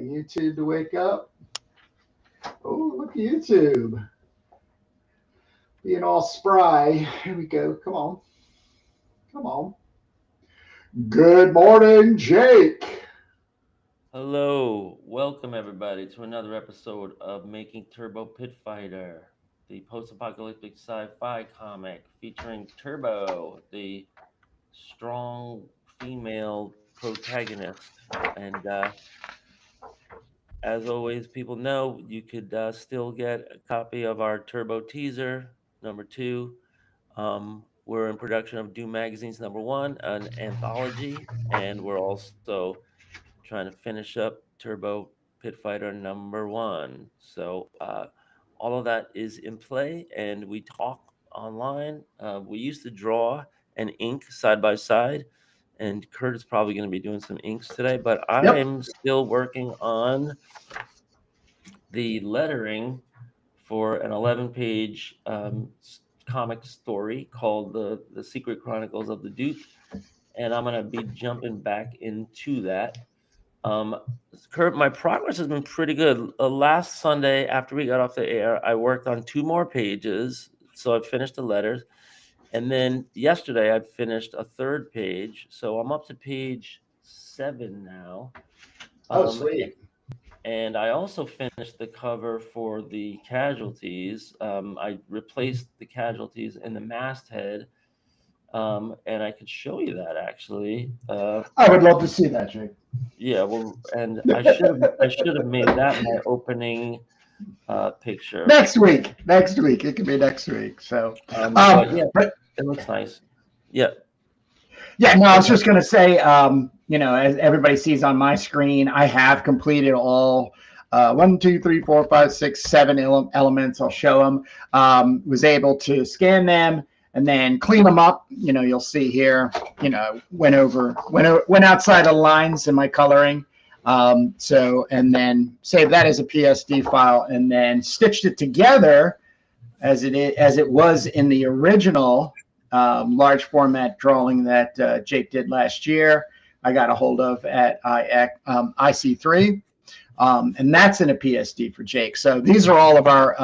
YouTube to wake up. Oh, look at YouTube. Being all spry. Here we go. Come on. Come on. Good morning, Jake. Hello, welcome everybody to another episode of Making Turbo Pit Fighter, the post-apocalyptic sci-fi comic featuring Turbo, the strong female protagonist. And as always, people know you could still get a copy of our Turbo teaser number 2. We're in production of Doom Magazine's number 1, an anthology, and we're also trying to finish up Turbo Pit Fighter number 1. So all of that is in play, and we talk online. We used to draw and ink side by side, and Kurt is probably going to be doing some inks today, but Yep. I'm still working on the lettering for an 11-page comic story called the Secret Chronicles of the Duke, and I'm going to be jumping back into that. Um, Kurt, my progress has been pretty good. Last Sunday, after we got off the air, I worked on 2 more pages, so I finished the letters, and then yesterday I finished a third page, so I'm up to page 7 now. Oh, Um, sweet. and I also finished the cover for the casualties. I replaced the casualties in the masthead, and I could show you that actually. I would love to see that, Jake. Yeah, well, and I should have made that my opening picture. Next week. Next week. It could be next week. So, But yeah, but it looks nice. Yeah, yeah, no, I go was ahead. just going to say, as everybody sees on my screen, I have completed all 1, 2, 3, 4, 5, 6, 7 elements. I'll show them. Was able to scan them and then clean them up. You'll see here. Went outside of the lines in my coloring. And then save that as a PSD file, and then stitched it together as it was in the original large format drawing that Jake did last year. I got a hold of at IC3, and that's in a PSD for Jake. So these are all of our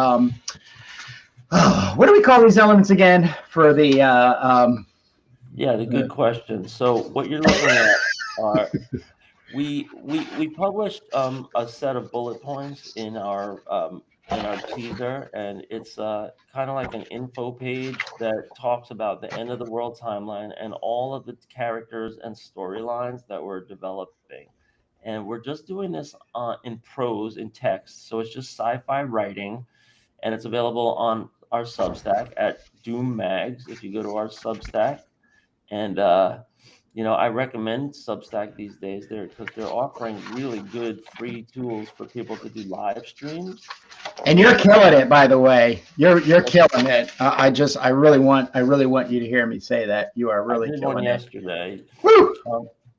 what do we call these elements again for the Yeah, the good question. So what you're looking at are we published a set of bullet points in our teaser, and it's kind of like an info page that talks about the end of the world timeline and all of the characters and storylines that we're developing. And we're just doing this in prose, in text, so it's just sci-fi writing, and it's available on our Substack at Doommags. If you go to our Substack, and I recommend Substack these days there because they're offering really good free tools for people to do live streams. and you're And killing it, by the way. You're killing it. I really want you to hear me say that you are I really did one killing it. yesterday. Woo!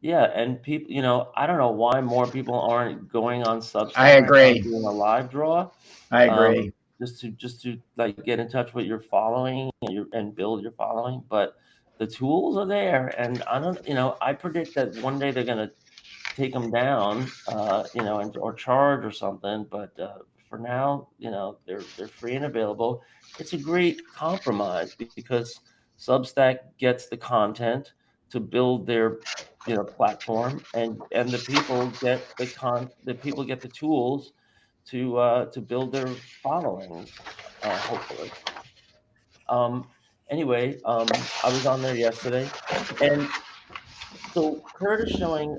Yeah, and people, I don't know why more people aren't going on I Substack on agree. doing a live draw. I Um, agree. just to like get in touch with your following and build your following, but the tools are there, and I don't, I predict that one day they're gonna take them down, or charge or something. But for now, they're free and available. It's a great compromise because Substack gets the content to build their platform, and the people get the tools to build their followings, hopefully. Um, anyway, I was on there yesterday, and so Kurt is showing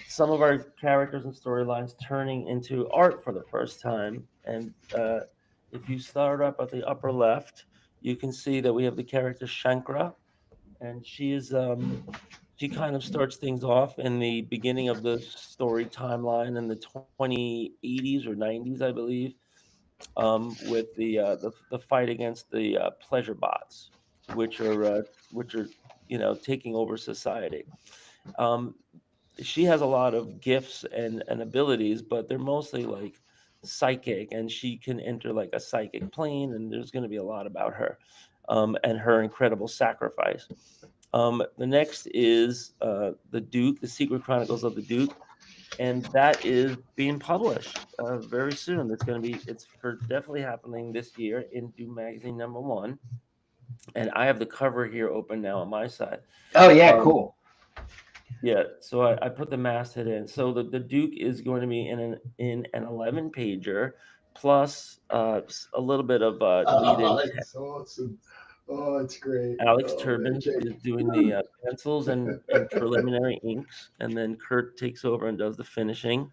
some of our characters and storylines turning into art for the first time. And if you start up at the upper left, you can see that we have the character Shankra, and she kind of starts things off in the beginning of the story timeline in the 2080s or 90s, I believe, with the fight against the pleasure bots, which are taking over society. Um, she has a lot of gifts and abilities, but they're mostly like psychic, and she can enter like a psychic plane, and there's going to be a lot about her, and her incredible sacrifice. The next is the Duke, the Secret Chronicles of the Duke. and that is being published very soon. It's definitely happening this year in Doom Magazine #1, and I have the cover here open now on my side. Oh yeah, cool. Yeah, so I put the masthead in. So the Duke is going to be in an 11-pager, plus a little bit of lead-in text. It's awesome. Oh, it's great. Alex Oh, Turbin is doing the pencils and preliminary inks, and then Kurt takes over and does the finishing.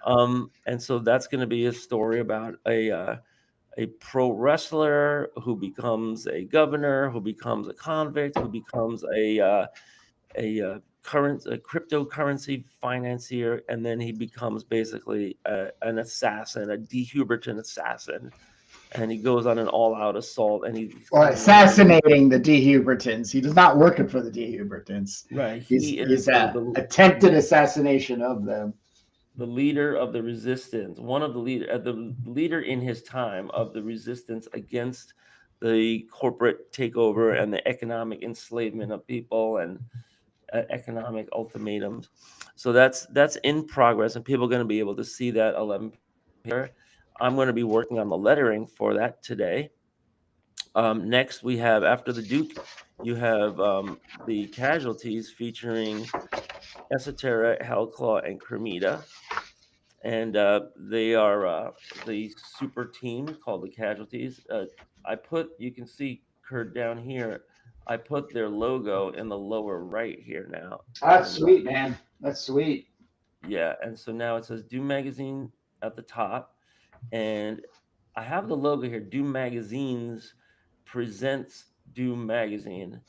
And so that's going to be a story about a pro wrestler who becomes a governor, who becomes a convict, who becomes a cryptocurrency financier, and then he becomes basically an assassin, a D. Huberton assassin, and he goes on an all-out assault, and he's assassinating the D. Hubertons. He does not working for the D. Hubertons. Right. He's an attempted assassination of them. The leader of the resistance, one of the leader in his time of the resistance against the corporate takeover and the economic enslavement of people and economic ultimatums. So that's in progress, and people are going to be able to see that 11-pager. I'm going to be working on the lettering for that today. Next, we have, after the Duke, you have the Casualties featuring Esoterra, Hellclaw, and Cremita. And they are the super team called the Casualties. You can see Kurt down here. I put their logo in the lower right here now. That's sweet, man. That's sweet. Yeah, and so now it says Doom Magazine at the top, and I have the logo here. Doom Magazines presents Doom Magazine,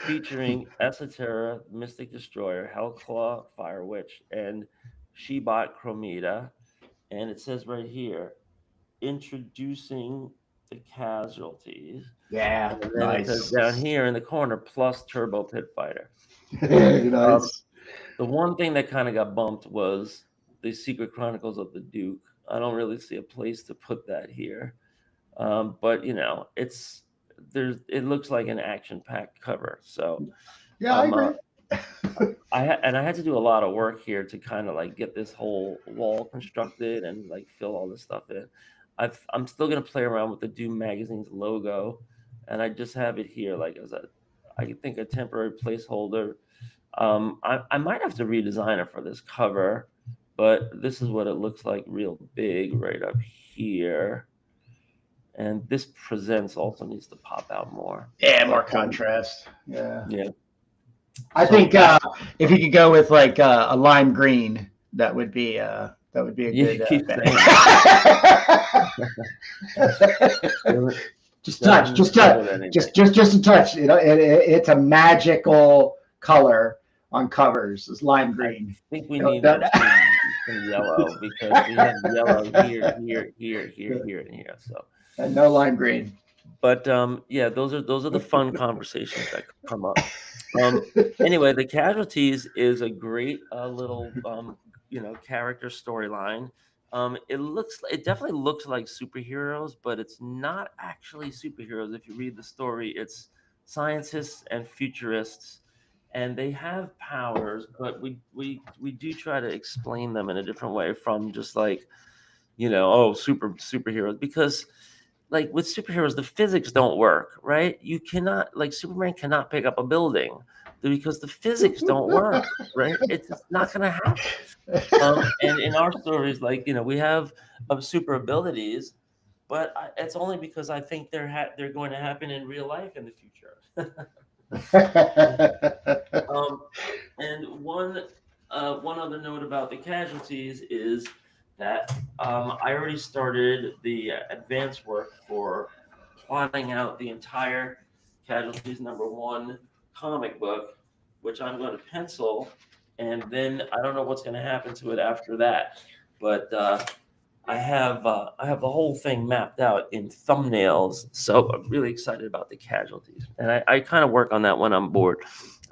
featuring Esoterra, Mystic Destroyer, Hellclaw, Fire Witch, and She-Bot Cromita. And it says right here, introducing the Casualties. Yeah, and then it says down here in the corner, plus Turbo Pit Fighter. Nice. The one thing that kind of got bumped was the Secret Chronicles of the Duke. I don't really see a place to put that here, but it looks like an action-packed cover. So yeah, I agree. I had to do a lot of work here to kind of like get this whole wall constructed and like fill all this stuff in. I'm still gonna play around with the Doom Magazine's logo, and I just have it here like as I think a temporary placeholder. I might have to redesign it for this cover, but this is what it looks like real big right up here. And this presents also needs to pop out more. Yeah, more contrast. Yeah. Yeah. I think if you could go with like a lime green, that would be a good. Just a touch. You know, it's a magical color on covers. It's lime green. I think we need some yellow, because we have yellow here, and here. So. And no lime green. But yeah, those are the fun conversations that come up. Anyway, the Casualties is a great little character storyline. It definitely looks like superheroes, but it's not actually superheroes. If you read the story, it's scientists and futurists, and they have powers, but we do try to explain them in a different way from just like superheroes, because like with superheroes, the physics don't work, right? You cannot, like, Superman cannot pick up a building because the physics don't work, right? It's just not going to happen. And in our stories, like, we have super abilities, but it's only because I think they're going to happen in real life in the future. And one other note about the Casualties is that I already started the advance work for plotting out the entire Casualties #1 comic book, which I'm going to pencil, and then I don't know what's going to happen to it after that. But I have the whole thing mapped out in thumbnails, so I'm really excited about the Casualties, and I kind of work on that when I'm bored.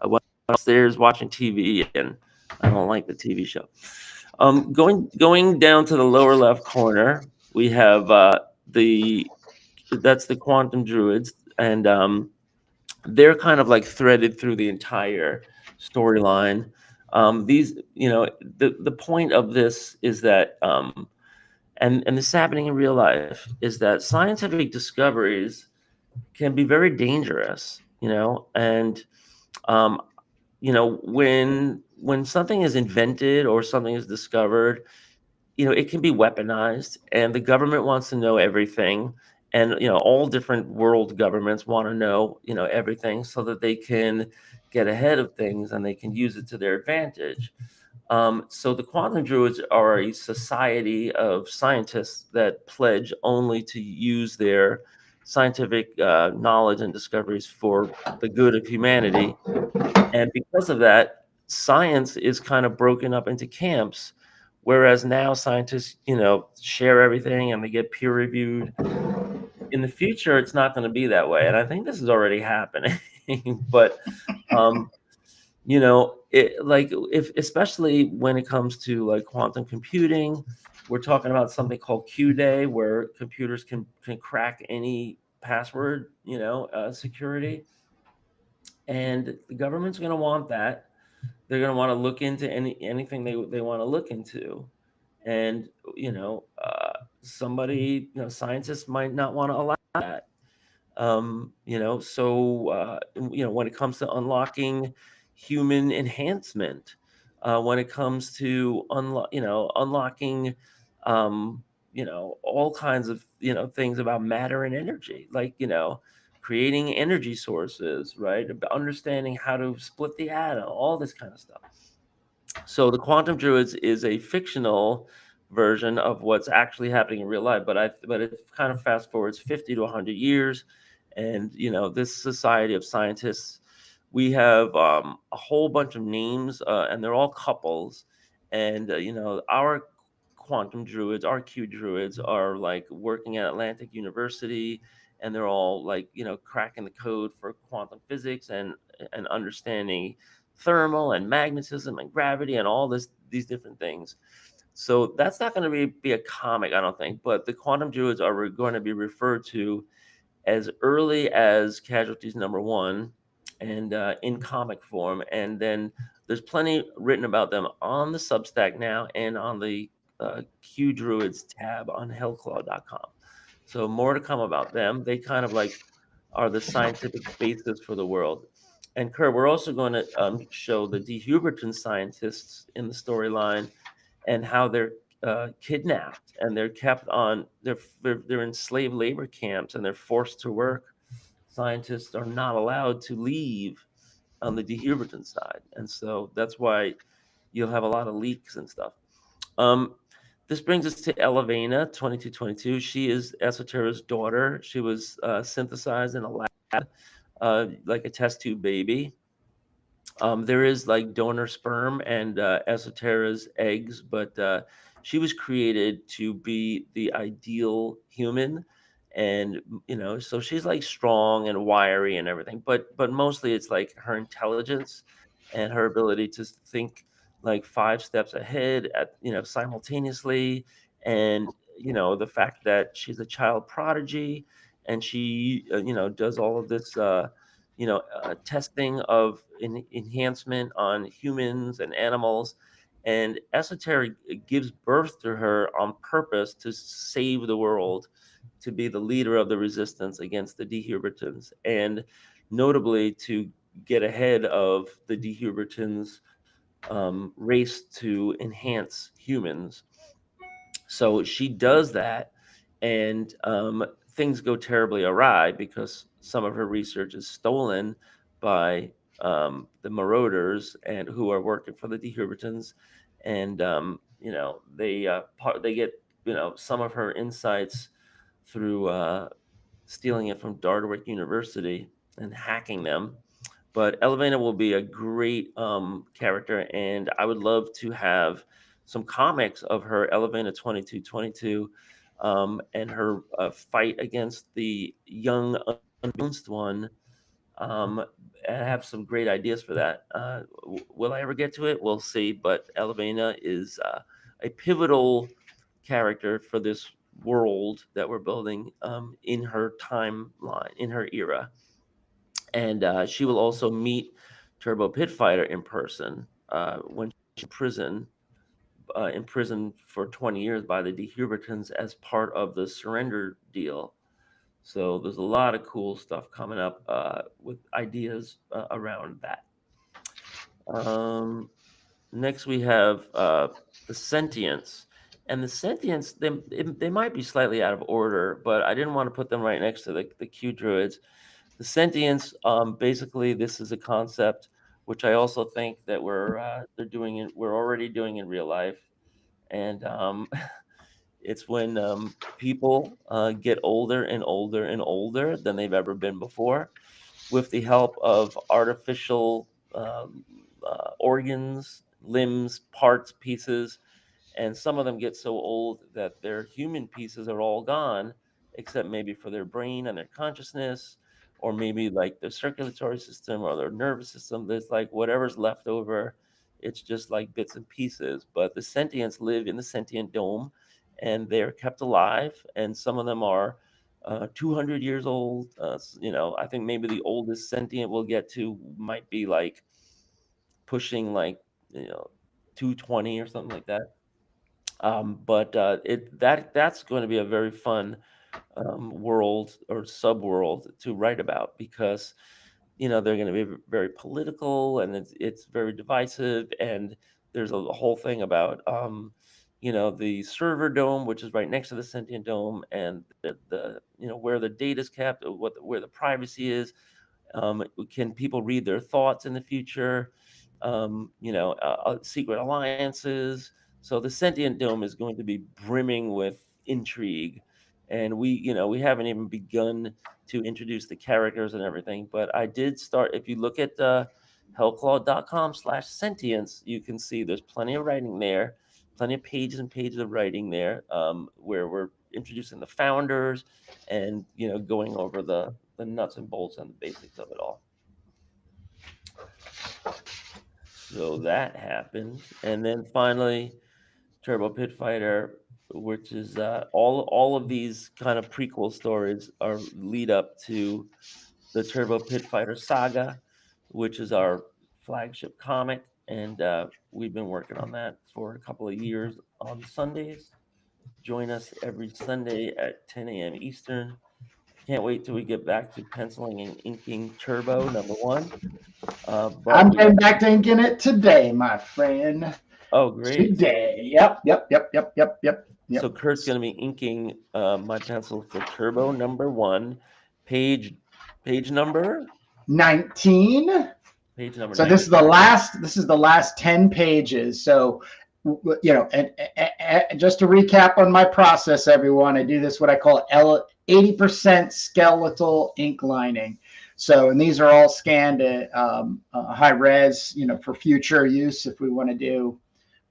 I went upstairs watching TV, and I don't like the TV show. Going down to the lower left corner, we have that's the Quantum Druids, and they're kind of like threaded through the entire storyline. These, the point of this is that, and this is happening in real life, is that scientific discoveries can be very dangerous, and um, when something is invented or something is discovered, it can be weaponized, and the government wants to know everything, and all different world governments want to know everything so that they can get ahead of things and they can use it to their advantage. So the quantum druids are a society of scientists that pledge only to use their scientific knowledge and discoveries for the good of humanity. And because of that, science is kind of broken up into camps, whereas now scientists, share everything and they get peer reviewed. In the future, it's not going to be that way. And I think this is already happening. But, like, if especially when it comes to like quantum computing, we're talking about something called Q-Day, where computers can crack any password, security. And the government's going to want that. They're going to want to look into anything they want to look into. And somebody, scientists might not want to allow that. When it comes to unlocking human enhancement, when it comes to unlocking all kinds of things about matter and energy, like creating energy sources, right? Understanding how to split the atom, all this kind of stuff. So the quantum druids is a fictional version of what's actually happening in real life, but it kind of fast forwards 50 to 100 years, and this society of scientists, we have a whole bunch of names, and they're all couples, and our quantum druids, our Q druids, are like working at Atlantic University, and they're all like cracking the code for quantum physics and understanding thermal and magnetism and gravity and all these different things. So that's not going to be a comic, I don't think. But the quantum druids are going to be referred to as early as Casualties #1, and in comic form. And then there's plenty written about them on the Substack now and on the Q Druids tab on hellclaw.com. So more to come about them. They kind of like are the scientific basis for the world. And Kurt, we're also going to show the De Huberton scientists in the storyline and how they're kidnapped and they're kept on. They're in slave labor camps and they're forced to work. Scientists are not allowed to leave on the De Huberton side, and so that's why you'll have a lot of leaks and stuff. This brings us to Elevena 2222. She is Esoterra's daughter. She was synthesized in a lab, like a test tube baby. There is like donor sperm and Esoterra's eggs, but she was created to be the ideal human, and so she's like strong and wiry and everything. But mostly it's like her intelligence and her ability to think like 5 steps ahead at simultaneously, and the fact that she's a child prodigy and she does all of this. Testing of enhancement on humans and animals. And Esoteric gives birth to her on purpose to save the world, to be the leader of the resistance against the Dehubertans, and notably to get ahead of the Dehubertans' race to enhance humans. So she does that, and things go terribly awry because some of her research is stolen by the marauders and who are working for the Dehubertans, and they get some of her insights through stealing it from Dardwick University and hacking them. But Elevena will be a great character, and I would love to have some comics of her, Elevena 2222, and her fight against the young unbalanced one. I have some great ideas for that. Will I ever get to it? We'll see. But Elevena is a pivotal character for this world that we're building in her timeline, in her era. And she will also meet Turbo Pit Fighter in person. when she's in prison for 20 years by the Dehubertons as part of the surrender deal. So there's a lot of cool stuff coming up with ideas around that. Next, we have the sentience. And the sentience, they might be slightly out of order, but I didn't want to put them right next to the Q druids. The sentience, basically, this is a concept which I also think that we're already doing in real life, and it's when people get older and older and older than they've ever been before, with the help of artificial organs, limbs, parts, pieces, and some of them get so old that their human pieces are all gone, except maybe for their brain and their consciousness, or maybe like their circulatory system or their nervous system. There's like whatever's left over. It's just like bits and pieces. But the sentients live in the sentient dome, and they're kept alive. And some of them are 200 years old. I think maybe the oldest sentient we'll get to might be like pushing like 220 or something like that. But that's going to be a very fun world or subworld to write about, because they're going to be very political, and it's very divisive, and there's a whole thing about the server dome, which is right next to the sentient dome, and the where the data is kept, where the privacy is. Can people read their thoughts in the future? Secret alliances. So the sentient dome is going to be brimming with intrigue, and we haven't even begun to introduce the characters and everything. But I did start. If you look at hellclaw.com/sentience, you can see there's plenty of writing there, plenty of pages and pages of writing there, where we're introducing the founders and going over the nuts and bolts and the basics of it all. So that happened, and then finally, Turbo Pit Fighter, which is all of these kind of prequel stories are lead up to the Turbo Pit Fighter saga, which is our flagship comic, and we've been working on that for a couple of years on Sundays. Join us every Sunday at 10 a.m. Eastern. Can't wait till we get back to penciling and inking Turbo #1. I'm getting back to inking it today, my friend. Oh, great. Today. Yep. So Kurt's going to be inking my pencil for Turbo #1, page number 19. Page number. So 19. this is the last 10 pages. So and just to recap on my process, everyone, I do this what I call 80% skeletal ink lining. So, and these are all scanned at high res, for future use if we want to do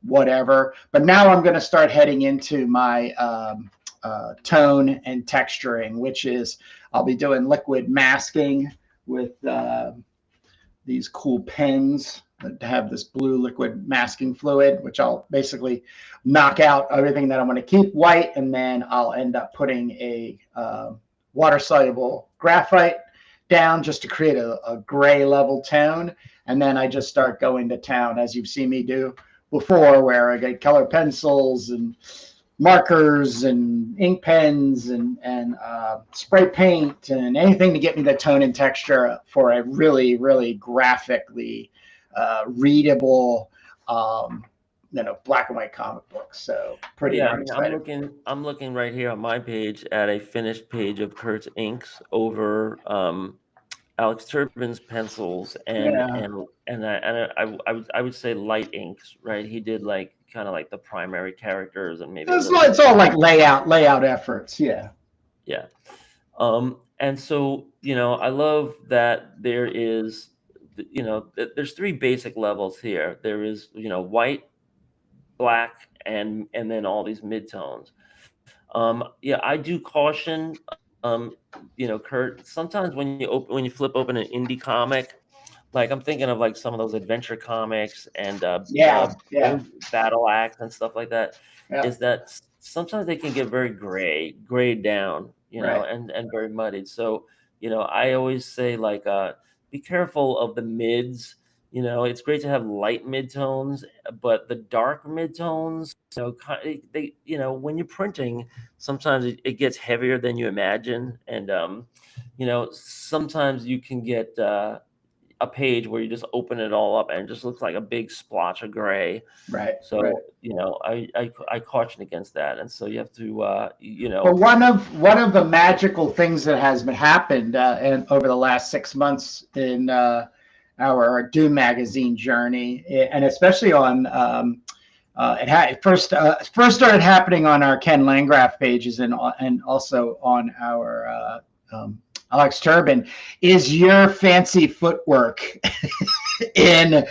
whatever. But now I'm going to start heading into my tone and texturing, which is I'll be doing liquid masking with these cool pens that have this blue liquid masking fluid, which I'll basically knock out everything that I'm going to keep white, and then I'll end up putting a water-soluble graphite down just to create a gray level tone. And then I just start going to town, as you've seen me do before, where I get color pencils and markers and ink pens and spray paint and anything to get me the tone and texture for a really, really graphically readable black and white comic book. So pretty excited. I'm looking right here on my page at a finished page of Kurt's inks over Alex Turbin's pencils and I would say light inks, right? He did like kind of like the primary characters and maybe it's all like layout efforts. Yeah. And so I love that there is there's 3 basic levels here. There is white, black, and then all these midtones. I do caution Kurt, sometimes when you flip open an indie comic, like I'm thinking of like some of those adventure comics and Battle Axe and stuff like that, is that sometimes they can get very grayed down, and very muddied. So I always say like be careful of the mids, You know, it's great to have light midtones, but the dark midtones, you know, they, you know, when you're printing, sometimes it gets heavier than you imagine, and you know, sometimes you can get a page where you just open it all up and it just looks like a big splotch of gray. Right. So, right. you know, I caution against that, and so you have to, you know. But one of the magical things that has been happened over the last 6 months in our Doom Magazine journey, and especially on it first started happening on our Ken Landgraf pages and also on our Alex Turbin, is your fancy footwork in the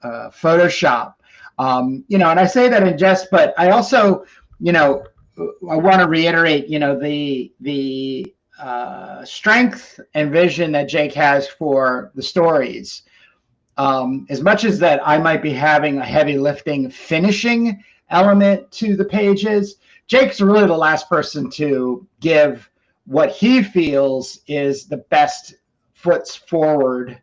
Photoshop. You know, and I say that in jest, but I also, you know, I want to reiterate, you know, the strength and vision that Jake has for the stories. As much as that I might be having a heavy lifting finishing element to the pages, Jake's really the last person to give what he feels is the best foots forward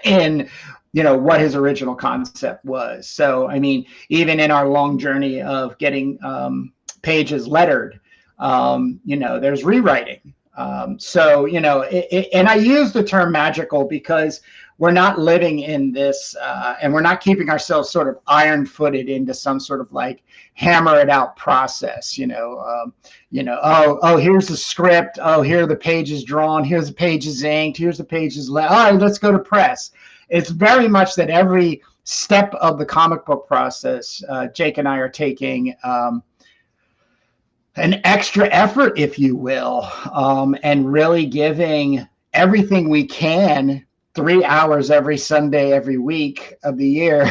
in, you know, what his original concept was. So, I mean, even in our long journey of getting pages lettered, you know, there's rewriting. So, you know, and I use the term magical because we're not living in this and we're not keeping ourselves sort of iron-footed into some sort of like hammer it out process, you know, oh, here's the script. Oh, here are the pages drawn. Here's the pages inked. Here's the pages. All right, let's go to press. It's very much that every step of the comic book process, Jake and I are taking an extra effort, if you will, and really giving everything we can, 3 hours every Sunday, every week of the year,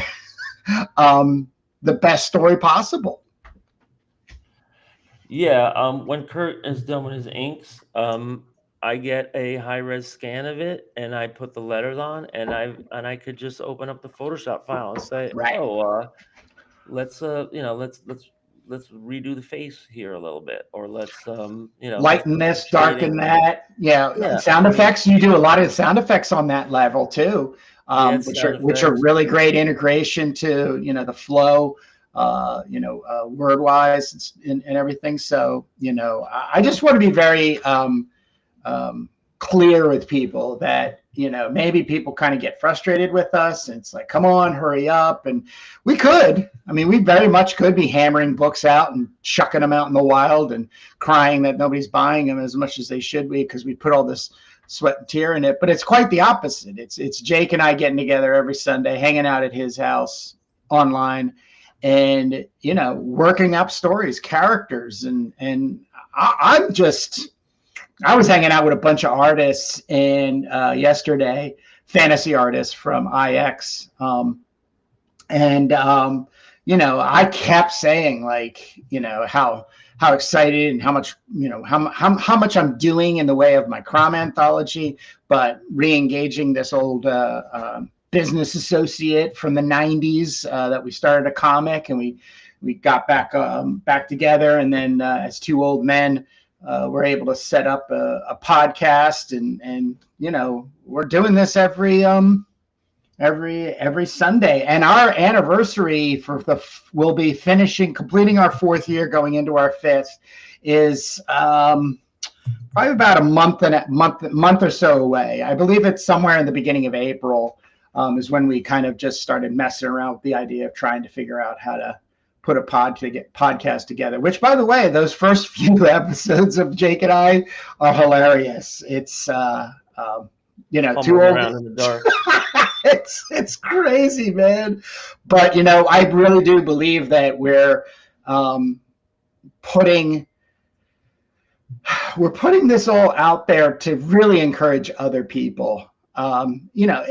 the best story possible. Yeah, when Kurt is done with his inks, I get a high-res scan of it, and I put the letters on, and I could just open up the Photoshop file and say, right. Oh, let's you know, let's redo the face here a little bit, or let's you know, lighten this, darken that. Yeah. Sound effects. You do a lot of sound effects on that level too, which are really great integration to, you know, the flow, you know, word wise and everything. So, you know, I just want to be very clear with people that, you know, maybe people kind of get frustrated with us and it's like, come on, hurry up. And we very much could be hammering books out and chucking them out in the wild and crying that nobody's buying them as much as they should be because we put all this sweat and tear in it. But it's quite the opposite. It's Jake and I getting together every Sunday, hanging out at his house online and, you know, working up stories, characters. And I was hanging out with a bunch of artists yesterday, fantasy artists from IX. You know, I kept saying like, you know, how excited and how much, you know, how much I'm doing in the way of my crime anthology, but re-engaging this old business associate from the 90s that we started a comic and we got back together. And then as two old men, we're able to set up a podcast and, you know, we're doing this every Sunday, and our anniversary we'll be completing our 4th year, going into our 5th, is probably about a month or so away. I believe it's somewhere in the beginning of April is when we kind of just started messing around with the idea of trying to figure out how to put a podcast together, which, by the way, those first few episodes of Jake and I are hilarious. It's you know, too old around in the dark. it's crazy, man. But, you know, I really do believe that we're putting this all out there to really encourage other people. You know,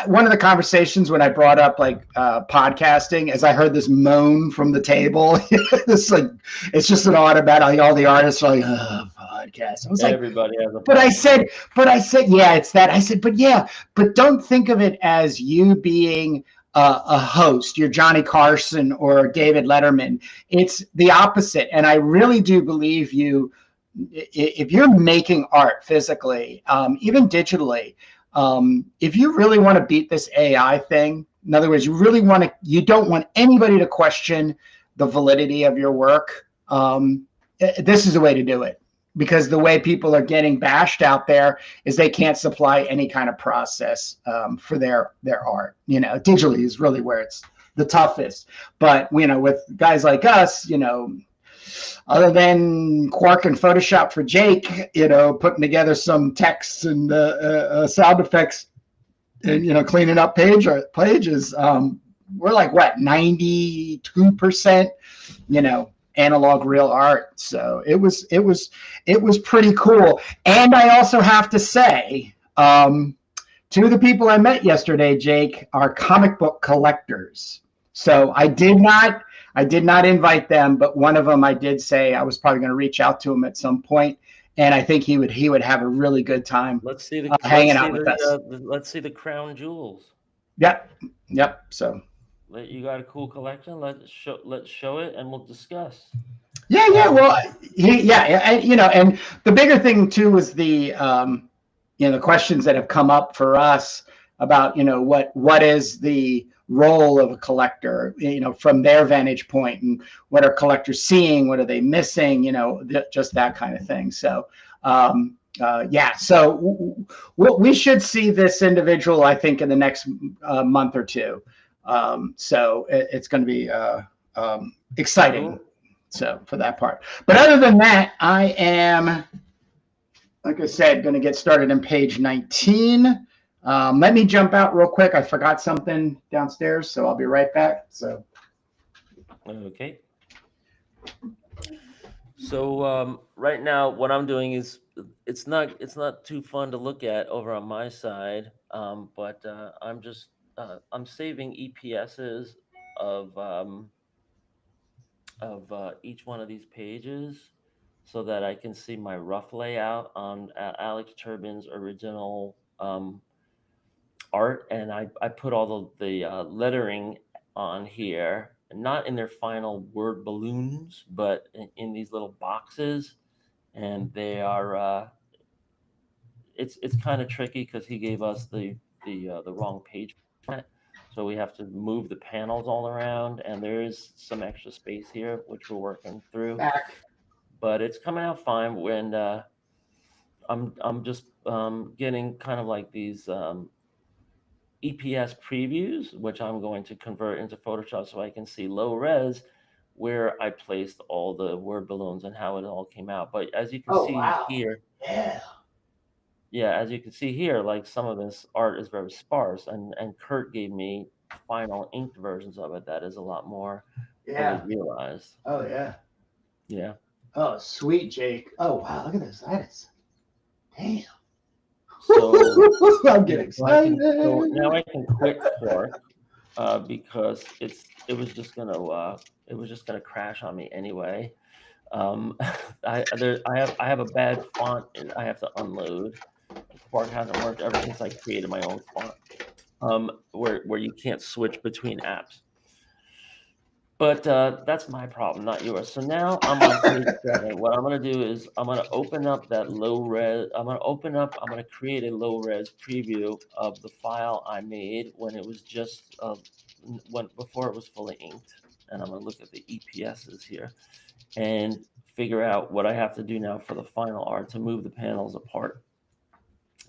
one of the conversations when I brought up like podcasting, as I heard this moan from the table, this like, it's just an automatic. All the artists are like, oh, podcast. I was everybody has a podcast. But I said, yeah, it's that. I said, but don't think of it as you being a host. You're Johnny Carson or David Letterman. It's the opposite. And I really do believe if you're making art physically, even digitally, if you really want to beat this AI thing, in other words, you don't want anybody to question the validity of your work. This is the way to do it, because the way people are getting bashed out there is they can't supply any kind of process for their art. Digitally is really where it's the toughest. But with guys like us, other than Quark and Photoshop for Jake, putting together some texts and sound effects, and cleaning up pages, we're like what 92%, analog real art. So it was pretty cool. And I also have to say, two of the people I met yesterday, Jake, are comic book collectors. So I did not invite them, but one of them I did say I was probably going to reach out to him at some point, and I think he would have a really good time. Let's see the hanging out with us. Let's see the crown jewels. Yep. So You got a cool collection. Let's show it, and we'll discuss. Yeah. Well, and the bigger thing too was the the questions that have come up for us about what is the role of a collector, from their vantage point, and what are collectors seeing, what are they missing, just that kind of thing. So so we should see this individual, I think, in the next month or two. So it's going to be exciting. Cool. So for that part, but other than that, I am, like I said, going to get started on page 19. Let me jump out real quick. I forgot something downstairs, so I'll be right back. So, okay. So right now, what I'm doing is it's not too fun to look at over on my side, but I'm saving EPSs of each one of these pages, so that I can see my rough layout on Alex Turbin's original art, and I put all the lettering on here, not in their final word balloons, but in these little boxes, and they are it's kind of tricky because he gave us the wrong page format, so we have to move the panels all around, and there is some extra space here which we're working through. But it's coming out fine. When I'm just getting kind of like these EPS previews, which I'm going to convert into Photoshop so I can see low res where I placed all the word balloons and how it all came out. But as you can see here, as you can see here, like some of this art is very sparse, and Kurt gave me final inked versions of it that is a lot more fully realized. Yeah. Oh, sweet, Jake. Oh, wow. Look at this. That is, damn. So I'm getting excited. So now I can quit Quark because it was just gonna crash on me anyway. I have a bad font and I have to unload. Quark hasn't worked ever since I created my own font, where you can't switch between apps. But that's my problem, not yours. So now I'm on page 7. What I'm going to do is I'm going to open up that low res. I'm going to create a low res preview of the file I made when it was just before it was fully inked. And I'm going to look at the EPSs here and figure out what I have to do now for the final art to move the panels apart.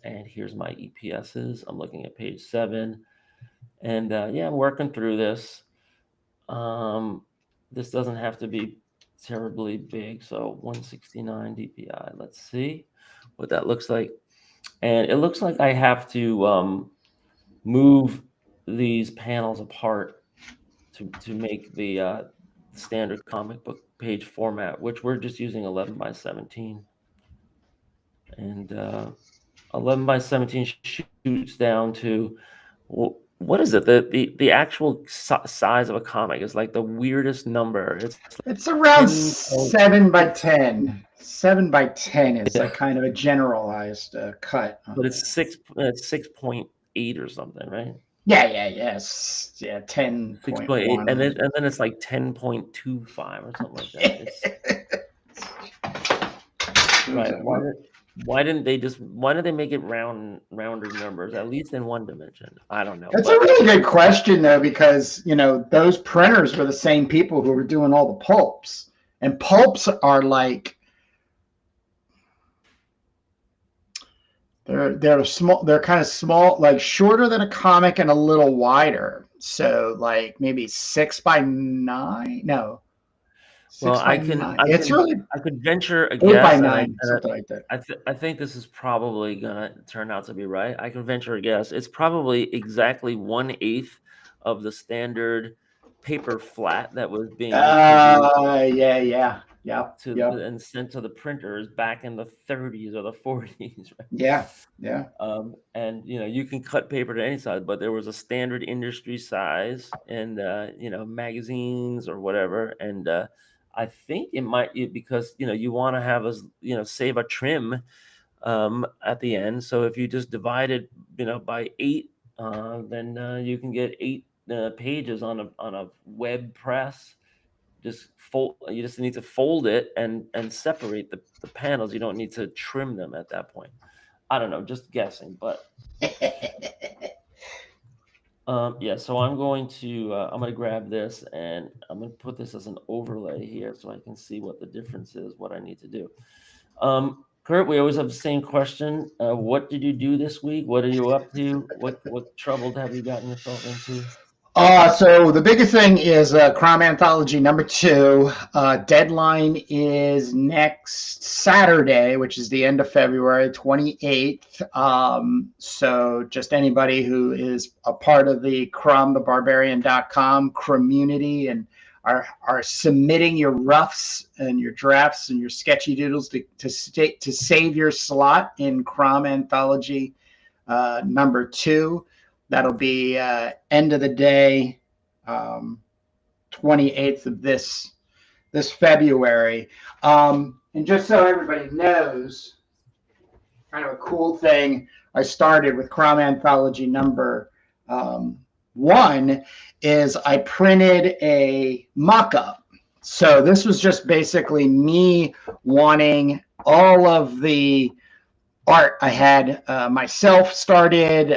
And here's my EPSs. I'm looking at page 7. And I'm working through this. This doesn't have to be terribly big, so 169 dpi. Let's see what that looks like. And it looks like I have to move these panels apart to make the standard comic book page format, which we're just using 11 by 17. And 11 by 17 shoots down to, what is it? The actual size of a comic is like the weirdest number. It's around 7 by 10. 7 by 10 is like kind of a generalized cut. But it's 6.8 or something, right? Yes. 10.8. 6.8, and then it's like 10.25 or something like that. Right. Why didn't they make it rounder numbers, at least in one dimension? I don't know. That's a really good question, though, because, those printers were the same people who were doing all the pulps. And pulps are like, they're small, they're kind of small, like shorter than a comic and a little wider. So like maybe 6x9. No. Well, I could venture a 8x9, something like that. I think this is probably gonna turn out to be right. I can venture a guess. It's probably exactly 1/8 of the standard paper flat that was being and sent to the printers back in the 30s or the 40s. Right? Yeah. And you can cut paper to any size, but there was a standard industry size, and magazines or whatever, and I think it might be because you want to have save a trim at the end. So if you just divide it by 8, then you can get 8 pages on a web press. You just need to fold it and separate the panels. You don't need to trim them at that point. I don't know, just guessing, but yeah. So I'm going to grab this, and I'm going to put this as an overlay here so I can see what the difference is, what I need to do. Kurt, we always have the same question. What did you do this week? What are you up to? What trouble have you gotten yourself into? So the biggest thing is Crime Anthology #2. Deadline is next Saturday, which is the end of February, 28th. So just anybody who is a part of the cromthebarbarian.com community and are submitting your roughs and your drafts and your sketchy doodles to save your slot in Crime Anthology #2. That'll be end of the day, 28th of this February. And just so everybody knows, kind of a cool thing I started with Crime Anthology #1 is I printed a mock-up. So this was just basically me wanting all of the art I had myself started,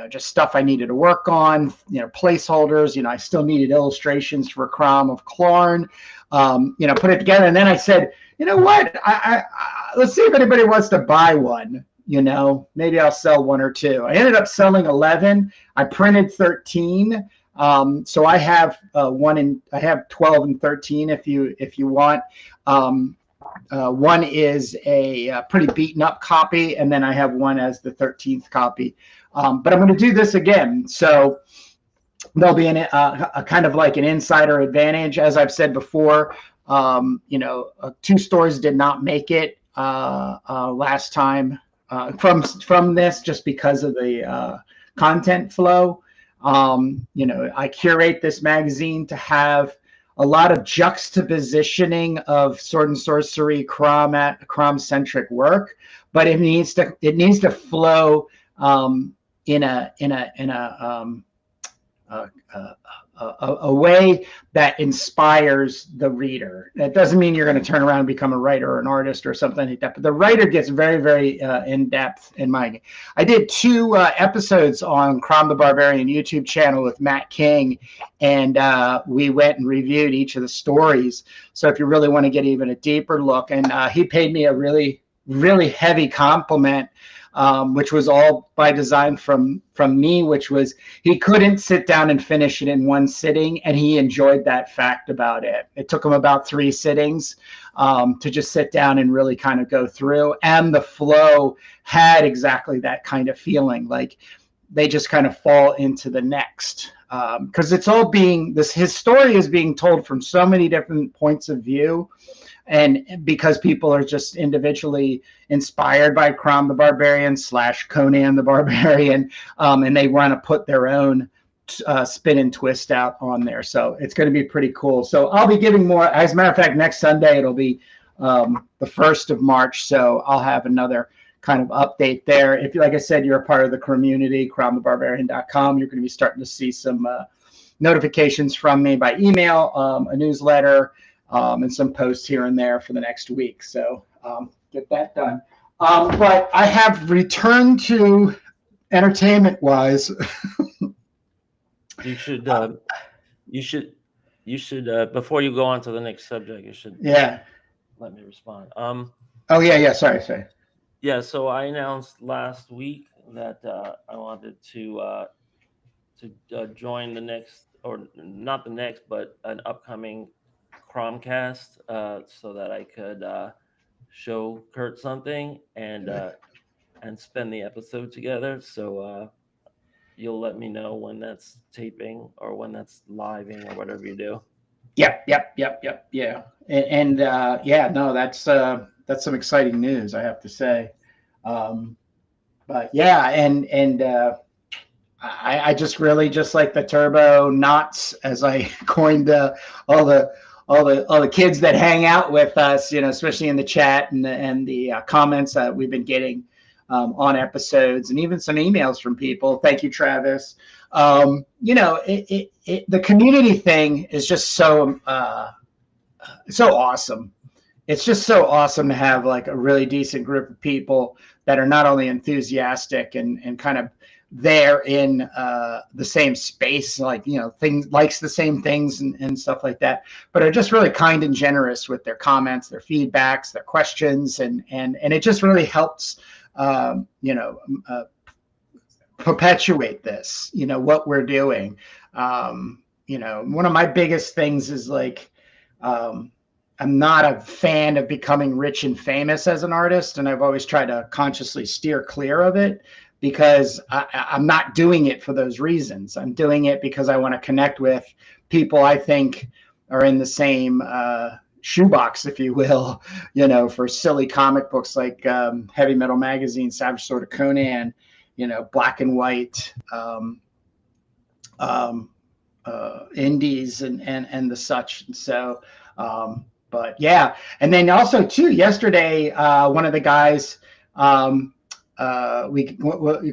just stuff I needed to work on, placeholders, I still needed illustrations for Crom of Clarn, put it together. And then I said, you know what, I let's see if anybody wants to buy one, maybe I'll sell 1 or 2. I ended up selling 11. I printed 13. So I have I have 12 and 13 if you want. One is a pretty beaten up copy, and then I have one as the 13th copy. But I'm going to do this again. So there'll be a kind of like an insider advantage. As I've said before, 2 stores did not make it last time from this just because of the content flow. I curate this magazine to have a lot of juxtapositioning of sword and sorcery, Crom-centric work, but it needs to flow in a way that inspires the reader. That doesn't mean you're going to turn around and become a writer or an artist or something like that, but the writer gets very, very in depth in mine. I did 2 episodes on Crom the Barbarian YouTube channel with Matt King, and we went and reviewed each of the stories. So if you really want to get even a deeper look, and he paid me a really, really heavy compliment, which was all by design from me, which was he couldn't sit down and finish it in one sitting, and he enjoyed that fact about it. It took him about 3 sittings to just sit down and really kind of go through, and the flow had exactly that kind of feeling, like they just kind of fall into the next, because it's all his story is being told from so many different points of view. And because people are just individually inspired by Crom the Barbarian / Conan the Barbarian, and they want to put their own spin and twist out on there. So it's going to be pretty cool. So I'll be giving more. As a matter of fact, next Sunday, it'll be the 1st of March. So I'll have another kind of update there. If, like I said, you're a part of the community, cromthebarbarian.com, you're going to be starting to see some notifications from me by email, a newsletter, and some posts here and there for the next week. So get that done. But I have returned to entertainment wise. You should before you go on to the next subject, you should Yeah. let me respond. Oh yeah. Sorry. Yeah. So I announced last week that I wanted to join the next, or not the next, but an upcoming Chromecast, so that I could show Kurt something and spend the episode together. So you'll let me know when that's taping or when that's living or whatever you do. Yep. Yeah. And yeah, no, that's some exciting news, I have to say. But yeah, and I just really just like the turbo knots, as I coined all the kids that hang out with us, especially in the chat and the comments that we've been getting on episodes, and even some emails from people. Thank you, Travis. The community thing is just so awesome. It's just so awesome to have like a really decent group of people that are not only enthusiastic and kind of there in the same space, like, things, likes the same things and stuff like that, but are just really kind and generous with their comments, their feedbacks, their questions, and it just really helps perpetuate this, what we're doing. One of my biggest things is like, I'm not a fan of becoming rich and famous as an artist, and I've always tried to consciously steer clear of it, because I'm not doing it for those reasons. I'm doing it because I want to connect with people I think are in the same shoebox, if you will, for silly comic books like Heavy Metal Magazine, Savage Sword of Conan, Black and White, indies and the such. So, but yeah, and then also too, yesterday, one of the guys, we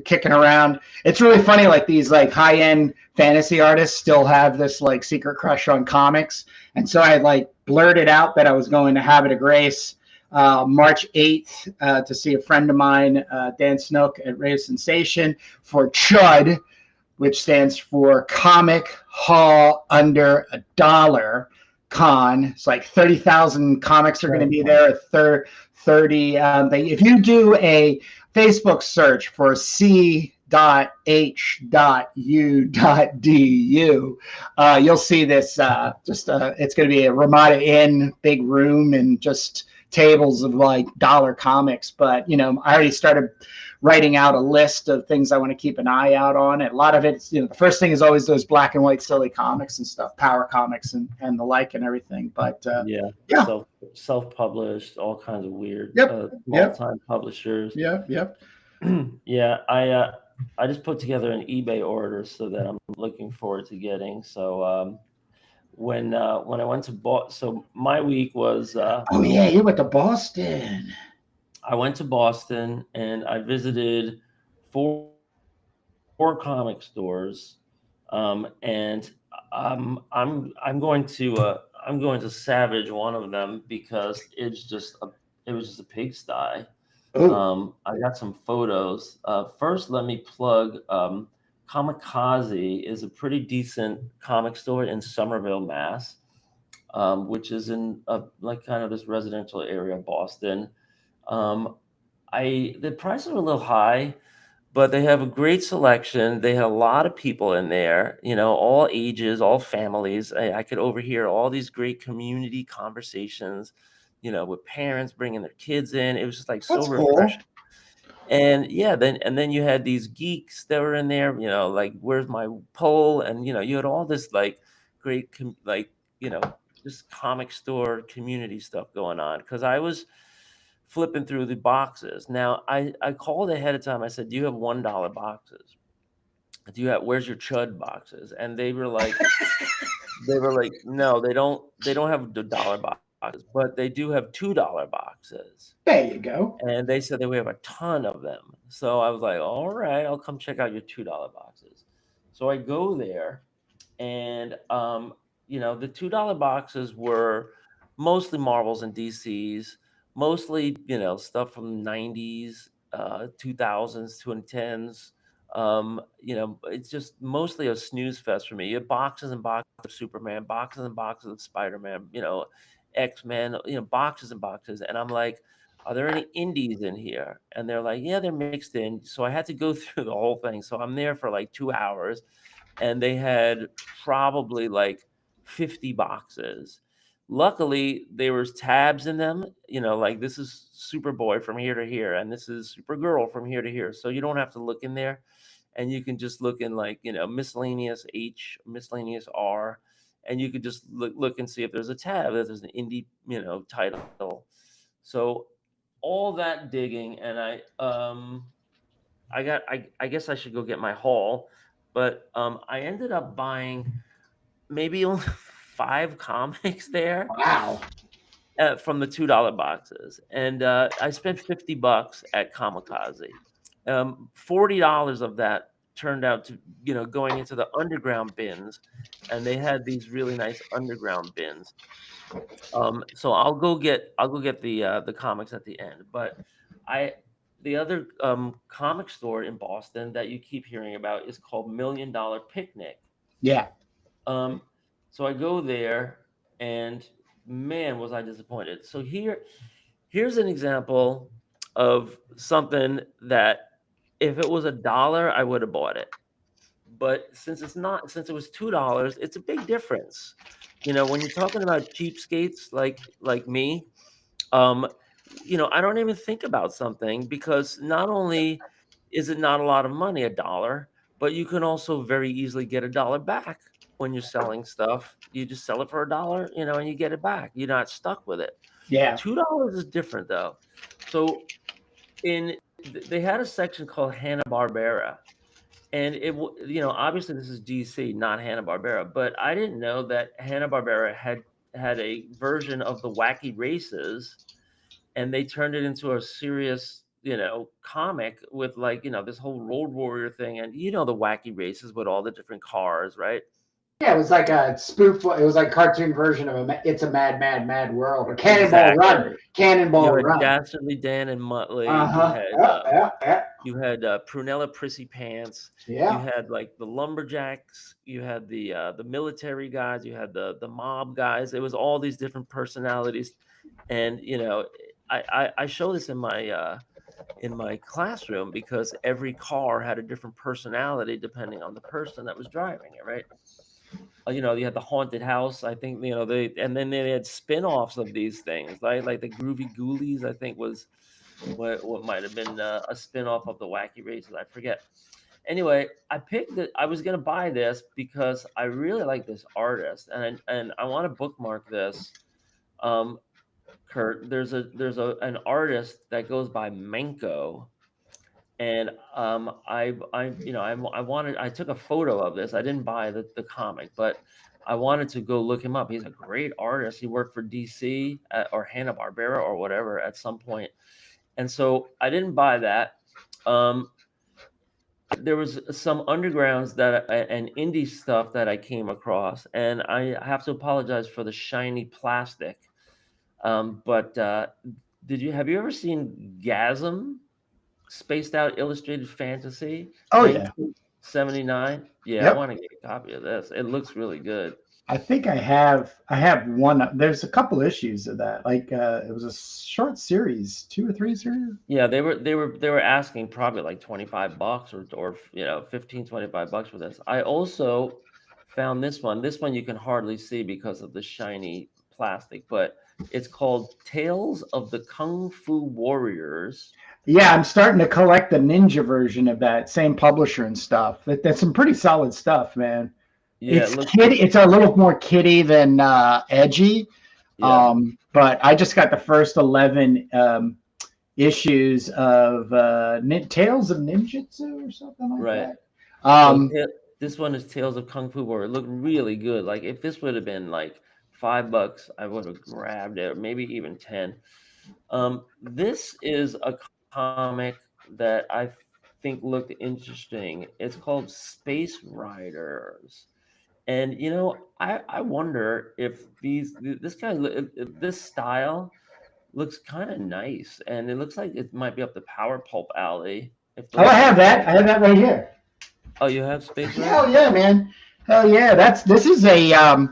kicking around. It's really funny, like these like high-end fantasy artists still have this like secret crush on comics, and so I like blurted out that I was going to Habit of Grace March 8th to see a friend of mine, Dan Snook, at Radio Sensation for CHUD, which stands for Comic Haul Under $1 Con. It's like 30,000 comics are going to be there at 30. If you do a Facebook search for c.h.u.du, you'll see this. It's going to be a Ramada Inn, big room, and just tables of like dollar comics. But I already started writing out a list of things I want to keep an eye out on. And a lot of it, the first thing is always those black and white silly comics and stuff, power comics and the like and everything. But yeah. Self-published, all kinds of weird small-time publishers. Yep. Yeah, I just put together an eBay order so that I'm looking forward to getting. So when I went to Boston, so my week was oh yeah, you went to Boston. I went to Boston and I visited four comic stores, and I'm going to savage one of them because it was just a pigsty. I got some photos. First, let me plug Kamikaze is a pretty decent comic store in Somerville, Mass, which is in like kind of this residential area of Boston. The prices are a little high, but they have a great selection. They have a lot of people in there, all ages, all families. I could overhear all these great community conversations, with parents bringing their kids in. It was just like so refreshing. And yeah, then you had these geeks that were in there, like, where's my pole? And, you had all this like great, just comic store community stuff going on. Cause I was flipping through the boxes. Now I called ahead of time. I said, do you have $1 boxes? Where's your CHUD boxes? And they were like, no, they don't have the dollar boxes, but they do have $2 boxes. There you go. And they said that we have a ton of them. So I was like, all right, I'll come check out your $2 boxes. So I go there, and the $2 boxes were mostly Marvels and DCs, mostly, stuff from the 90s, 2000s, 2010s. It's just mostly a snooze fest for me. You have boxes and boxes of Superman, boxes and boxes of Spider-Man, X-Men, boxes and boxes. And I'm like, are there any indies in here? And they're like, yeah, they're mixed in. So I had to go through the whole thing. So I'm there for like 2 hours, and they had probably like 50 boxes. Luckily, there was tabs in them, like this is Superboy from here to here, and this is Supergirl from here to here. So you don't have to look in there, and you can just look in like, miscellaneous H, miscellaneous R, and you could just look and see if there's a tab, if there's an indie, title. So all that digging, and I guess I should go get my haul, but I ended up buying maybe only 5 comics there. Wow. From the $2 boxes, and I spent $50 at Kamikaze. $40 of that turned out to going into the underground bins, and they had these really nice underground bins. So I'll go get the comics at the end, but the other comic store in Boston that you keep hearing about is called $1 Million Picnic. Yeah. So I go there, and man, was I disappointed. So here's an example of something that if it was $1, I would have bought it. But since it was $2, it's a big difference. When you're talking about cheapskates like me, I don't even think about something, because not only is it not a lot of money, $1, but you can also very easily get $1 back when you're selling stuff. You just sell it for $1, and you get it back. You're not stuck with it. Yeah. $2 is different though. So they had a section called Hanna-Barbera, and obviously this is DC, not Hanna-Barbera, but I didn't know that Hanna-Barbera had a version of the Wacky Races, and they turned it into a serious, comic with like, this whole Road Warrior thing, and the Wacky Races with all the different cars, right? Yeah, it was like a spoof. It was like a cartoon version of It's a Mad, Mad, Mad World, or Cannonball Run. Cannonball You had Run. Dastardly Dan and Muttley. You had Prunella Prissy Pants. Yeah. You had like the lumberjacks. You had the military guys. You had the mob guys. It was all these different personalities, and I show this in my classroom, because every car had a different personality depending on the person that was driving it, right? You had the haunted house. I think and then they had spin-offs of these things, right? Like the Groovy Ghoulies, I think was what might have been a spin-off of the Wacky Races. I forget. Anyway, I picked it. I was gonna buy this because I really like this artist, and I want to bookmark this. Kurt, there's an artist that goes by Menko, and I took a photo of this. I didn't buy the comic, but I wanted to go look him up. He's a great artist. He worked for DC or Hanna-Barbera or whatever at some point, and so I didn't buy that. There was some undergrounds and indie stuff that I came across, and I have to apologize for the shiny plastic. But have you ever seen Gasm? Spaced Out Illustrated Fantasy? Oh, yeah. 1979. Yeah, Yep. I want to get a copy of this. It looks really good. I think I have one. There's a couple issues of that. Like it was a short series, 2 or 3 series. Yeah, they were asking probably like $25 or $15-$25 for this. I also found this one. This one you can hardly see because of the shiny plastic, but it's called Tales of the Kung Fu Warriors. Yeah, I'm starting to collect the ninja version of that, same publisher and stuff. That's some pretty solid stuff, man. Yeah, it's a little more kiddie than edgy. Yeah. But I just got the first 11 issues of Tales of Ninjutsu or something like that. This one is Tales of Kung Fu Warrior. It looked really good. Like if this would have been like $5, I would have grabbed it, or maybe even 10. This is a comic that I think looked interesting. It's called Space Riders. And I wonder if this style looks kind of nice, and it looks like it might be up the Power Pulp alley. If Oh, I those have are- that. I have that right here. Oh, you have Space Rider? Hell yeah, man. Hell yeah. This is a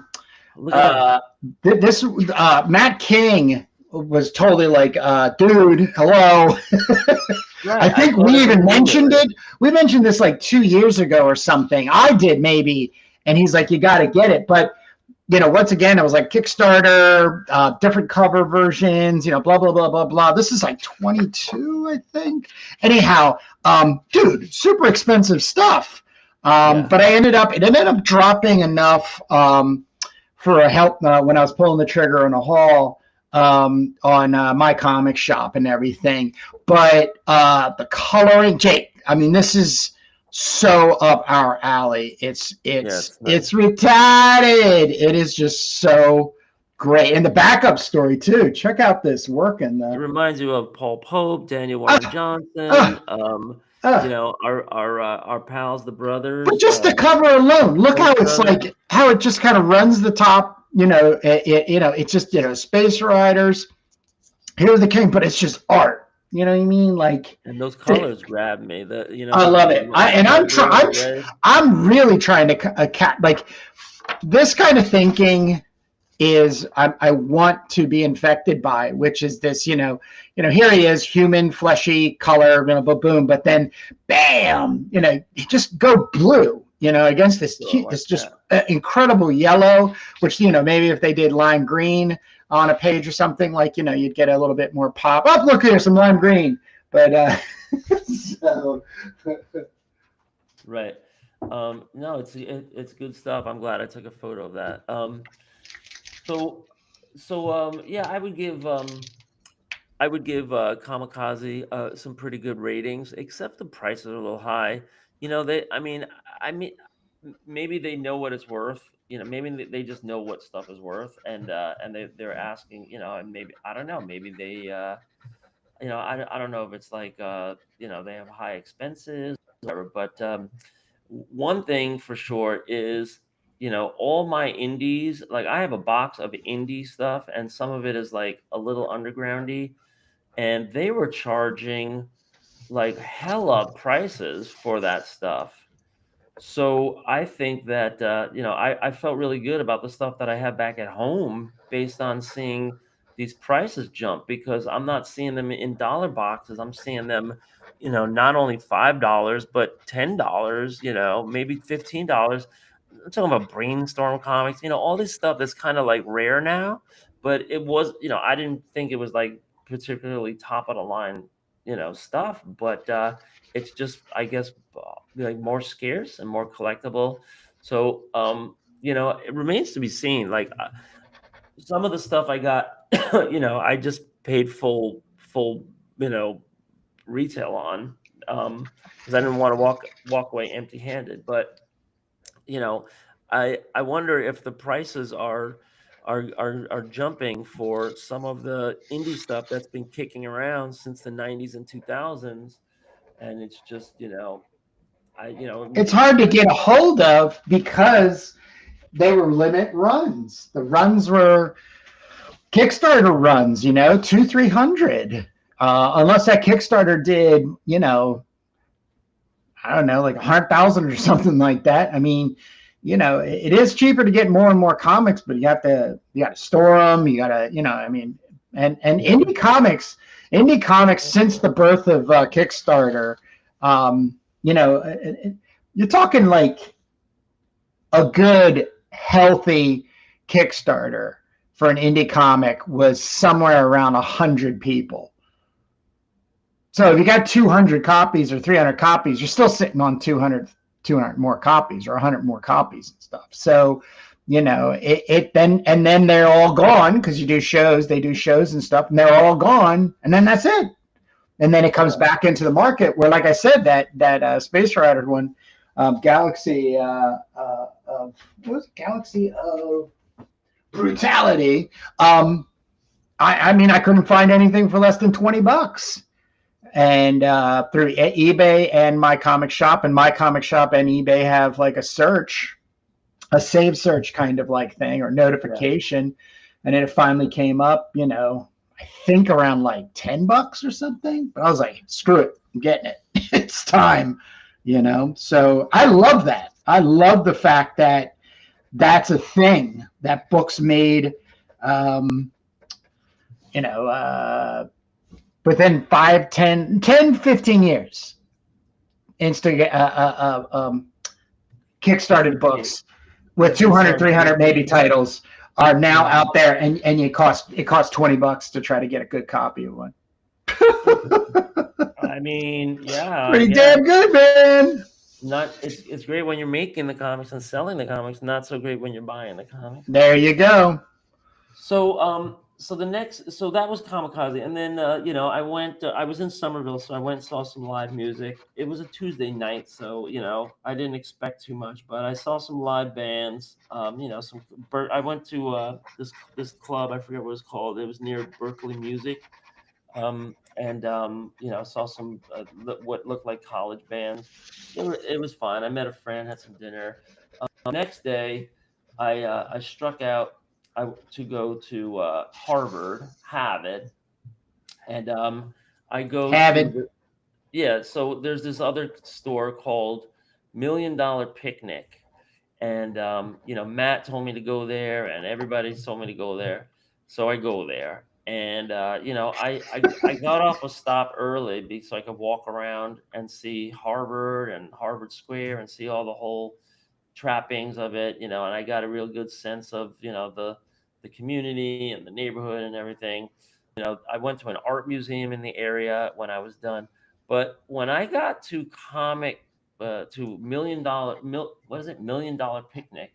Look at that. Matt King was totally like, dude, hello. Right, I think thought we it even was mentioned weird. it. We mentioned this like 2 years ago or something. I did maybe. And he's like, you got to get it. But, once again, it was like Kickstarter, different cover versions, blah, blah, blah, blah, blah. This is like 22, I think. Anyhow, dude, super expensive stuff. Yeah. But it ended up dropping enough for a help when I was pulling the trigger on a haul on my comic shop and everything. But the coloring, Jake, I mean, this is so up our alley. It's nice. retarded. It is just so great. And the backup story too. Check out this work in It the reminds you of Paul Pope, Daniel Warren Johnson, our pals, the brothers. But just the cover alone, look how it's like how it just kind of runs the top. It's just Space Riders. Here's the king, but it's just art. You know what I mean? Like, and those colors grab me. I love it. I'm really trying to like this kind of thinking is I want to be infected by, which is this, here he is, human, fleshy color, boom, but then bam, just go blue, against this, incredible yellow, which, maybe if they did lime green on a page or something, like, you'd get a little bit more pop. Oh, look here, some lime green. But so. Right. No, it's good stuff. I'm glad I took a photo of that. Yeah, I would give Kamikaze some pretty good ratings, except the prices are a little high. Maybe they know what it's worth. Maybe they just know what stuff is worth, and they're asking. And maybe I don't know. Maybe they. I don't know if it's like they have high expenses, or whatever. But one thing for sure is, all my indies, like I have a box of indie stuff, and some of it is like a little undergroundy, and they were charging like hella prices for that stuff. So I think that I felt really good about the stuff that I have back at home based on seeing these prices jump, because I'm not seeing them in dollar boxes. I'm seeing them, not only $5 but $10, maybe $15. I'm talking about Brainstorm Comics, all this stuff that's kind of like rare now, but it was, I didn't think it was like particularly top of the line, stuff, but it's just, I guess, like more scarce and more collectible. So, it remains to be seen. Like some of the stuff I got, I just paid full, retail on, because I didn't want to walk away empty handed. But, I wonder if the prices are jumping for some of the indie stuff that's been kicking around since the 90s and 2000s. And it's just, it's hard to get a hold of because they were limit runs. The runs were Kickstarter runs, 200-300. Unless that Kickstarter did, I don't know, like 100,000 or something like that. I mean, it is cheaper to get more and more comics, but you got to store them. You got to, and indie comics since the birth of Kickstarter, you're talking like a good, healthy Kickstarter for an indie comic was somewhere around 100 people. So if you got 200 copies or 300 copies, you're still sitting on 200 more copies or 100 more copies and stuff. So, then they're all gone because they do shows and stuff, and they're all gone, and then that's it. And then it comes back into the market where, like I said, that Space Rider one, Galaxy Galaxy of Brutality. I mean, I couldn't find anything for less than $20. And through eBay and My Comic Shop, and My Comic Shop and eBay have like a save search kind of like thing or notification. And then it finally came up, I think around like $10 or something. But I was like, screw it, I'm getting it. It's time, you know. So I love that. I love the fact that that's a thing that books made, you know, within 5, 10, 10, 15 years. Kickstarted books with 200, 300 maybe titles are now out there, and it costs $20 to try to get a good copy of one. I mean, yeah, pretty damn good, man. It's great when you're making the comics and selling the comics. Not so great when you're buying the comics. There you go. So so that was Kamikaze, and then you know, I was in Somerville, so I went and saw some live music. It was a Tuesday night, so you know, I didn't expect too much, but I saw some live bands. You know, I went to this club, I forget what it was called. It was near Berkeley Music. And you know, saw some what looked like college bands. It was fun. I met a friend, had some dinner. Next day, I struck out to go to Harvard, Harvard, and I go Harvard. Yeah. So there's this other store called $1 Million Picnic, and you know, Matt told me to go there, and everybody told me to go there, so I go there. And you know, I got off a stop early so I could walk around and see Harvard and Harvard Square and see all the whole trappings of it, you know. And I got a real good sense of, you know, the community and the neighborhood and everything. You know, I went to an art museum in the area when I was done. But when I got to to $1 Million $1 Million Picnic,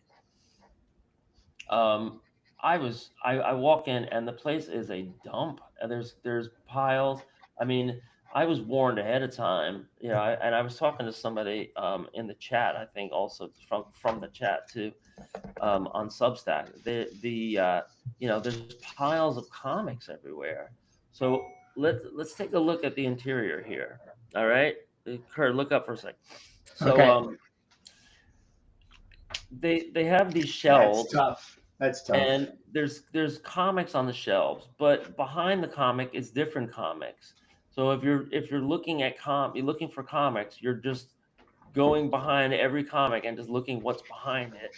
I walk in and the place is a dump. And there's piles. I mean, I was warned ahead of time, you know, and I was talking to somebody in the chat, I think also from the chat too, on Substack. You know, there's piles of comics everywhere. So let's take a look at the interior here. All right, Kurt, look up for a sec. So okay. They have these shelves. That's tough. And there's comics on the shelves, but behind the comic is different comics. So if you're looking at you're looking for comics, you're just going behind every comic and just looking what's behind it.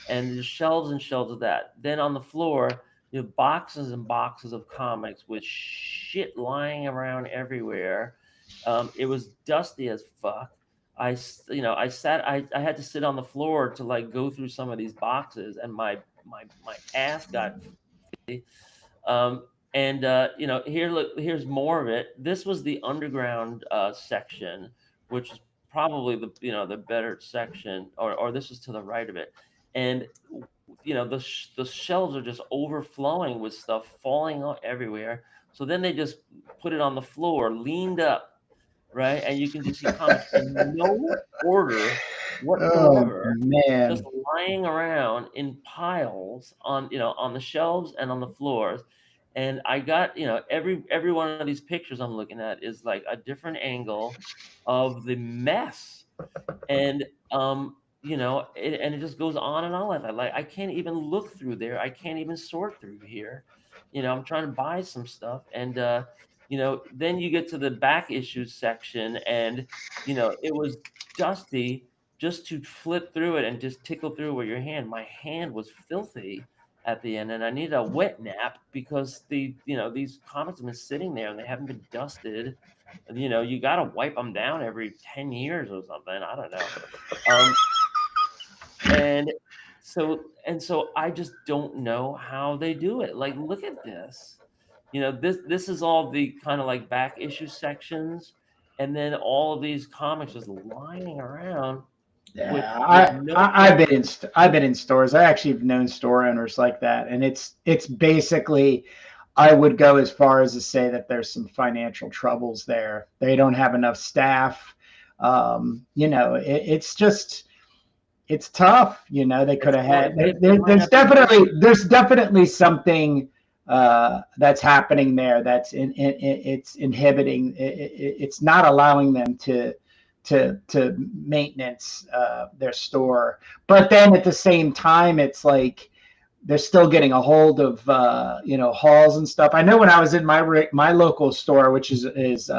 And there's shelves and shelves of that. Then on the floor, you have boxes and boxes of comics with shit lying around everywhere. It was dusty as fuck. I had to sit on the floor to like go through some of these boxes, and my ass got you know, here's more of it. This was the underground section, which is probably the better section, or this is to the right of it. And you know, the shelves are just overflowing with stuff falling out everywhere. So then they just put it on the floor, leaned up, right? And you can just see comics in no order whatsoever, man, just lying around in piles on the shelves and on the floors. And I got, you know, every one of these pictures I'm looking at is like a different angle of the mess. And you know, it just goes on and on like that. Like, I can't even look through there. I can't even sort through here. You know, I'm trying to buy some stuff, and you know, then you get to the back issues section, and you know, it was dusty just to flip through it and just tickle through with your hand. My hand was filthy at the end, and I needed a wet nap because these comics have been sitting there and they haven't been dusted. You know, you got to wipe them down every 10 years or something. I don't know. And so I just don't know how they do it. Like, look at this. You know, this is all the kind of like back issue sections, and then all of these comics just lying around. Yeah, I've been in stores. I actually have known store owners like that, and it's basically, I would go as far as to say that there's some financial troubles there. They don't have enough staff. You know, it's tough. You know, they could have had. There's definitely something that's happening there. It's inhibiting. It's not allowing them to maintenance their store. But then at the same time, it's like, they're still getting a hold of hauls and stuff. I know when I was in my local store, which is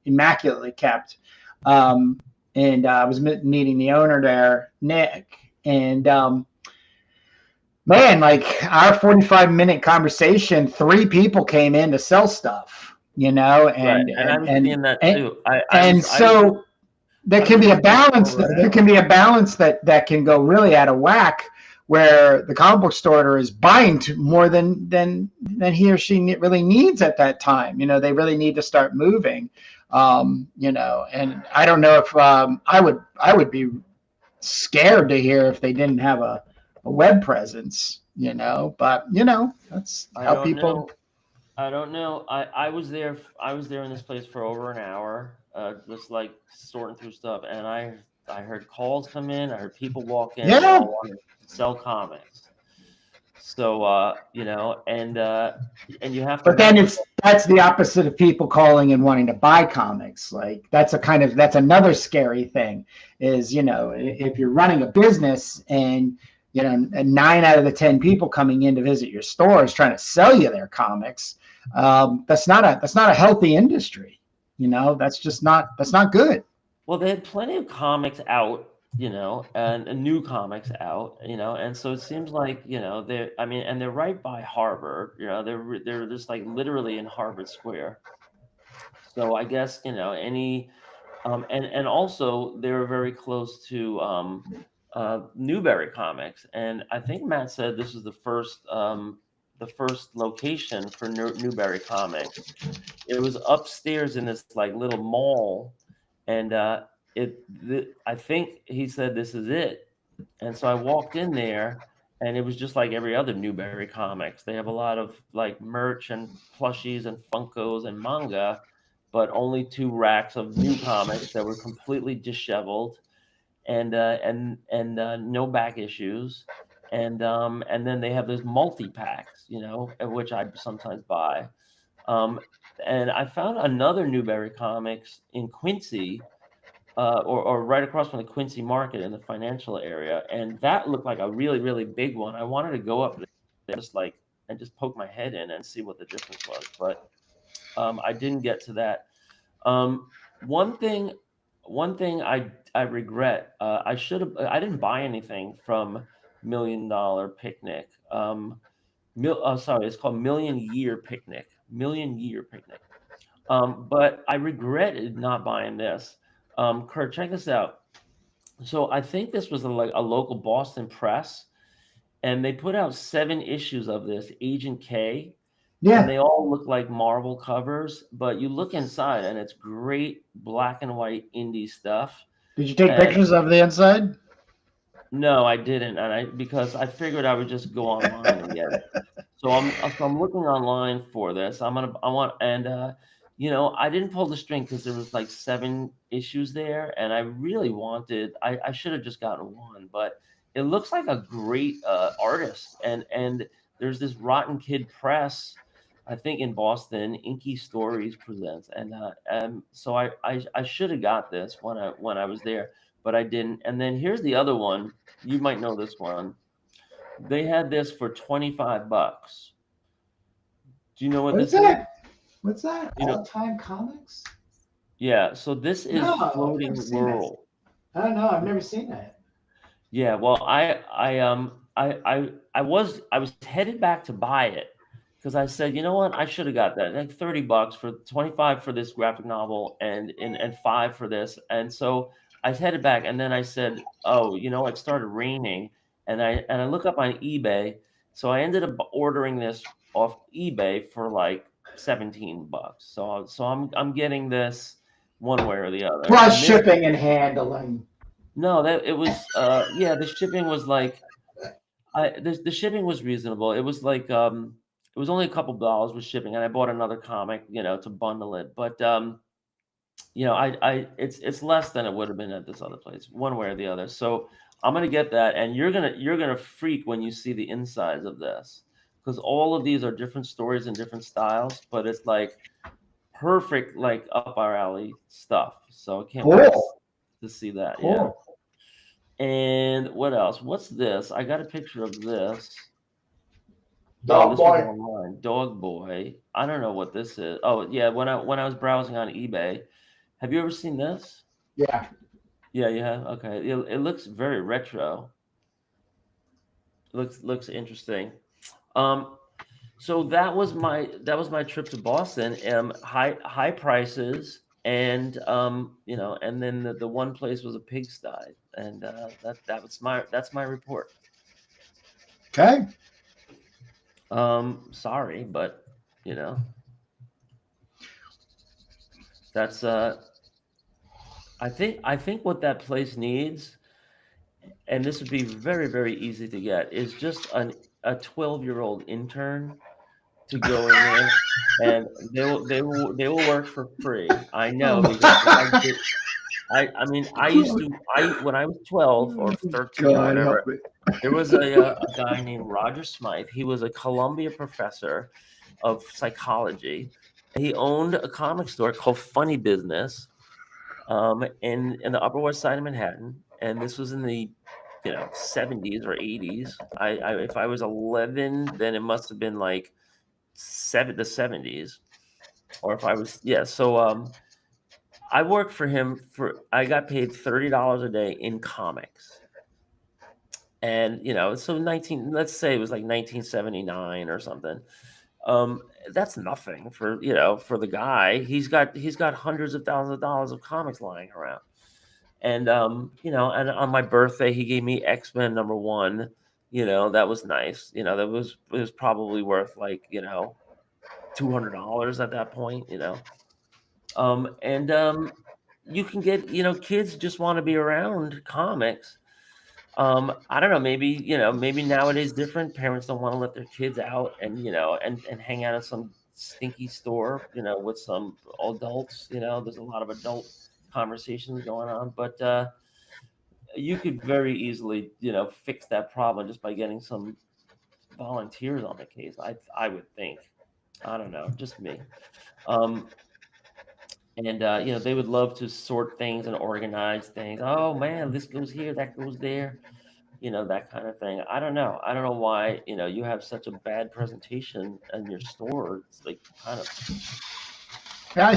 immaculately kept, and I was meeting the owner there, Nick, and man, like our 45-minute conversation, 3 people came in to sell stuff, and Right. And I was seeing that too. So there can be a balance. There can be a balance that can go really out of whack, where the comic book store owner is buying more than he or she really needs at that time. They really need to start moving. And I don't know if I would be scared to hear if they didn't have a web presence, but that's how people. I don't know. I was there in this place for over an hour, just like sorting through stuff, and I heard calls come in. I heard people walk in. They all wanted to sell comics. So and you have to. But then that's the opposite of people calling and wanting to buy comics. Like that's another scary thing. Is if you're running a business and 9 out of the 10 people coming in to visit your store is trying to sell you their comics. That's not a healthy industry. That's not good. Well, they had plenty of comics out, and new comics out, and so it seems like, they're right by Harvard, they're just like literally in Harvard Square. So I guess, any, and also they were very close to Newberry Comics, and I think Matt said this was the first location for Newberry Comics. It was upstairs in this like little mall, and I think he said this is it. And so I walked in there, and it was just like every other Newberry Comics. They have a lot of like merch and plushies and Funkos and manga, but only 2 racks of new comics that were completely disheveled, and no back issues. And then they have those multi-packs, which I sometimes buy. And I found another Newberry Comics in Quincy, or right across from the Quincy Market in the financial area, and that looked like a really, really big one. I wanted to go up there and just poke my head in and see what the difference was, but I didn't get to that. One thing I regret, I didn't buy anything from $1 Million Picnic. Sorry, it's called Million Year Picnic. But I regretted not buying this. Kurt, check this out. So I think this was a local Boston press, and they put out 7 issues of this Agent K. Yeah. And they all look like Marvel covers, but you look inside and it's great black and white indie stuff. Did you take pictures of the inside? No, I didn't, because I figured I would just go online and get it. So I'm looking online for this. I didn't pull the string because there was like 7 issues there, and I really wanted. I should have just gotten 1, but it looks like a great artist, and there's this Rotten Kid Press, I think in Boston, Inky Stories presents, and so I should have got this when I was there, but I didn't. And then here's the other one. You might know this one. They had this for $25. Do you know what this is? What's that? All-time comics? Yeah. So this is Floating World. I don't know. I've never seen that. Yeah. Well, I was headed back to buy it because I said, you know what, I should have got that. Like $30 for 25 for this graphic novel and 5 for this. And so I headed back, and then I said, oh, it started raining, and I look up on eBay. So I ended up ordering this off eBay for like $17. So I'm getting this one way or the other. Plus shipping and handling. No, that it was the shipping was like the shipping was reasonable. It was like it was only a couple dollars with shipping, and I bought another comic, to bundle it. But it's less than it would have been at this other place, one way or the other. So I'm gonna get that, and you're gonna freak when you see the insides of this, because all of these are different stories and different styles, but it's like perfect, like up our alley stuff. So I can't wait to see that. Cool. Yeah. And what else? What's this? I got a picture of this. Dog this was boy. online. Dog Boy. I don't know what this is. Oh yeah, when I was browsing on eBay, have you ever seen this? Yeah. Yeah, you have. Okay, it looks very retro. Looks interesting. Um, so that was my trip to Boston. High prices, and and then the one place was a pigsty, and that's my report. Okay. Sorry, but you know that's I think what that place needs, and this would be very very easy to get, is just a 12-year-old intern to go in there, and they will work for free. I know because I did. I mean I used to I when I was 12 or 13 or God whatever. help me. There was a guy named Roger Smythe. He was a Columbia professor of psychology. He owned a comic store called Funny Business, in the Upper West Side of Manhattan, and this was in the 70s or 80s. If I was 11, then it must have been like the 70s, or if I was So I worked for him I got paid $30 a day in comics. And so let's say it was like 1979 or something. That's nothing for the guy. He's got hundreds of thousands of dollars of comics lying around. And and on my birthday he gave me X-Men #1. That was nice. It was probably worth like $200 at that point. And you can get kids just want to be around comics. I don't know, maybe nowadays different. Parents don't want to let their kids out and and hang out at some stinky store, with some adults. There's a lot of adult conversations going on, but you could very easily, fix that problem just by getting some volunteers on the case. I would think. I don't know, just me. Um, and they would love to sort things and organize things. Oh man, this goes here, that goes there. That kind of thing. I don't know. I don't know why, you have such a bad presentation in your store. It's like kind of. I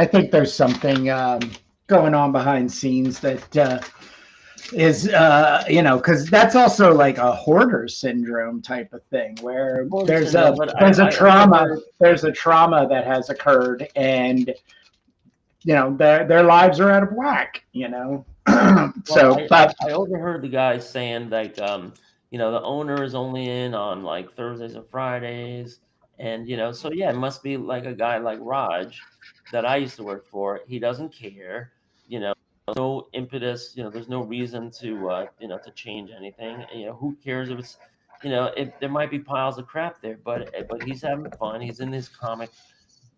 think there's something going on behind scenes that is because that's also like a hoarder syndrome type of thing where there's a trauma that has occurred, and their lives are out of whack. I overheard the guy saying like the owner is only in on like Thursdays and Fridays, and so yeah, it must be like a guy like Raj that I used to work for. He doesn't care. No impetus. There's no reason to to change anything. Who cares if it's if there might be piles of crap there, but he's having fun. He's in his comic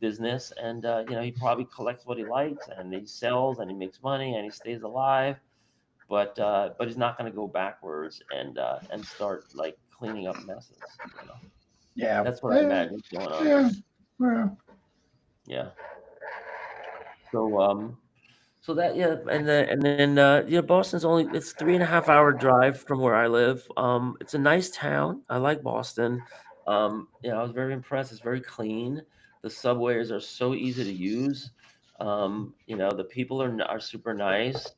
business, and he probably collects what he likes, and he sells, and he makes money, and he stays alive. But he's not going to go backwards and start like cleaning up messes. Yeah, that's what I imagine is going on. Yeah. Well. Yeah. So that and then Boston's it's 3.5 hour drive from where I live. It's a nice town. I like Boston. I was very impressed. It's very clean. The subways are so easy to use. The people are super nice.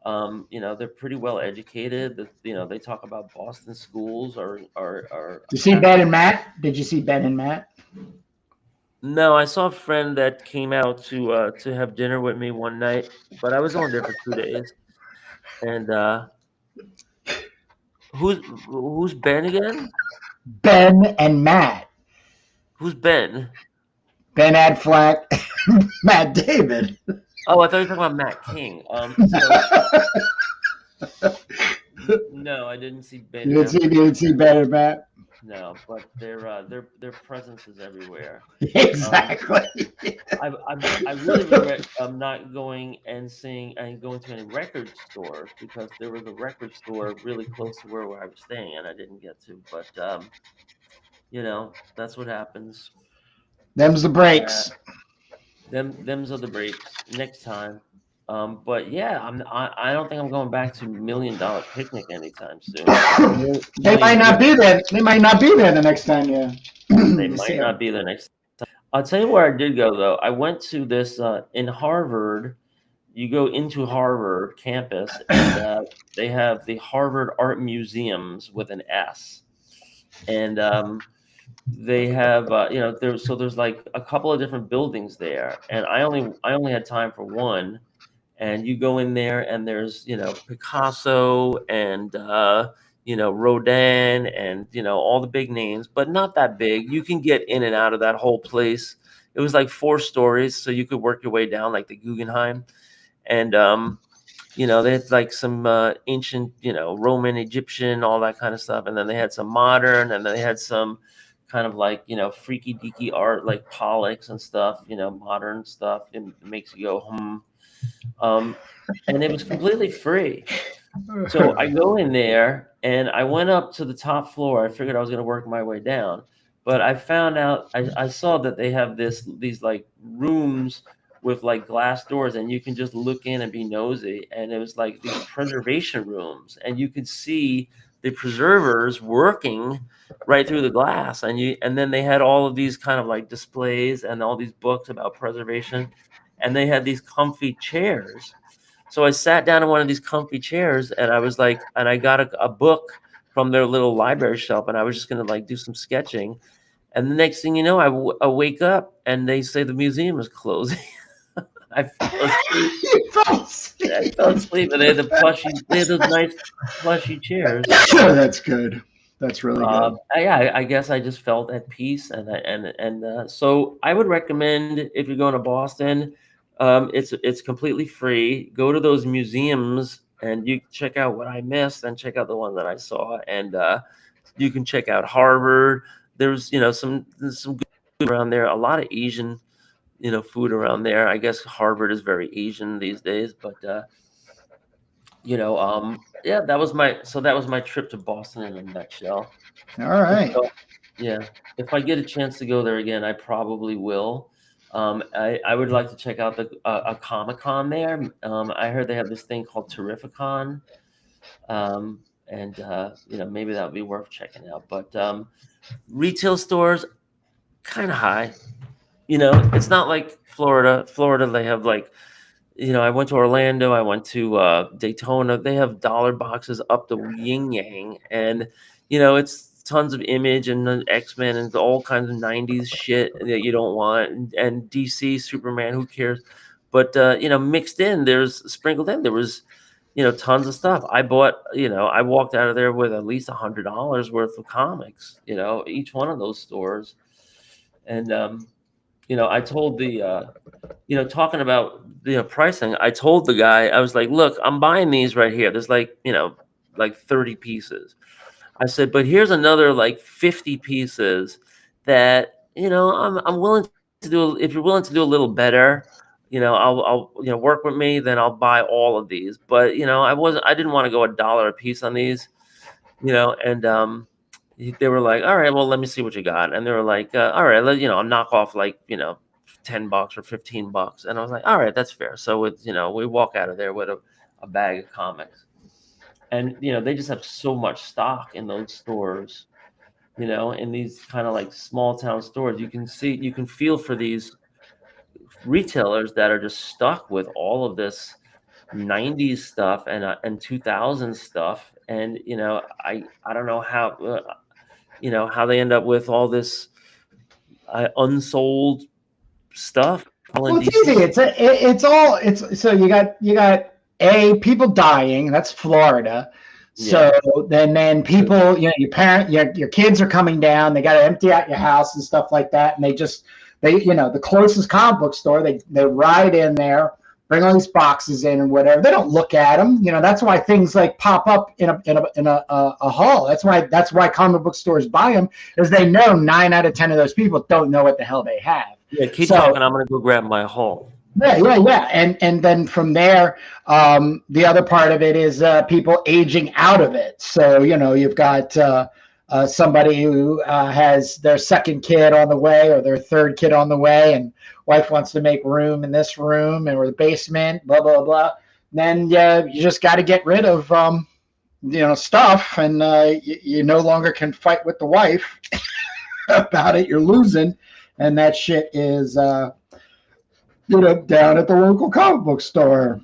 They're pretty well educated. They talk about Boston schools are. Did you see Ben and Matt? Did you see Ben and Matt? No, I saw a friend that came out to have dinner with me one night, but I was only there for 2 days. And who's Ben again? Ben and Matt. Who's Ben? Ben Adflat, Matt David. Oh, I thought you were talking about Matt King. No, I didn't see Ben. You didn't see Ben and Matt? No, but their presence is everywhere. Exactly. I really regret not going and going to any record stores, because there was a record store really close to where I was staying, and I didn't get to. But that's what happens. Them's the breaks. Them's are the breaks. Next time. But yeah, I don't think I'm going back to $1 Million Picnic anytime soon. They might not be there. They might not be there the next time They you see might them. not be there next time. I'll tell you where I did go though. I went to this in Harvard. You go into Harvard campus, and they have the Harvard Art Museums with an S, and they have there's like a couple of different buildings there, and I only had time for one. And you go in there, and there's Picasso and Rodin and all the big names, but not that big. You can get in and out of that whole place. It was like 4 stories, so you could work your way down like the Guggenheim. And they had like some ancient Roman, Egyptian, all that kind of stuff, and then they had some modern, and then they had some kind of like freaky deaky art like Pollocks and stuff, modern stuff. It makes you go and it was completely free. So I go in there, and I went up to the top floor. I figured I was going to work my way down, but I found out I saw that they have these like rooms with like glass doors, and you can just look in and be nosy. And it was like these preservation rooms, and you could see the preservers working right through the glass. And then they had all of these kind of like displays and all these books about preservation, and they had these comfy chairs. So I sat down in one of these comfy chairs, and I was like, and I got a book from their little library shelf, and I was just going to like do some sketching. And the next thing you know, I wake up, and they say the museum is closing. I fell asleep. You fell asleep. I fell asleep, and they had those nice plushy chairs. That's good. That's really good. I guess I just felt at peace, and so I would recommend, if you're going to Boston, it's completely free. Go to those museums, and you check out what I missed, and check out the one that I saw, and you can check out Harvard. There's some good around there. A lot of Asian food around there. I guess Harvard is very Asian these days, but yeah, that was my trip to Boston in a nutshell. All right. So, yeah, if I get a chance to go there again, I probably will. I would like to check out a Comic-Con there. I heard they have this thing called Terrificon, and maybe that would be worth checking out. But retail stores, kind of high. It's not like Florida. Florida, they have like, I went to Orlando. I went to Daytona. They have dollar boxes up the yin yang, and it's tons of Image and the X-Men and all kinds of 90s shit that you don't want, and DC, Superman, who cares? But mixed in, sprinkled in, there was tons of stuff. I bought, I walked out of there with at least $100 worth of comics, each one of those stores. And I told the talking about pricing, I told the guy, I was like, look, I'm buying these right here. There's like 30 pieces. I said, but here's another like 50 pieces that I'm willing to do. If you're willing to do a little better, I'll work with me. Then I'll buy all of these. But I didn't want to go $1 a piece on these, and they were like, all right, well, let me see what you got. And they were like, all right, I'll knock off like $10 or $15. And I was like, all right, that's fair. So we walk out of there with a bag of comics. And they just have so much stock in those stores, in these kind of like small town stores. You can feel for these retailers that are just stuck with all of this 90s stuff and 2000s stuff. And I don't know how how they end up with all this unsold stuff. Well, it's easy. So you got people dying. That's Florida. So then people, your kids are coming down. They got to empty out your house and stuff like that. And they the closest comic book store, they ride in there, bring all these boxes in and whatever. They don't look at them. That's why things like pop up in a haul. That's why comic book stores buy them, is they know 9 out of 10 of those people don't know what the hell they have. Yeah, keep talking. I'm going to go grab my haul. Yeah. And then from there, the other part of it is people aging out of it. So, you've got somebody who has their second kid on the way or their third kid on the way, and wife wants to make room in this room or the basement, blah, blah, blah. Then you just got to get rid of, stuff, and you no longer can fight with the wife about it. You're losing. And that shit is, down at the local comic book store.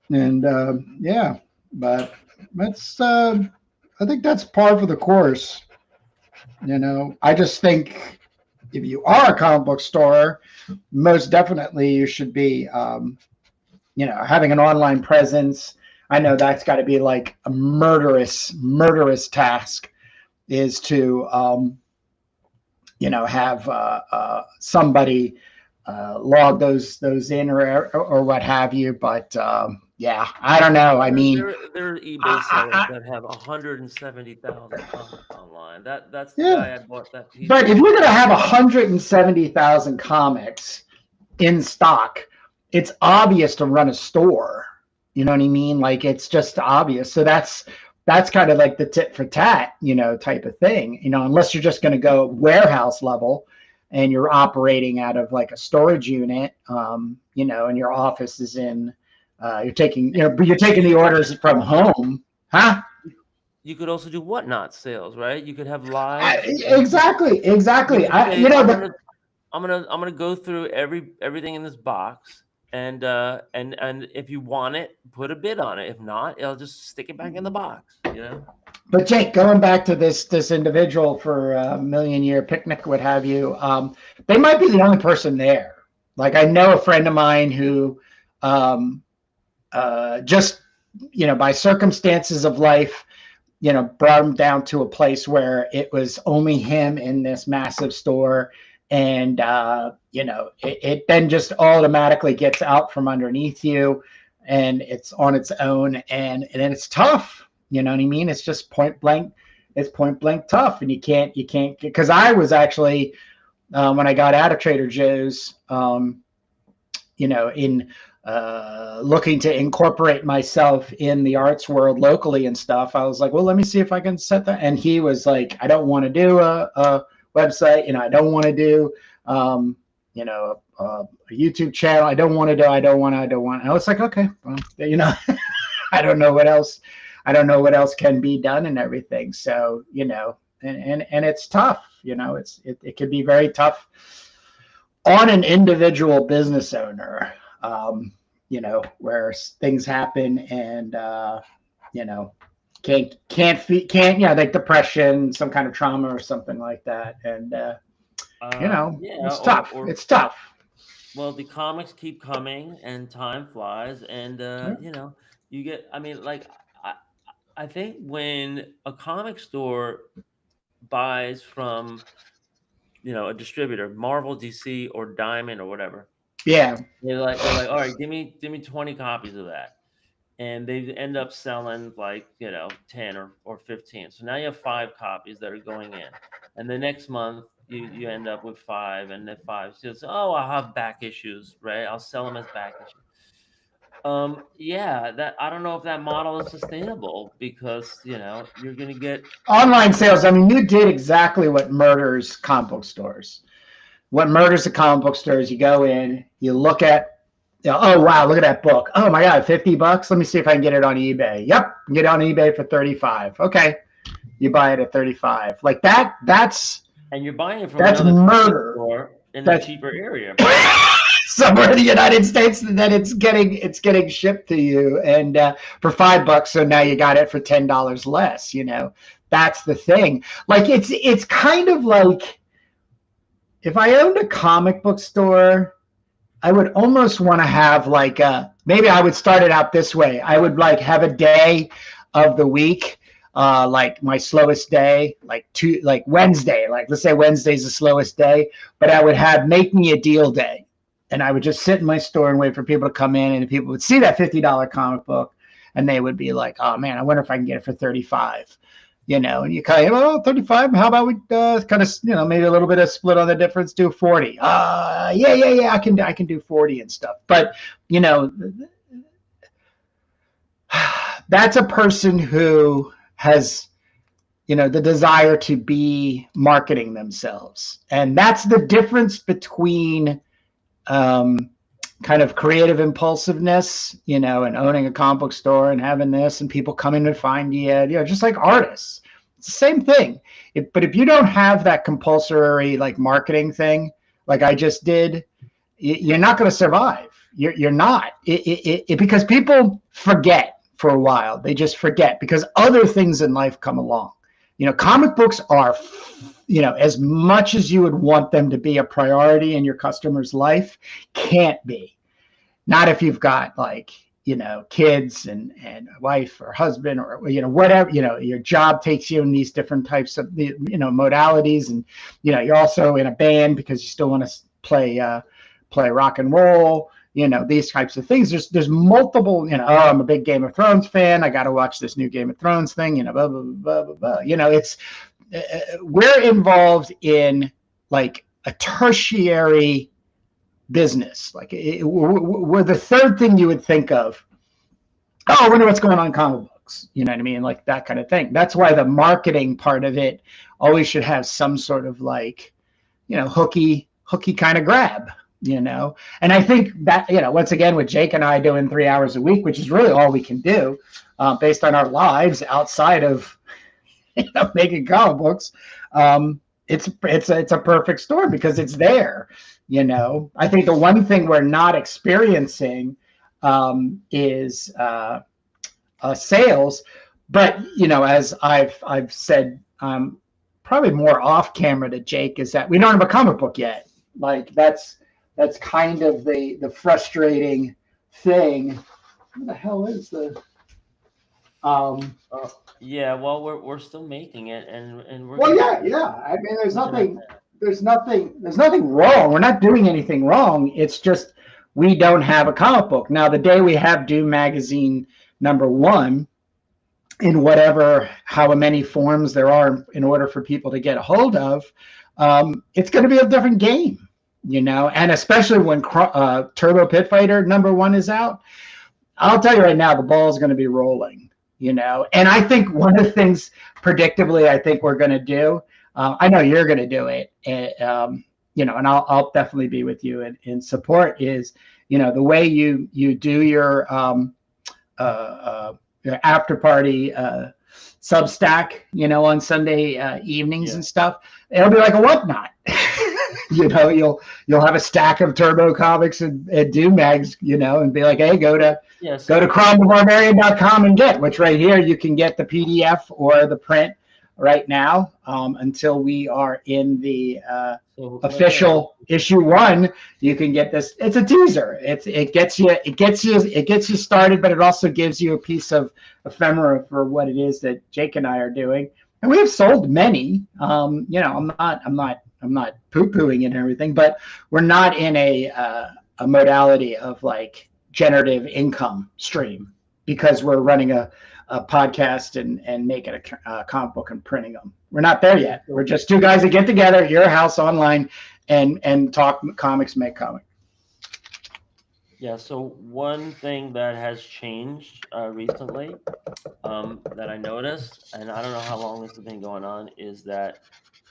And but that's, I think that's par for the course. I just think if you are a comic book store, most definitely you should be, having an online presence. I know that's got to be like a murderous task, is to, have somebody log those in or what have you. But I don't know. I mean, there are eBay sellers that have 170,000 comics online. That's the guy I bought that piece. But if you're going to have 170,000 comics in stock, it's obvious to run a store. You know what I mean? Like, it's just obvious. So that's kind of like the tit for tat, type of thing. Unless you're just going to go warehouse level and you're operating out of like a storage unit, and your office is in. You're taking the orders from home, huh? You could also do whatnot sales, right? You could have live. Exactly. I'm gonna go through everything in this box, and if you want it, put a bid on it. If not, I'll just stick it back in the box. But Jake, going back to this individual for a Million Year Picnic, what have you, they might be the only person there. Like, I know a friend of mine who. Just by circumstances of life, brought him down to a place where it was only him in this massive store, and it then just automatically gets out from underneath you, and it's on its own, and then it's tough. You know what I mean? It's just point blank tough, and you can't because I was actually when I got out of Trader Joe's, in looking to incorporate myself in the arts world locally and stuff, I was like, well, let me see if I can set that. And he was like, I don't want to do a website, I don't want to do, a YouTube channel. I don't want. I was like, okay, well, I don't know what else can be done and everything. So, and it's tough, it could be very tough on an individual business owner, where things happen and, can't, like depression, some kind of trauma or something like that. And, it's tough. It's tough. Well, the comics keep coming and time flies, and, you get, I think when a comic store buys from, a distributor, Marvel, DC, or Diamond, or whatever. Yeah. They're like, all right, give me 20 copies of that. And they end up selling 10 or 15. So now you have 5 copies that are going in. And the next month you end up with 5, and then 5. So I'll have back issues, right? I'll sell them as back issues. That I don't know if that model is sustainable, because you're going to get online sales. I mean, you did exactly what murders comic book stores. What murders the comic book stores? You go in, you look at, oh wow, look at that book. Oh my God, $50. Let me see if I can get it on eBay. Yep, get it on eBay for $35. Okay, you buy it at $35. Like that. And you're buying it from that's murder store in a cheaper area. Somewhere in the United States, and then it's getting shipped to you, and for $5. So now you got it for $10 less. That's the thing. Like, it's kind of like, if I owned a comic book store, I would almost want to have maybe I would start it out this way. I would have a day of the week, like my slowest day, like Wednesday. Like, let's say Wednesday's the slowest day, but I would make me a deal day. And I would just sit in my store and wait for people to come in, and people would see that $50 comic book, and they would be like, "Oh man, I wonder if I can get it for $35." And you kind of, 35. How about we kind of, maybe a little bit of split on the difference, do 40. Yeah. I can do 40 and stuff. But that's a person who has the desire to be marketing themselves. And that's the difference between kind of creative impulsiveness, and owning a comic book store and having this and people coming to find you, just like artists. It's the same thing. But if you don't have that compulsory like marketing thing, like I just did, you're not going to survive. You're not. Because people forget for a while. They just forget because other things in life come along. Comic books are, as much as you would want them to be a priority in your customer's life, can't be. Not if you've got like, kids and a wife or husband or, whatever, your job takes you in these different types of, modalities. And, you're also in a band because you still want to play rock and roll. These types of things. There's multiple, I'm a big Game of Thrones fan. I got to watch this new Game of Thrones thing, blah, blah, blah, blah, blah. It's, we're involved in like a tertiary business. Like we're the third thing you would think of. Oh, I wonder what's going on in comic books. You know what I mean? Like that kind of thing. That's why the marketing part of it always should have some sort of like, hooky kind of grab. And I think that, once again, with Jake and I doing 3 hours a week, which is really all we can do based on our lives outside of making comic books, it's a perfect store because it's there. I think the one thing we're not experiencing is sales, but as I've said probably more off camera to Jake, is that we don't have a comic book yet. Like that's kind of the frustrating thing. What the hell is the yeah, well, we're still making it, and we're yeah. I mean, there's nothing wrong. We're not doing anything wrong. It's just we don't have a comic book. Now, the day we have Doom Magazine #1 in however many forms there are in order for people to get a hold of, it's going to be a different game. And especially when Turbo Pit Fighter #1 is out, I'll tell you right now, the ball is going to be rolling, And I think one of the things, predictably, I think we're going to do, I know you're going to do it, and I'll definitely be with you in support, is, the way you do your after party Substack, on Sunday evenings and stuff. It'll be like a whatnot. You'll have a stack of Turbo comics and Doommags, and be like, hey, go to ChromeTheBarbarian.com and get, which right here you can get the PDF or the print right now until we are in the official issue 1. You can get this. It's a teaser. It gets you started, but it also gives you a piece of ephemera for what it is that Jake and I are doing. And we have sold many. I'm not poo-pooing and everything, but we're not in a modality of like generative income stream because we're running a podcast and making a comic book and printing them. We're not there yet. We're just two guys that get together at your house online and talk comics, make comics. Yeah, so one thing that has changed recently that I noticed, and I don't know how long this has been going on, is that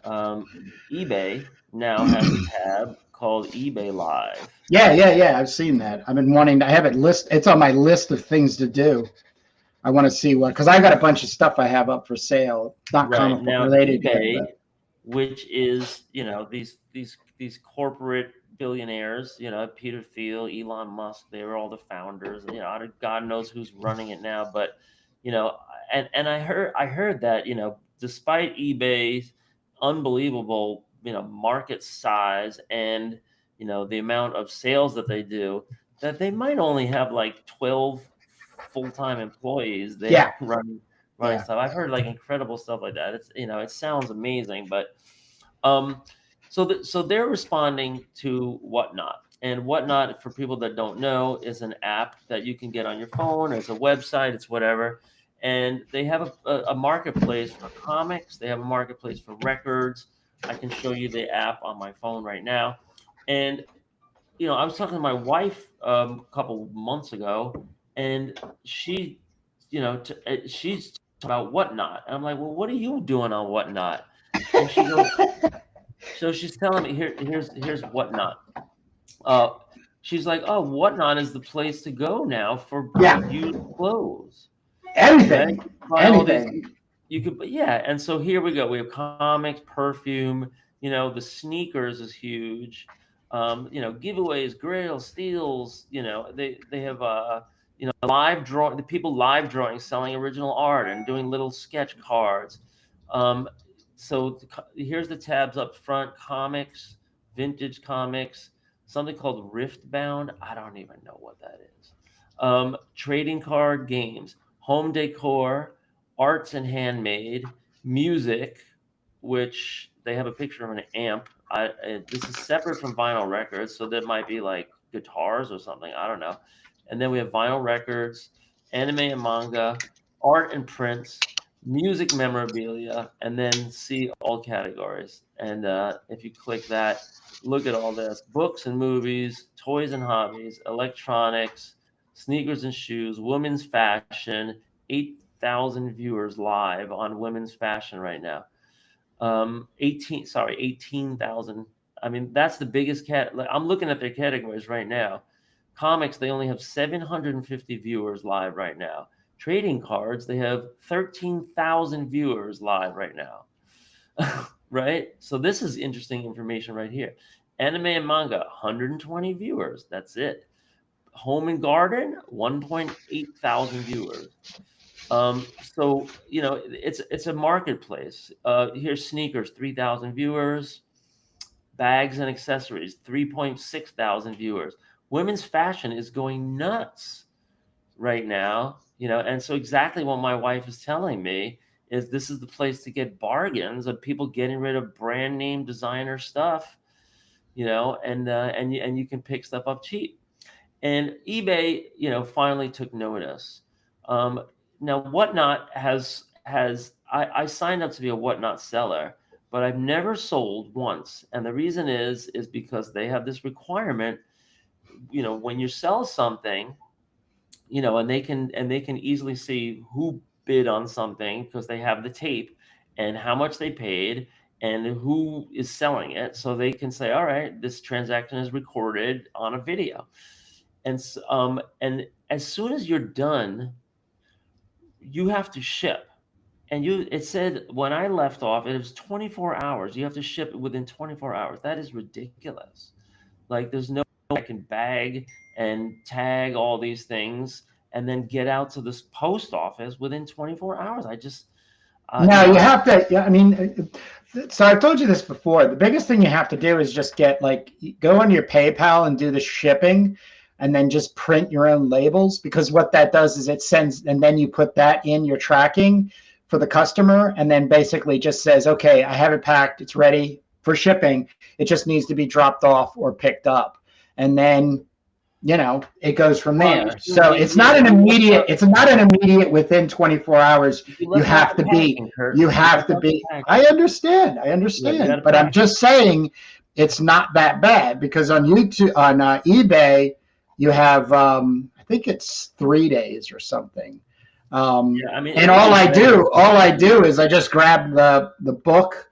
eBay now has a tab called eBay Live. Yeah. I've seen that. I've been wanting to have it list. It's on my list of things to do. I want to see because I got a bunch of stuff I have up for sale, not comic book related. eBay, which is these corporate billionaires, Peter Thiel, Elon Musk, they were all the founders. God knows who's running it now, but and I heard that despite eBay's unbelievable market size and the amount of sales that they do, that they might only have like 12 full-time employees there running stuff. I've heard like incredible stuff like that. It's it sounds amazing, but so they're responding to Whatnot. And Whatnot, for people that don't know, is an app that you can get on your phone. It's a website, it's whatever. And they have a marketplace for comics. They have a marketplace for records. I can show you the app on my phone right now. And, I was talking to my wife a couple months ago, and she, she's about Whatnot. And I'm like, well, what are you doing on Whatnot? And she goes, so she's telling me here's Whatnot. She's like, oh, Whatnot is the place to go now for used clothes. Anything, right? All these, anything. you could, yeah. And so here we go. We have comics, perfume. The sneakers is huge. Giveaways, grails, steals. They have live drawing. The people live drawing, selling original art and doing little sketch cards. So here's the tabs up front: comics, vintage comics, something called Riftbound. I don't even know what that is. Trading card games, home decor, arts and handmade, music, which they have a picture of an amp. This is separate from vinyl records, so that might be like guitars or something. I don't know. And then we have vinyl records, anime and manga, art and prints, music memorabilia, and then see all categories. And if you click that, look at all this: books and movies, toys and hobbies, electronics, sneakers and shoes, women's fashion. 8,000 viewers live on women's fashion right now. 18,000. I mean, that's the biggest I'm looking at their categories right now. Comics, they only have 750 viewers live right now. Trading cards, they have 13,000 viewers live right now. Right? So this is interesting information right here. Anime and manga, 120 viewers. That's it. Home and garden, 1.8 thousand viewers. So it's a marketplace. Here's sneakers, 3,000 viewers. Bags and accessories, 3.6 thousand viewers. Women's fashion is going nuts right now, and so exactly what my wife is telling me is this is the place to get bargains of people getting rid of brand name designer stuff, and you can pick stuff up cheap. And eBay, finally took notice. Now, Whatnot I signed up to be a Whatnot seller, but I've never sold once. And the reason is because they have this requirement, when you sell something, and they can easily see who bid on something because they have the tape and how much they paid and who is selling it. So they can say, all right, this transaction is recorded on a video. And as soon as you're done, you have to ship. And it said when I left off, it was 24 hours. You have to ship it within 24 hours. That is ridiculous. Like there's no way I can bag and tag all these things and then get out to this post office within 24 hours. I just No, you have to. Yeah, I mean, so I've told you this before. The biggest thing you have to do is just go on your PayPal and do the shipping, and then just print your own labels, because what that does is it sends, and then you put that in your tracking for the customer, and then basically just says, okay, I have it packed, it's ready for shipping. It just needs to be dropped off or picked up, and then it goes from there. So it's not an immediate. It's not an immediate within 24 hours. You have to be. You have to be. I understand. But I'm just saying, it's not that bad, because on YouTube, on eBay, you have I think it's 3 days or something. And all I do is I just grab the book,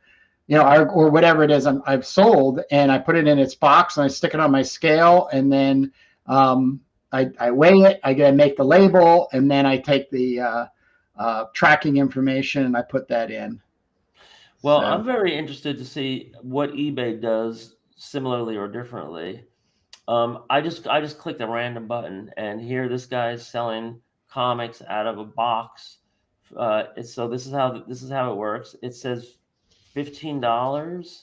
or whatever it is I've sold, and I put it in its box and I stick it on my scale, and then I weigh it, I make the label, and then I take the tracking information and I put that in. Well, so I'm very interested to see what eBay does similarly or differently. I just clicked a random button, and here this guy's selling comics out of a box. So this is how it works. It says $15.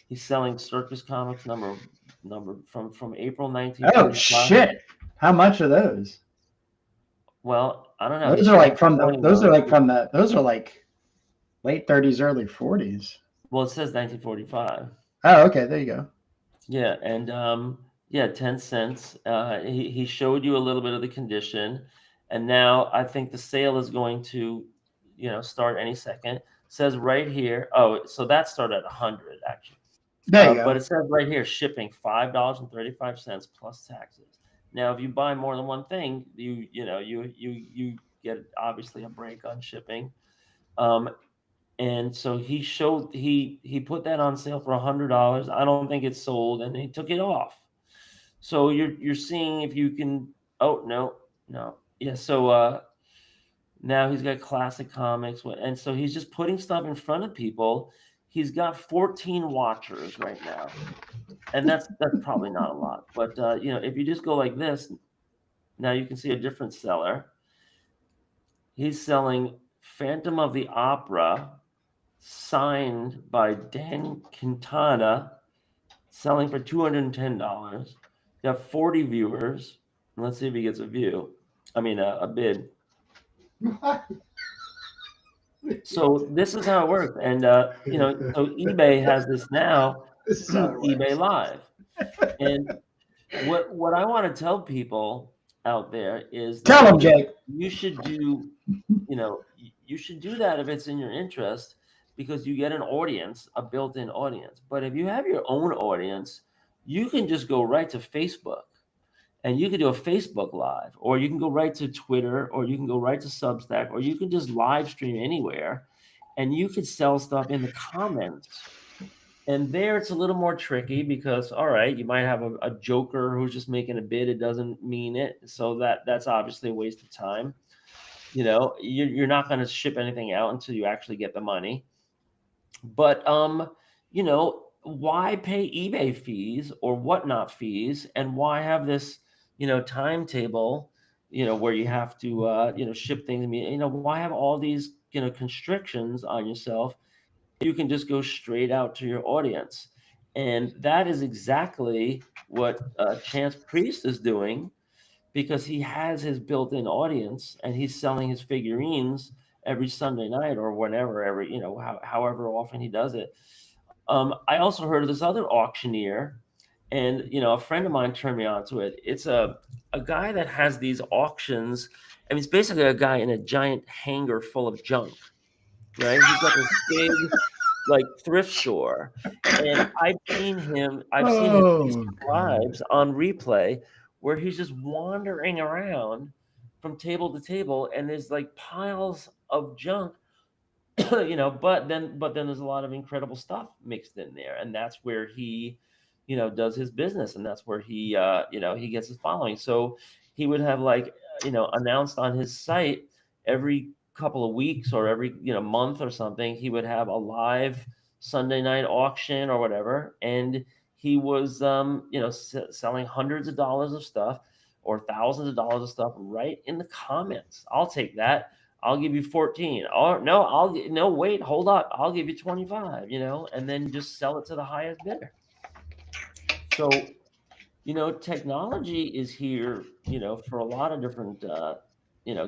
He's selling Circus Comics number from April 1945. Oh shit! How much are those? Well, I don't know. Those are like from like late 30s, early 40s. Well, it says 1945. Oh, okay. There you go. Yeah, and 10 cents. He showed you a little bit of the condition, and now I think the sale is going to, start any second. It says right here. Oh, so that started at 100 actually. There you go. But it says right here, shipping $5.35 plus taxes. Now, if you buy more than one thing, you get obviously a break on shipping. And so he put that on sale for $100. I don't think it's sold, and he took it off. So you're seeing if you can. Oh, no. Yeah. So now he's got classic comics, and so he's just putting stuff in front of people. He's got 14 watchers right now, and that's probably not a lot. But if you just go like this, now you can see a different seller. He's selling Phantom of the Opera, signed by Dan Quintana, selling for $210. You have 40 viewers. Let's see if he gets a view. I mean, a bid. So this is how it works. And, so eBay has this now, eBay Live. And what I want to tell people out there is tell them, Jake. You should do, you should do that if it's in your interest, because you get an audience, a built-in audience. But if you have your own audience, you can just go right to Facebook, and you can do a Facebook Live, or you can go right to Twitter, or you can go right to Substack, or you can just live stream anywhere, and you could sell stuff in the comments. And there it's a little more tricky because, all right, you might have a joker who's just making a bid. It doesn't mean it. So that's obviously a waste of time. You're not going to ship anything out until you actually get the money. But, why pay eBay fees or whatnot fees? And why have this, timetable, where you have to, ship things? Why have all these, constrictions on yourself? You can just go straight out to your audience. And that is exactly what Chance Priest is doing, because he has his built-in audience, and he's selling his figurines every Sunday night or whenever, however often he does it. I also heard of this other auctioneer, and, a friend of mine turned me on to it. It's a guy that has these auctions. I mean, it's basically a guy in a giant hangar full of junk, right? He's got this big, thrift store, and I've seen him lives on replay where he's just wandering around from table to table, and there's piles of junk, but then there's a lot of incredible stuff mixed in there, and that's where he, does his business, and that's where he, he gets his following. So he would have announced on his site every couple of weeks or every month or something, he would have a live Sunday night auction or whatever, and he was selling hundreds of dollars of stuff or thousands of dollars of stuff right in the comments. I'll take that. I'll give you 14. Oh no, wait, hold up, I'll give you 25. And then just sell it to the highest bidder. So technology is here for a lot of different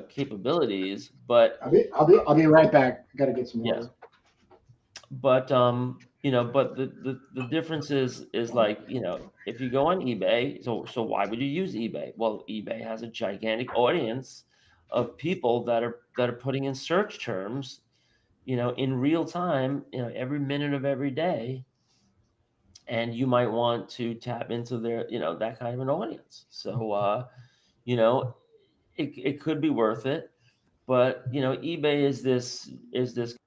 capabilities, but I'll be right back. I gotta get some water. Yeah. But but the difference is if you go on eBay, so why would you use eBay? Well, eBay has a gigantic audience of people that are putting in search terms, in real time, every minute of every day, and you might want to tap into their, that kind of an audience. So it could be worth it, but eBay is this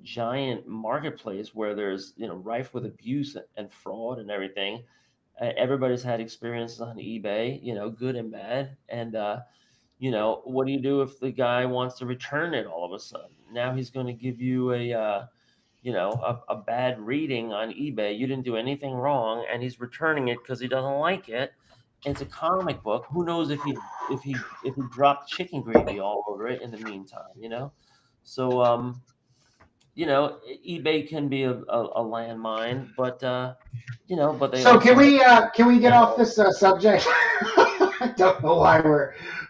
giant marketplace where there's rife with abuse and fraud and everything. Everybody's had experiences on eBay, good and bad, and what do you do if the guy wants to return it all of a sudden? Now he's going to give you a bad rating on eBay. You didn't do anything wrong, and he's returning it because he doesn't like it. It's a comic book. Who knows if he dropped chicken gravy all over it in the meantime, So eBay can be a landmine, but but they. So can we get off this subject? I don't know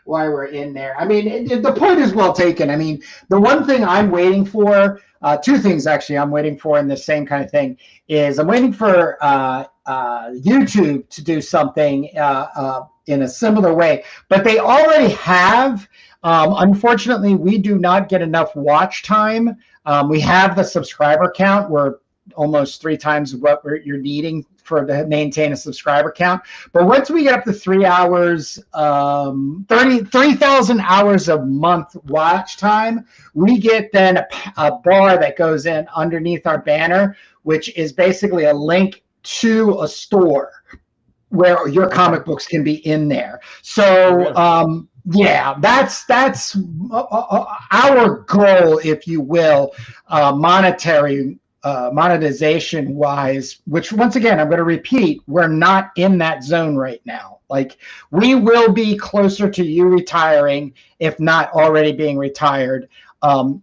why we're in there. I mean, the point is well taken. I mean, the one thing I'm waiting for, two things actually I'm waiting for in the same kind of thing, is I'm waiting for YouTube to do something in a similar way. But they already have. Unfortunately, we do not get enough watch time. We have the subscriber count. We're almost 3 times what you're needing to maintain a subscriber count. But once we get up to 3 hours, 30,000 hours a month watch time, we get then a bar that goes in underneath our banner, which is basically a link to a store where your comic books can be in there. So yeah, that's our goal, if you will, monetization wise, which once again, I'm going to repeat, we're not in that zone right now. Like, we will be closer to you retiring, if not already being retired,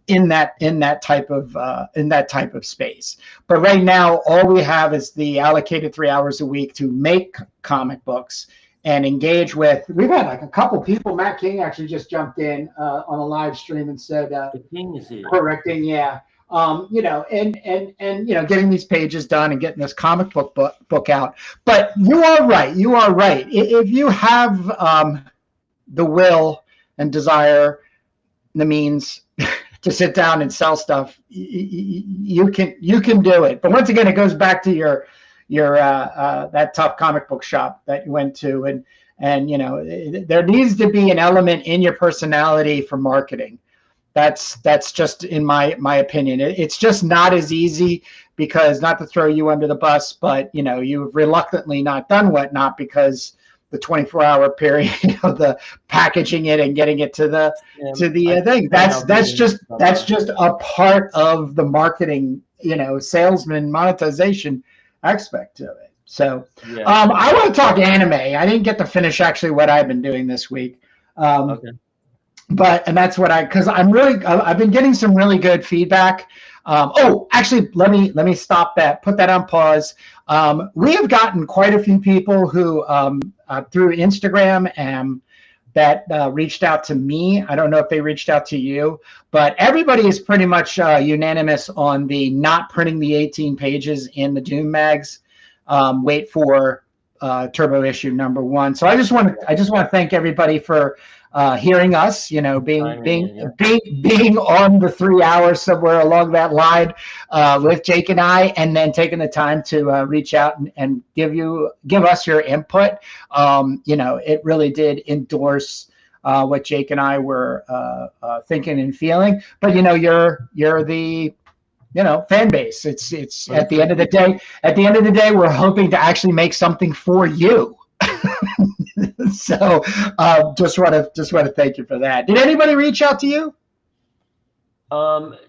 in that type of space. But right now, all we have is the allocated 3 hours a week to make comic books and engage with. We've had like a couple people. Matt King actually just jumped in on a live stream and said, the King is here. correcting, yeah. You know, and you know, getting these pages done and getting this comic book out. But you are right. You are right. If you have the will and desire, the means to sit down and sell stuff, you can do it. But once again, it goes back to your that tough comic book shop that you went to, and you know, there needs to be an element in your personality for marketing. That's just in my opinion. It's just not as easy, because, not to throw you under the bus, but you know, you've reluctantly not done whatnot because the 24-hour period of the packaging it and getting it to the thing. That's just a part of the marketing, you know, salesman monetization aspect of it. So I want to talk anime. I didn't get to finish actually what I've been doing this week. Okay. And that's what because I've been getting some really good feedback. Actually, let me stop that, put that on pause. We have gotten quite a few people who through Instagram that reached out to me. I don't know if they reached out to you, but everybody is pretty much unanimous on the not printing the 18 pages in the Doom Mags. Wait for Turbo issue #1. So I just want to thank everybody for hearing us, you know, being on the 3 hours somewhere along that line with Jake and I, and then taking the time to reach out and give us your input. You know, it really did endorse what Jake and I were thinking and feeling. But you know, you're the fan base. It's at the end of the day, we're hoping to actually make something for you. So just want to thank you for that. Did anybody reach out to you?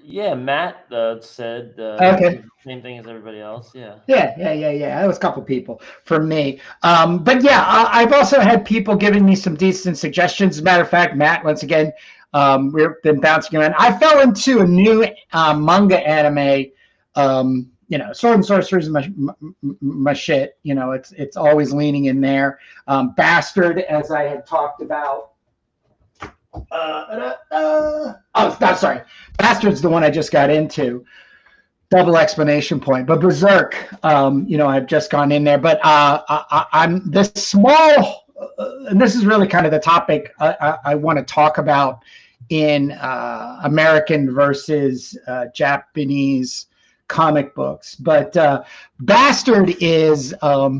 Yeah, Matt said okay. Same thing as everybody else. Yeah. That was a couple people for me. But yeah, I've also had people giving me some decent suggestions. As a matter of fact, Matt, once again, we've been bouncing around. I fell into a new manga anime. You know, Sword and Sorcery is my shit. You know, it's always leaning in there. Bastard, as I had talked about. Sorry. Bastard's the one I just got into. Double explanation point. But Berserk, you know, I've just gone in there. But I'm this small, and this is really kind of the topic I want to talk about in American versus Japanese comic books. But Bastard is a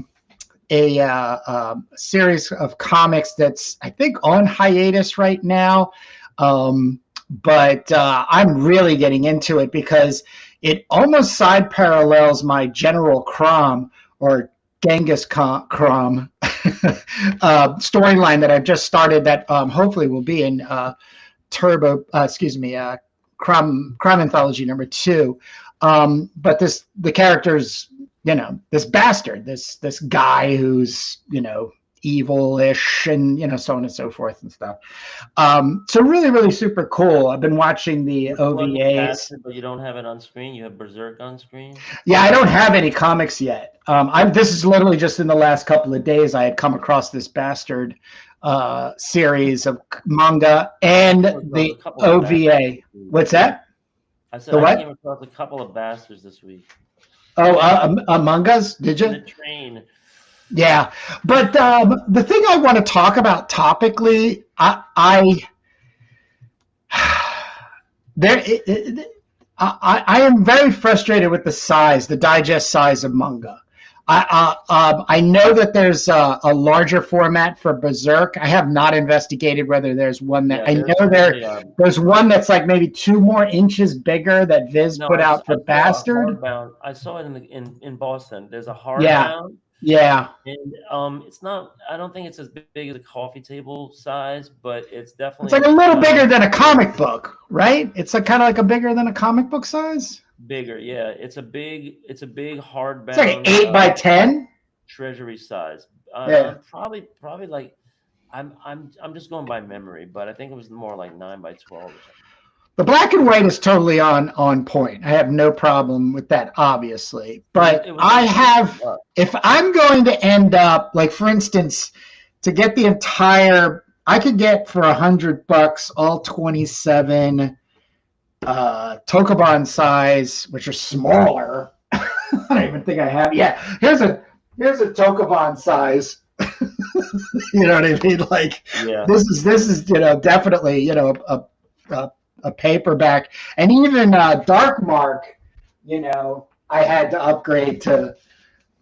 series of comics that's, I think, on hiatus right now. But I'm really getting into it because it almost side parallels my General Crom or Genghis Crom storyline that I've just started that hopefully will be in Crom Anthology #2. But the character's, you know, this bastard, this guy who's, you know, evil-ish and, you know, so on and so forth and stuff. So really, really super cool. I've been watching the OVAs. Bastard, but you don't have it on screen? You have Berserk on screen? Yeah, I don't have any comics yet. This is literally just in the last couple of days I had come across this Bastard series of manga and the OVA. What's that? I said I came across a couple of bastards this week. Oh, Among Us? Did you? The train. Yeah, but the thing I want to talk about topically, I am very frustrated with the size, the digest size of manga. I know that there's a larger format for Berserk. I have not investigated whether there's one that, Yeah, I know there's one that's like maybe 2 more inches bigger that Viz no, put out I for saw a Bastard. hardbound. I saw it in Boston. There's a Yeah, hardbound, yeah. and it's not. I don't think it's as big as a coffee table size, but it's It's like definitely a little bigger than a bigger. comic book, right? It's like kind of like a bigger than a comic book size. Bigger, yeah. It's a big It's like an hardbound 8 by 10. treasury size. Yeah. Probably like I'm just going by memory, but I think it was more like 9 by 12 or something. The black and white is totally on point. I have no problem with that, obviously. But if I'm going to end up, like for instance, to get the entire, I could get for $100 all 27 Tokuban size, which are smaller. I don't even think I have. Yeah, here's a Tokuban size. You know what I mean? Like, yeah. This is definitely a paperback, and even Dark Mark. I had to upgrade to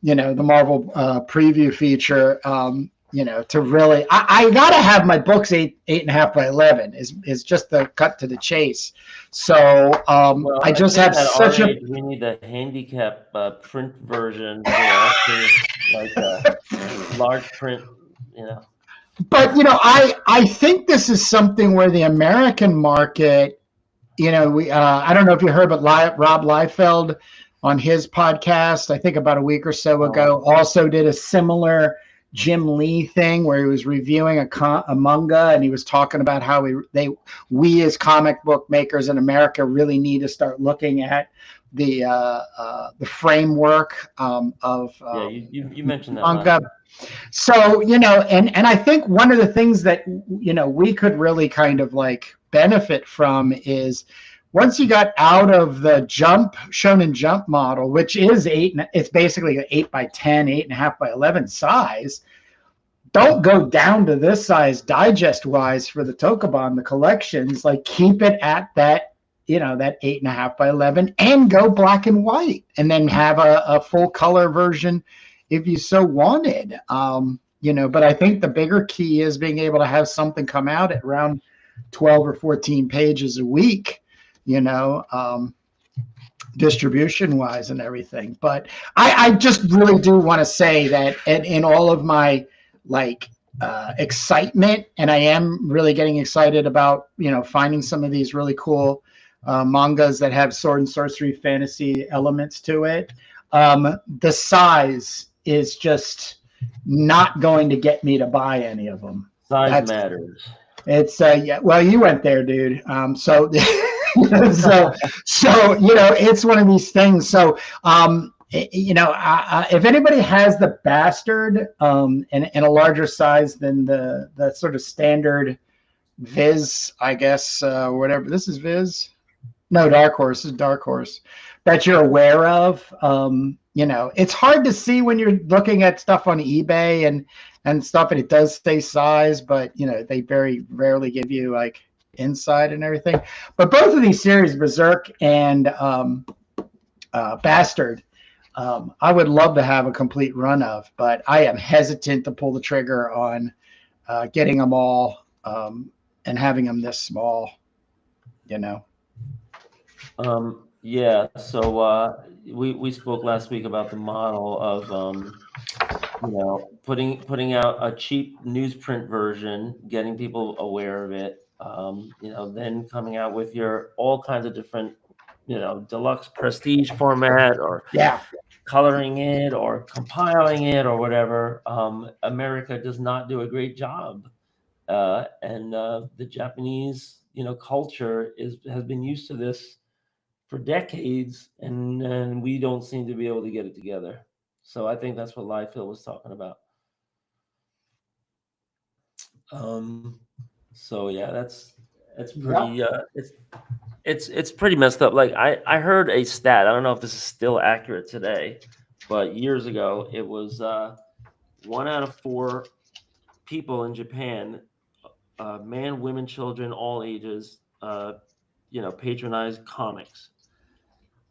the Marvel preview feature. To really, I gotta have my books 8.5 by 11 is just the cut to the chase. So I just have such a. We need the handicap print version, like large print, But I think this is something where the American market, we I don't know if you heard, but Rob Liefeld on his podcast, I think about a week or so ago, also did a similar Jim Lee thing where he was reviewing a manga, and he was talking about how we as comic book makers in America really need to start looking at the framework of you mentioned that manga. So and I think one of the things that we could really kind of like benefit from is once you got out of the Shonen Jump model, which is it's basically an 8 by 10, 8.5 by 11 size. Don't go down to this size digest wise for the Tokuban, the collections. Like keep it at that, that 8.5 by 11, and go black and white, and then have a full color version if you so wanted. But I think the bigger key is being able to have something come out at around 12 or 14 pages a week. Distribution wise and everything. But I just really do want to say that in all of my excitement, and I am really getting excited about finding some of these really cool mangas that have sword and sorcery fantasy elements to it. The size is just not going to get me to buy any of them. Size matters. It's well, you went there, dude. So it's one of these things. So if anybody has the Bastard in a larger size than the sort of standard Viz, I guess, whatever this is, Viz. No, Dark Horse. This is Dark Horse that you're aware of. It's hard to see when you're looking at stuff on eBay and stuff, and it does say size, but they very rarely give you like inside and everything. But both of these series, Berserk and Bastard, I would love to have a complete run of, but I am hesitant to pull the trigger on getting them all and having them this small. Yeah. So we spoke last week about the model of putting out a cheap newsprint version, getting people aware of it. Then coming out with your all kinds of different, deluxe prestige format, or coloring it or compiling it or whatever. America does not do a great job, and the Japanese, culture has been used to this for decades, and we don't seem to be able to get it together. So I think that's what Liefeld was talking about. So yeah, that's pretty it's pretty messed up. Like I heard a stat, I don't know if this is still accurate today, but years ago it was 1 out of 4 people in Japan, man, women, children, all ages, patronize comics.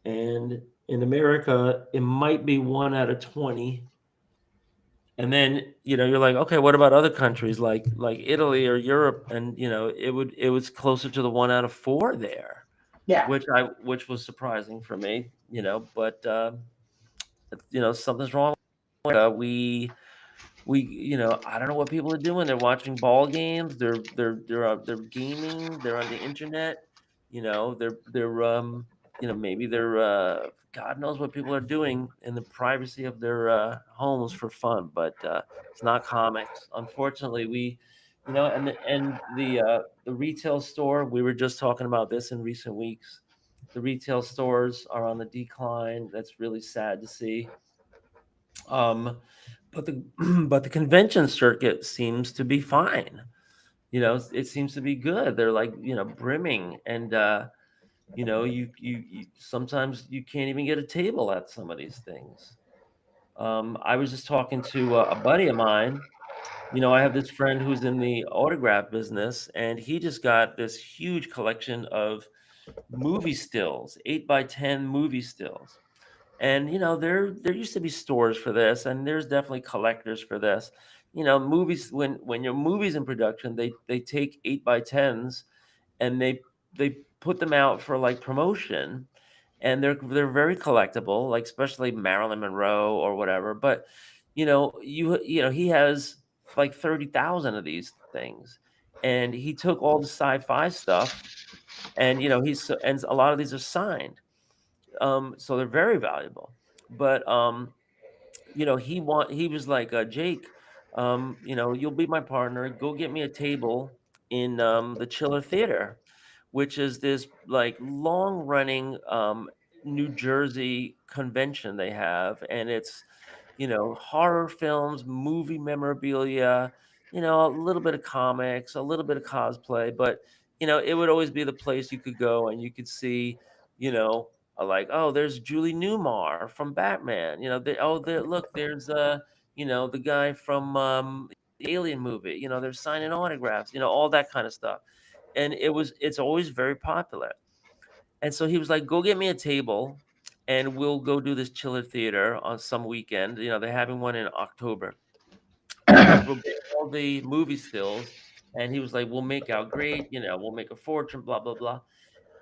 and in America, it might be 1 out of 20. And then, you're like, okay, what about other countries like Italy or Europe? And, it was closer to the 1 out of 4 there, Yeah. which was surprising for me, but, something's wrong. We I don't know what people are doing. They're watching ball games. They're gaming. They're on the internet. Maybe they're God knows what people are doing in the privacy of their homes for fun. But it's not comics. Unfortunately, the retail store. We were just talking about this in recent weeks. The retail stores are on the decline. That's really sad to see. Um, but the but the convention circuit seems to be fine. It seems to be good. They're like, brimming, and you sometimes you can't even get a table at some of these things. I was just talking to a buddy of mine. I have this friend who's in the autograph business, and he just got this huge collection of movie stills, 8x10 movie stills. And there used to be stores for this, and there's definitely collectors for this. Movies, when your movie's in production, they take 8x10s and they put them out for like promotion, and they're very collectible, like especially Marilyn Monroe or whatever. But he has like 30,000 of these things, and he took all the sci-fi stuff, and and a lot of these are signed. So they're very valuable. But he was like, Jake, you'll be my partner. Go get me a table in the Chiller Theater, which is this like long running New Jersey convention they have, and it's horror films, movie memorabilia, a little bit of comics, a little bit of cosplay, but it would always be the place you could go and you could see, like, oh, there's Julie Newmar from Batman. Look, there's the guy from the Alien movie. They're signing autographs. All that kind of stuff, and it's always very popular. And so he was like, "Go get me a table, and we'll go do this Chiller Theater on some weekend. They're having one in October, and we'll get all the movie stills." And he was like, "We'll make out great. We'll make a fortune. Blah blah blah."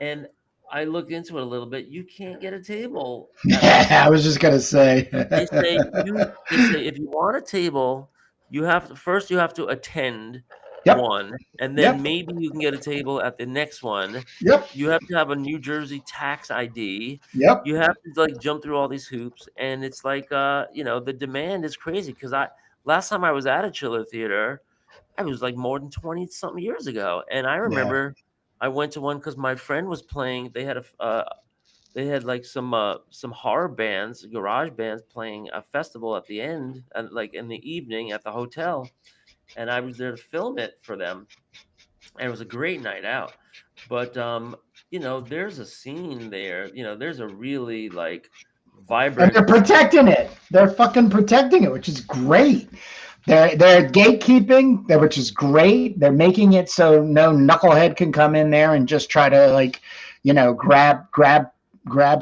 And I looked into it a little bit. You can't get a table at this. Yeah, I was just gonna say. They say if you want a table, you have to attend Yep. one, and then Yep. maybe you can get a table at the next one. Yep. You have to have a New Jersey tax ID. Yep. You have to like jump through all these hoops, and it's like the demand is crazy. Because last time I was at a Chiller Theater, I was like more than 20 something years ago, and I remember I went to one because my friend was playing. They had like some horror bands, garage bands playing a festival at the end, and like in the evening at the hotel, and I was there to film it for them, and it was a great night out. But there's a scene there. There's a really like And vibrant. they're protecting it. They're fucking protecting it, which is great. They're gatekeeping, which is great. They're making it so no knucklehead can come in there and just try to like, grab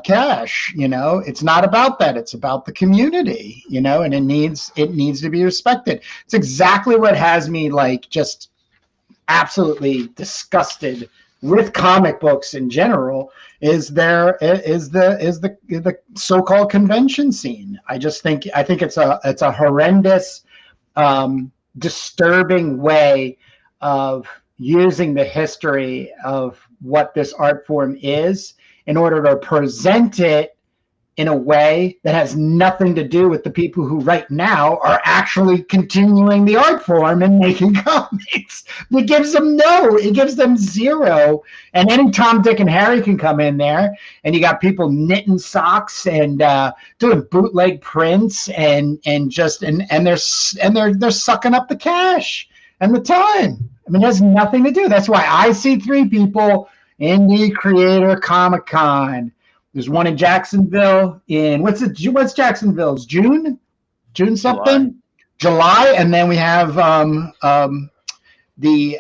cash. It's not about that. It's about the community. And it needs to be respected. It's exactly what has me like just absolutely disgusted with comic books in general is the so-called convention scene. I think it's a horrendous, disturbing way of using the history of what this art form is in order to present it in a way that has nothing to do with the people who right now are actually continuing the art form and making comics. It gives them zero. And any Tom, Dick, and Harry can come in there, and you got people knitting socks and doing bootleg prints and they're sucking up the cash and the time. I mean, it has nothing to do. That's why I see 3 people Indie Creator Comic Con. There's one in Jacksonville in what's Jacksonville's June something, July, and then we have the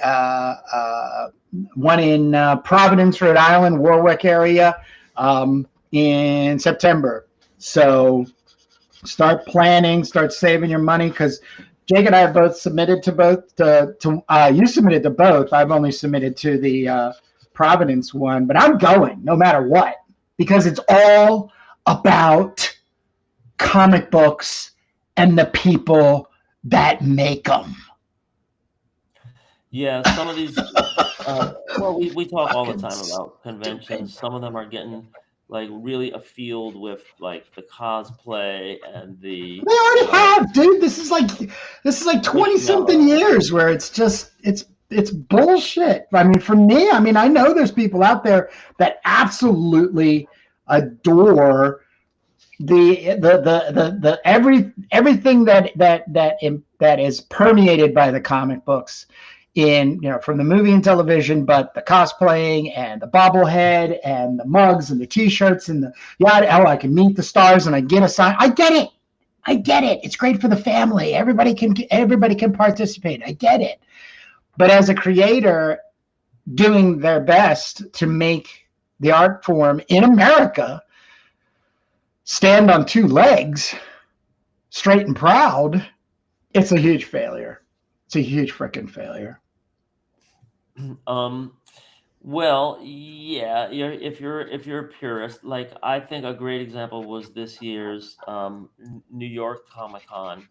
one in Providence, Rhode Island, Warwick area, in September. So start planning, start saving your money, because Jake and I have both submitted to both. You submitted to both. I've only submitted to the Providence one, but I'm going no matter what, because it's all about comic books and the people that make them. Yeah, some of these, well, we talk all the time about conventions. Some of them are getting like really afield with like the cosplay and the. They already have, dude. This is like 20-something years where it's just it's bullshit. I mean, for me, I know there's people out there that absolutely adore the everything that is permeated by the comic books, in from the movie and television, but the cosplaying and the bobblehead and the mugs and the t-shirts and the I can meet the stars and I get a sign. I get it. It's great for the family. Everybody can participate. I get it. But as a creator doing their best to make the art form in America stand on two legs, straight and proud, it's a huge failure. It's a huge freaking failure. Well, yeah, if you're a purist, like I think a great example was this year's New York Comic-Con,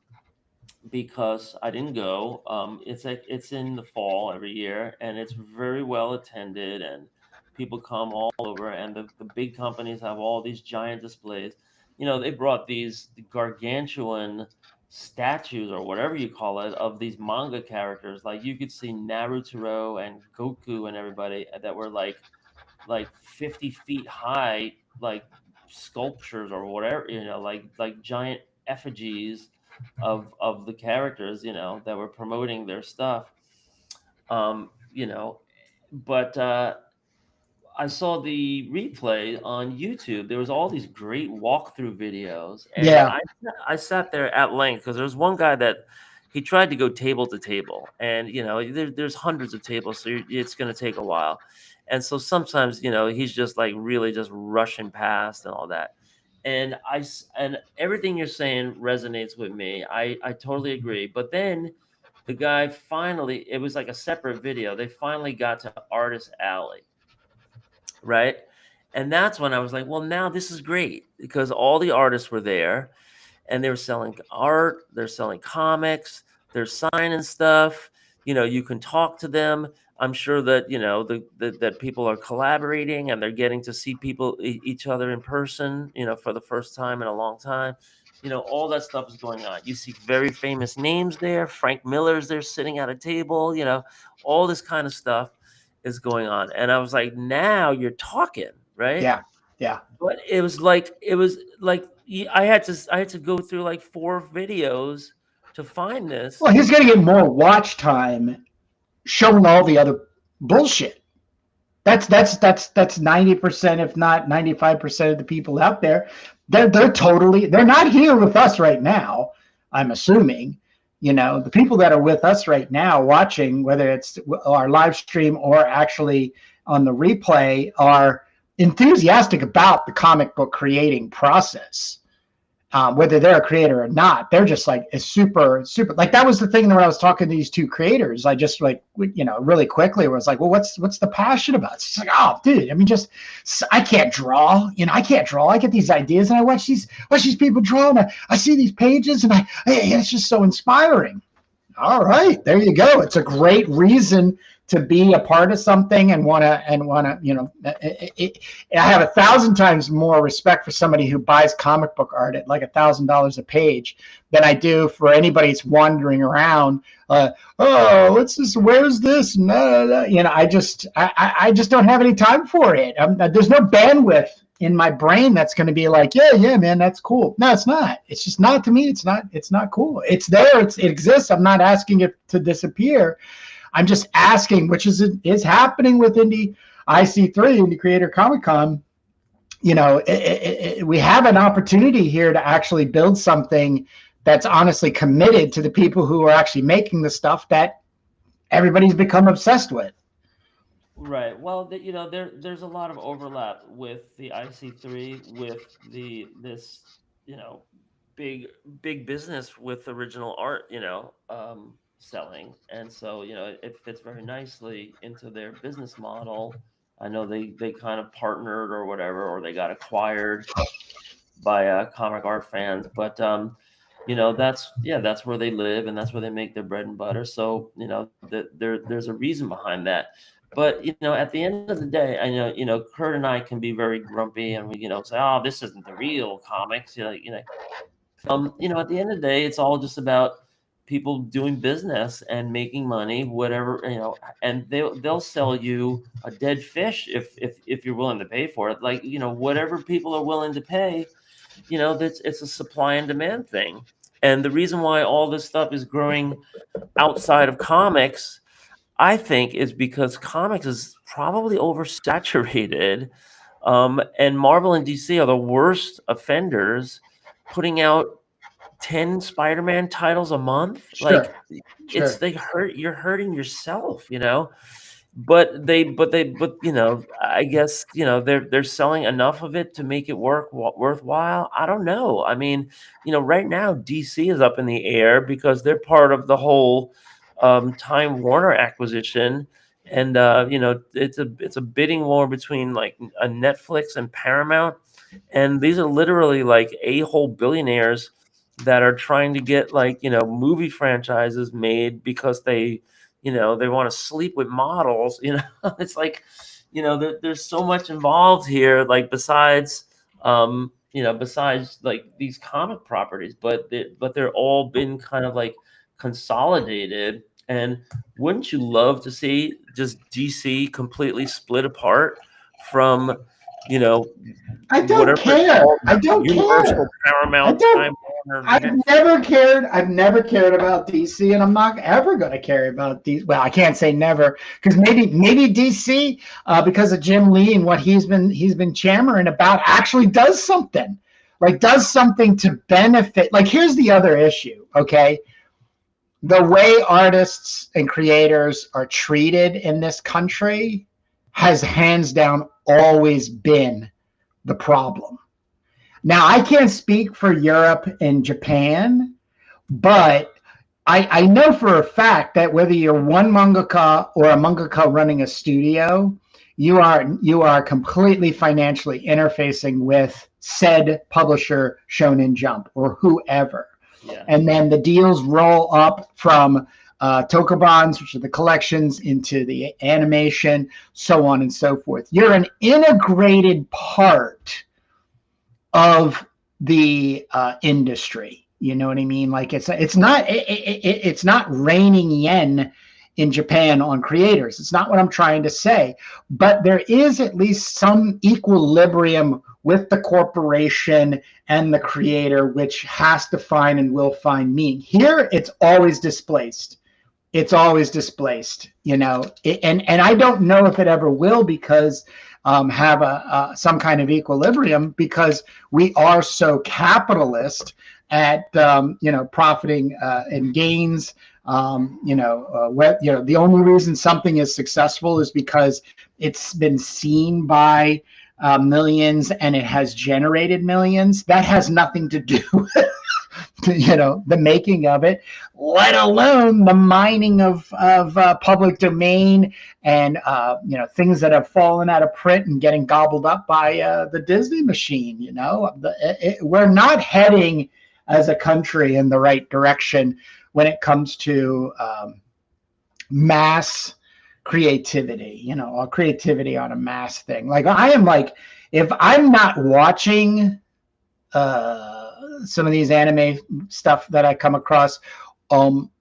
because I didn't go. It's in the fall every year, and it's very well attended, and people come all over, and the big companies have all these giant displays. They brought these gargantuan statues, or whatever you call it, of these manga characters. Like you could see Naruto and Goku and everybody that were like 50 feet high, like sculptures or whatever, like giant effigies of the characters, that were promoting their stuff. But I saw the replay on YouTube. There was all these great walkthrough videos. And yeah. I sat there at length, because there was one guy that he tried to go table to table. And, there's hundreds of tables, so it's going to take a while. And so sometimes, he's just like really just rushing past and all that. And everything you're saying resonates with me. I totally agree. But then the guy finally, it was like a separate video. They finally got to Artist Alley. Right. And that's when I was like, well, now this is great, because all the artists were there and they were selling art. They're selling comics. They're signing stuff. You can talk to them. I'm sure that, that people are collaborating and they're getting to see each other in person, for the first time in a long time. All that stuff is going on. You see very famous names there. Frank Miller's there sitting at a table, all this kind of stuff is going on. And I was like, now you're talking, right? Yeah. But it was like I had to go through like 4 videos to find this. Well, he's going to get more watch time showing all the other bullshit. That's 90%, if not 95% of the people out there. They're not here with us right now, I'm assuming. The people that are with us right now watching, whether it's our live stream or actually on the replay, are enthusiastic about the comic book creating process. Whether they're a creator or not, they're just like a super, like that was the thing when I was talking to these 2 creators. I just really quickly was like, well, what's the passion about? It's like, oh, dude, I can't draw. I can't draw. I get these ideas and I watch these people draw, and I see these pages, and it's just so inspiring. All right, there you go. It's a great reason to be a part of something and want to, I have 1,000 times more respect for somebody who buys comic book art at like $1,000 a page than I do for anybody that's wandering around. What's this? Where's this? No. I just don't have any time for it. There's no bandwidth in my brain that's going to be like, yeah, man, that's cool. No, it's not. It's just not, to me. It's not cool. It's there. It exists. I'm not asking it to disappear. I'm just asking, which is happening with Indie IC3, Indie Creator Comic Con. We have an opportunity here to actually build something that's honestly committed to the people who are actually making the stuff that everybody's become obsessed with. Right. Well, there's a lot of overlap with the IC3 with this, you know, big big business with original art, selling, and so it fits very nicely into their business model. I know they kind of partnered or whatever, or they got acquired by comic art fans, but that's where they live and that's where they make their bread and butter. So there's a reason behind that. But at the end of the day, I know Kurt and I can be very grumpy, and we say, oh, this isn't the real comics. At the end of the day, it's all just about people doing business and making money, whatever, and they'll sell you a dead fish if you're willing to pay for it. Like, whatever people are willing to pay, it's a supply and demand thing. And the reason why all this stuff is growing outside of comics, I think, is because comics is probably oversaturated. And Marvel and DC are the worst offenders, putting out 10 Spider-Man titles a month. Sure. Like, Sure. you're hurting yourself, But I guess they're selling enough of it to make it worthwhile. I don't know. I mean, right now DC is up in the air because they're part of the whole Time Warner acquisition, and it's a bidding war between like a Netflix and Paramount, and these are literally like a-hole billionaires that are trying to get movie franchises made because they want to sleep with models. It's like, there's so much involved here, like besides like these comic properties, but they're all been kind of like consolidated. And wouldn't you love to see just DC completely split apart from, I don't care. I don't Universal, care. Paramount, Time Warner, I've never cared. I've never cared about DC, and I'm not ever going to care about DC. Well, I can't say never, because maybe DC, because of Jim Lee and what he's been chammering about, actually does something, does something to benefit. Like, here's the other issue. Okay, the way artists and creators are treated in this country has hands down always been the problem. Now, I can't speak for Europe and Japan, but I know for a fact that whether you're one mangaka or a mangaka running a studio, you are completely financially interfacing with said publisher, Shonen Jump, or whoever. Yeah. And then the deals roll up from Tokobans, which are the collections, into the animation, so on and so forth. You're an integrated part of the industry. You know what I mean? Like, it's not raining yen in Japan on creators. It's not what I'm trying to say, but there is at least some equilibrium with the corporation and the creator, which has to find and will find meaning. Here, it's always displaced. It's always displaced, and I don't know if it ever will, because have some kind of equilibrium, because we are so capitalist at profiting and gains. The only reason something is successful is because it's been seen by millions and it has generated millions. That has nothing to do with the making of it, let alone the mining of public domain and things that have fallen out of print and getting gobbled up by the Disney machine. We're not heading as a country in the right direction when it comes to mass creativity, or creativity on a mass thing. Like, I am like, if I'm not watching some of these anime stuff that I come across, I'm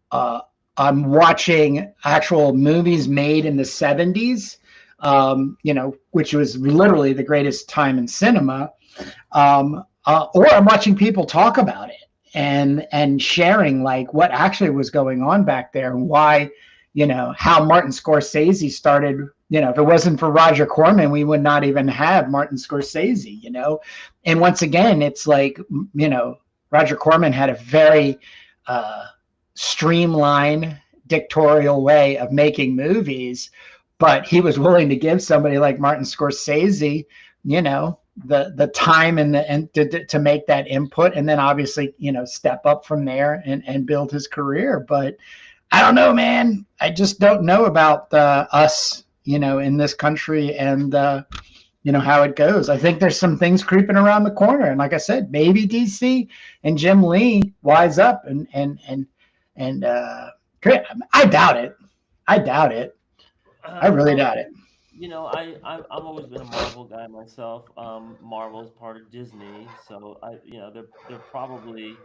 watching actual movies made in the 70s, which was literally the greatest time in cinema, or I'm watching people talk about it and sharing like what actually was going on back there, and why, how Martin Scorsese started. If it wasn't for Roger Corman, we would not even have Martin Scorsese, And once again, it's like, Roger Corman had a very streamlined, dictatorial way of making movies. but he was willing to give somebody like Martin Scorsese, you know, the time and to make that input, and then obviously, you know, step up from there and build his career. But I don't know, man. I just don't know about us, you know, in this country and you know how it goes. I think there's some things creeping around the corner, and like I said, maybe DC and Jim Lee wise up and I doubt it. I doubt it. I really Well, doubt it. you know, I've always been a Marvel guy myself. Marvel's part of Disney, so they're probably,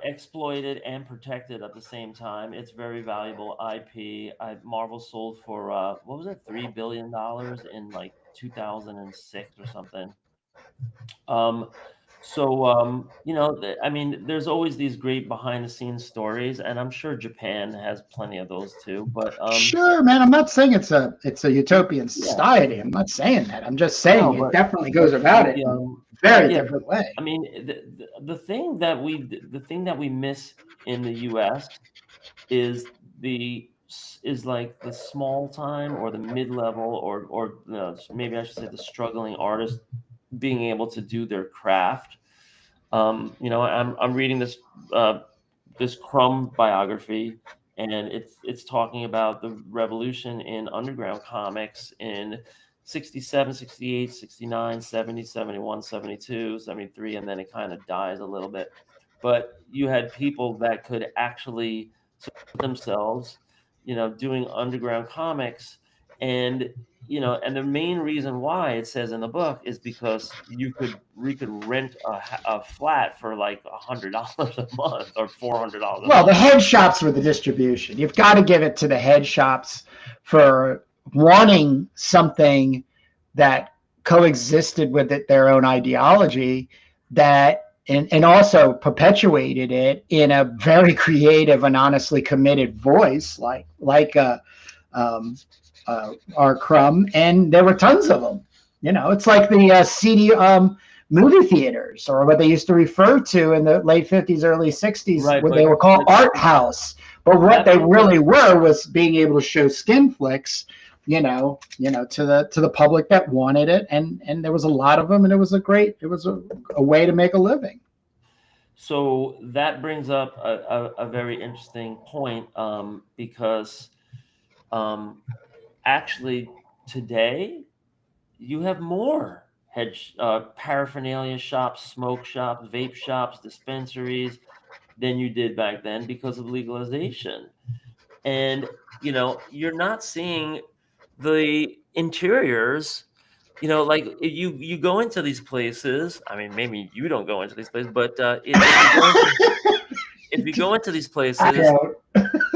exploited and protected at the same time. It's very valuable IP. Marvel sold for what was it, $3 billion in like 2006 or something. Um, I mean, there's always these great behind the scenes stories, and I'm sure Japan has plenty of those too. But Sure, man. I'm not saying it's a utopian yeah, society. I'm not saying that. I'm just no, saying it definitely goes but about it in a very yeah, but different way. I mean, the thing that we miss in the U.S. is like the small time or the mid level or maybe I should say the struggling artist being able to do their craft. I'm reading this Crumb biography, and it's talking about the revolution in underground comics in 67, 68, 69, 70, 71, 72, 73, and then it kind of dies a little bit. But you had people that could actually support themselves, doing underground comics. And and the main reason why it says in the book is because we could rent a flat for like $100 a month or $400 a Well, the month. head shops were the distribution. You've got to give it to the head shops for wanting something that coexisted with it, their own ideology, that and also perpetuated it in a very creative and honestly committed voice, like our Crumb, and there were tons of them. You know, it's like the CD movie theaters, or what they used to refer to in the late 50s, early 60s, Right, where they were called art house. But what that they brings up really were was being able to show skin flicks, to the public that wanted it, and there was a lot of them, and it was a way to make a living. so that brings up a very interesting point, because um, actually today you have more paraphernalia shops, smoke shops, vape shops, dispensaries than you did back then because of legalization. And you're not seeing the interiors. Like you go into these places. I mean, maybe you don't go into these places, but if you go into these I places, don't.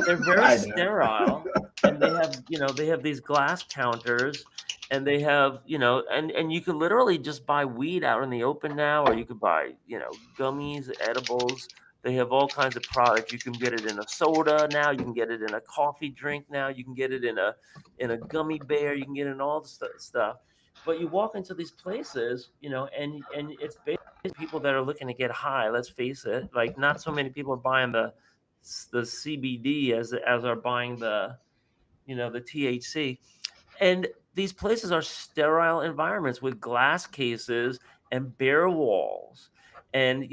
they're very I don't. sterile, and they have these glass counters, and they have, and you could literally just buy weed out in the open now, or you could buy, gummies, edibles. They have all kinds of products. You can get it in a soda now. You can get it in a coffee drink now. You can get it in a gummy bear. You can get it in all the stuff. But you walk into these places, and it's basically people that are looking to get high. Let's face it. Like, not so many people are buying the CBD as are buying the THC. And these places are sterile environments with glass cases and bare walls. And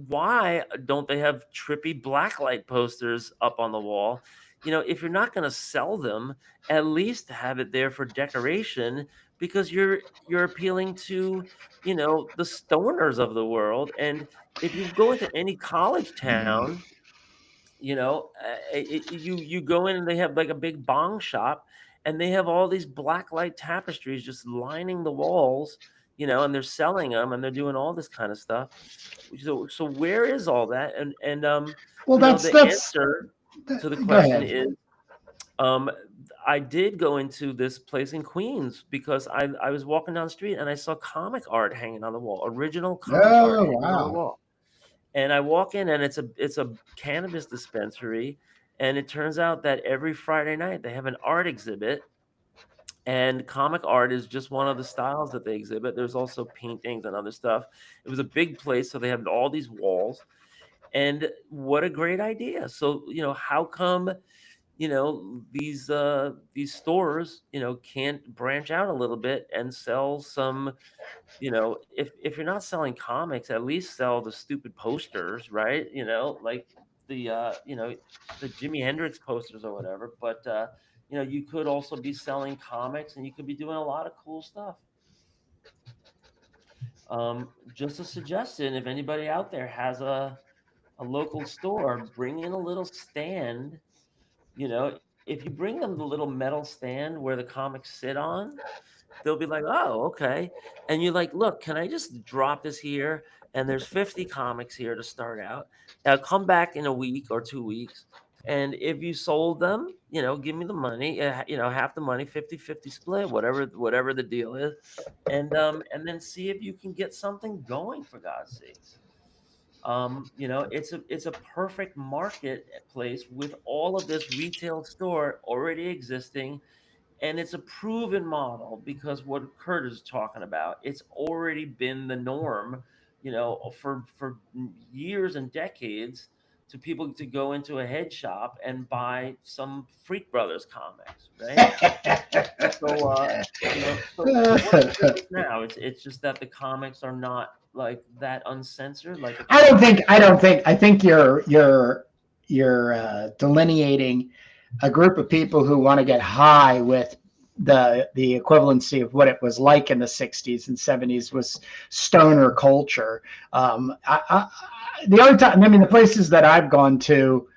why don't they have trippy blacklight posters up on the wall? If you're not going to sell them, at least have it there for decoration, because you're appealing to the stoners of the world. And if you go into any college town, you go in and they have like a big bong shop, and they have all these black light tapestries just lining the walls, and they're selling them, and they're doing all this kind of stuff. So where is all that? And Well, the answer to the go question ahead. is, um I did go into this place in Queens because I was walking down the street, and I saw comic art hanging on the wall, original comic art Oh, hanging on the wow. wall. And I walk in, and it's a cannabis dispensary, and it turns out that every Friday night they have an art exhibit, and comic art is just one of the styles that they exhibit. There's also paintings and other stuff. It was a big place, so they have all these walls, and what a great idea. So, how come you know, these stores, you know, can't branch out a little bit and sell some, you know, if you're not selling comics, at least sell the stupid posters, right? You know, like the you know, the Jimi Hendrix posters or whatever. But you know, you could also be selling comics, and you could be doing a lot of cool stuff. Just a suggestion: if anybody out there has a local store, bring in a little stand. You know, if you bring them the little metal stand where the comics sit on, they'll be like, "Oh, okay." And you're like, "Look, can I just drop this here? And there's 50 comics here to start out. Now come back in a week or 2 weeks. And if you sold them, you know, give me the money, you know, half the money, 50-50 split, whatever the deal is. And then see if you can get something going, for God's sakes." You know, it's a perfect marketplace with all of this retail store already existing, and it's a proven model because what Kurt is talking about, it's already been the norm, you know, for years and decades, to people to go into a head shop and buy some Freak Brothers comics, right? So you know, so what's the difference now? It's just that the comics are not like that uncensored, like the I think you're delineating a group of people who want to get high with the equivalency of what it was like in the 60s and 70s was stoner culture. The other time, I mean, the places that I've gone to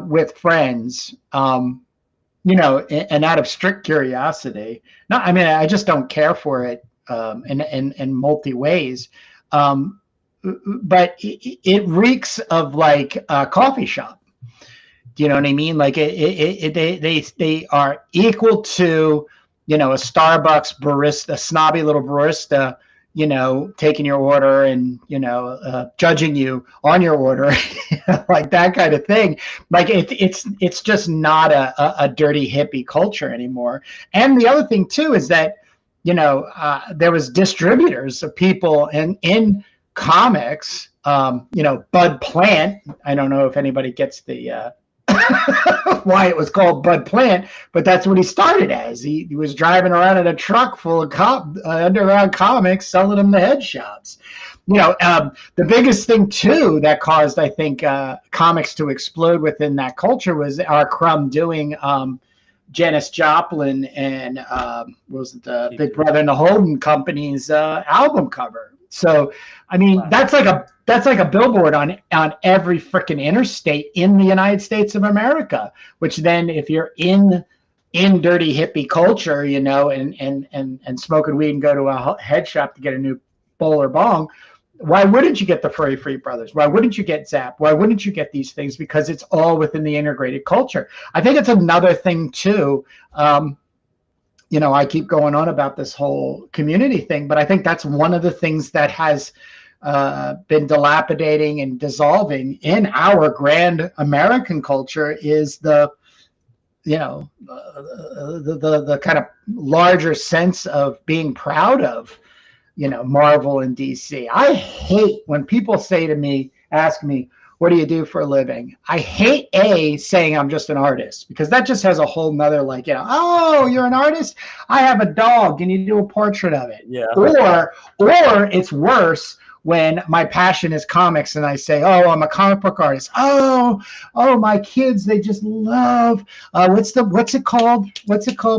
with friends, you know, and out of strict curiosity, not, I mean, I just don't care for it in multi ways. But it reeks of like a coffee shop. Do you know what I mean? Like they are equal to, you know, a Starbucks barista, a snobby little barista, you know, taking your order and, you know, judging you on your order, like that kind of thing. Like it's just not a dirty hippie culture anymore. And the other thing too is that, you know, there was distributors of people in comics, you know, Bud Plant. I don't know if anybody gets the why it was called Bud Plant, but that's what he started as. He was driving around in a truck full of underground comics, selling them to head shops. You know, the biggest thing too that caused, I think, comics to explode within that culture was R. Crumb doing Janis Joplin and what was it, Big Brother and the Holding Company's album cover. So, I mean, wow. That's like a billboard on every freaking interstate in the United States of America. Which then, if you're in dirty hippie culture, you know, and smoking weed and go to a head shop to get a new bowl or bong, why wouldn't you get the Furry Free Brothers? Why wouldn't you get Zap? Why wouldn't you get these things? Because it's all within the integrated culture. I think it's another thing too. You know, I keep going on about this whole community thing, but I think that's one of the things that has been dilapidating and dissolving in our grand American culture is the, you know, the kind of larger sense of being proud of, you know, Marvel and DC. I hate when people say to me, ask me, what do you do for a living? I hate saying I'm just an artist, because that just has a whole nother, like, you know, oh, you're an artist? I have a dog. Can you do a portrait of it? Yeah. Or it's worse when my passion is comics and I say, oh, I'm a comic book artist. Oh, my kids, they just love, what's it called?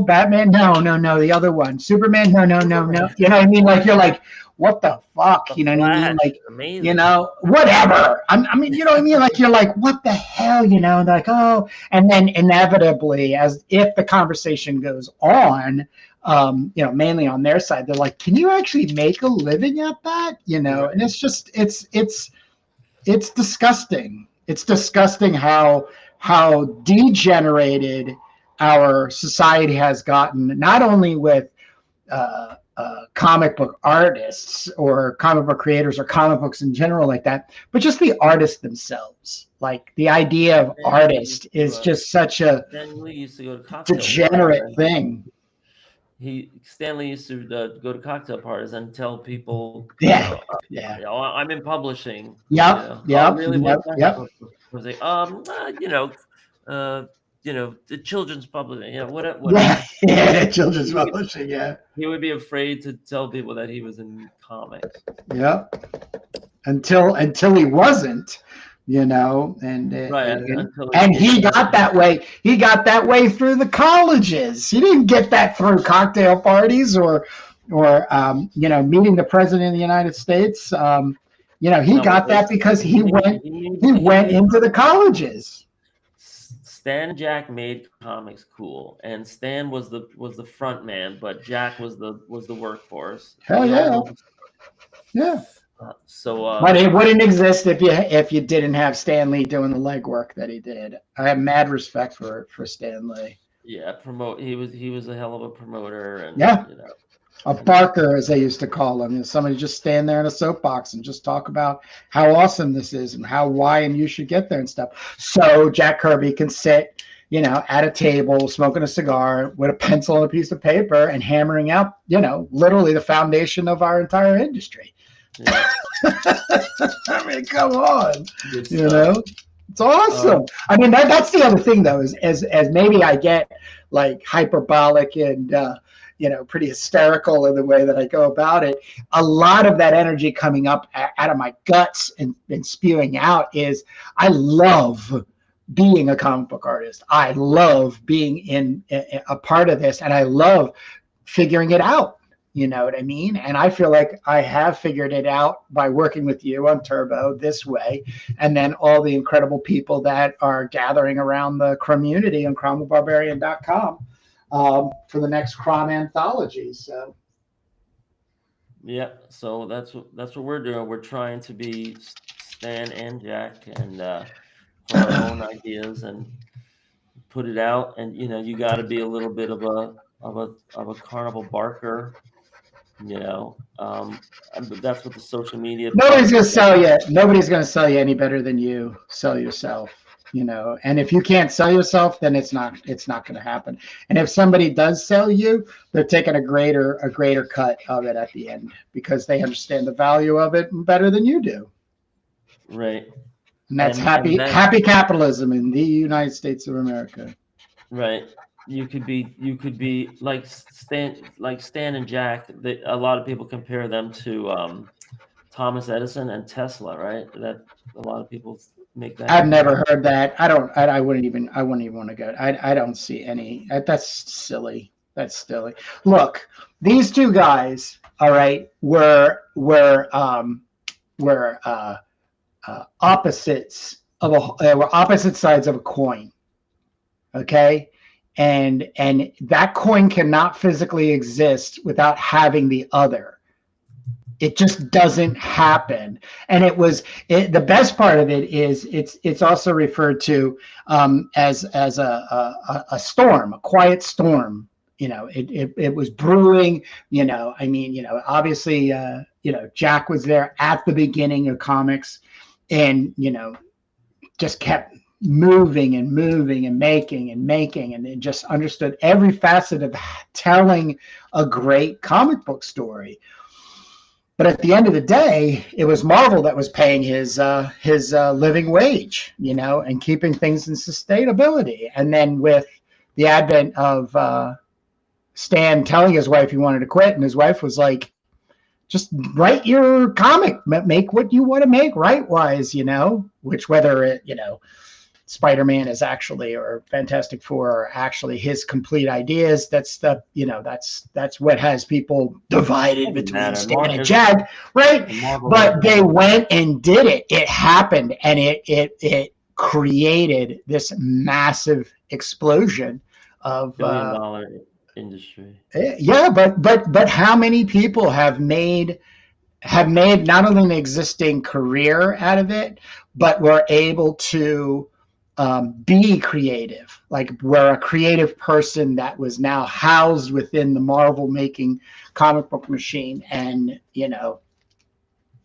Batman? No, the other one. Superman? No. You know what I mean? Like, you're like, what the fuck? You know what I mean? Like, amazing. You know, whatever. I mean, you know what I mean? Like, you're like, what the hell? You know, like, oh, and then inevitably, as if the conversation goes on, you know, mainly on their side, they're like, can you actually make a living at that? You know, and it's just, it's disgusting. It's disgusting how degenerated our society has gotten, not only with comic book artists or comic book creators or comic books in general like that, but just the artists themselves. Like, the idea of artist is just such a degenerate thing. Stanley used to go to cocktail parties and tell people, yeah, you know, I'm in publishing. Yep. You know, really? Yep. Yep. Was they, you know, the children's publishing, whatever. Yeah, children's publishing, yeah. He would be afraid to tell people that he was in comics. Yeah. Until he wasn't, and Right. and he got that way. He got that way through the colleges. He didn't get that through cocktail parties or meeting the president of the United States. He got that because he went into the colleges. Stan and Jack made comics cool, and Stan was the front man, but Jack was the workforce. Hell yeah, yeah. So, but it wouldn't exist if you didn't have Stan Lee doing the legwork that he did. I have mad respect for Stan Lee. Yeah, He was a hell of a promoter, and a barker, as they used to call him. Somebody just stand there in a soapbox and just talk about how awesome this is and why and you should get there and stuff. So Jack Kirby can sit, at a table smoking a cigar with a pencil and a piece of paper and hammering out, literally the foundation of our entire industry. Yeah. I mean, come on, it's awesome. I mean, that's the other thing though, is as maybe I get like hyperbolic and pretty hysterical in the way that I go about it. A lot of that energy coming up out of my guts and spewing out is I love being a comic book artist. I love being in a part of this, and I love figuring it out. You know what I mean? And I feel like I have figured it out by working with you on Turbo this way, and then all the incredible people that are gathering around the community on CromwellBarbarian.com for the next Crom Anthology. So, yeah. So that's what we're doing. We're trying to be Stan and Jack, and for our own ideas, and put it out. And you got to be a little bit of a carnival barker. That's what the social media. Nobody's gonna sell you. Nobody's gonna sell you any better than you sell yourself. And if you can't sell yourself, then it's not going to happen. And if somebody does sell you, they're taking a greater cut of it at the end because they understand the value of it better than you do. Right. And that's happy capitalism in the United States of America. Right. You could be like Stan and Jack. A lot of people compare them to Thomas Edison and Tesla, right? That a lot of people make that. I've never heard that. I wouldn't even want to go. I don't see any. That's silly. That's silly. Look, these two guys, all right, were opposites were opposite sides of a coin. Okay. And that coin cannot physically exist without having the other. It just doesn't happen. And the best part of it is it's also referred to as a storm, a quiet storm. It was brewing. Obviously, Jack was there at the beginning of comics, and just kept moving and making and it just understood every facet of telling a great comic book story. But at the end of the day, it was Marvel that was paying his living wage, and keeping things in sustainability. And then with the advent of Stan telling his wife he wanted to quit, and his wife was like, just write your comic, make what you want to make, right-wise, which whether it, Spider-Man is actually, or Fantastic Four are actually his complete ideas. That's what has people divided between Stan and Jack, right? But they went and did it. It happened, and it created this massive explosion of $1 billion industry. Yeah, but how many people have made not only an existing career out of it, but were able to be creative, like we're a creative person that was now housed within the Marvel making comic book machine, and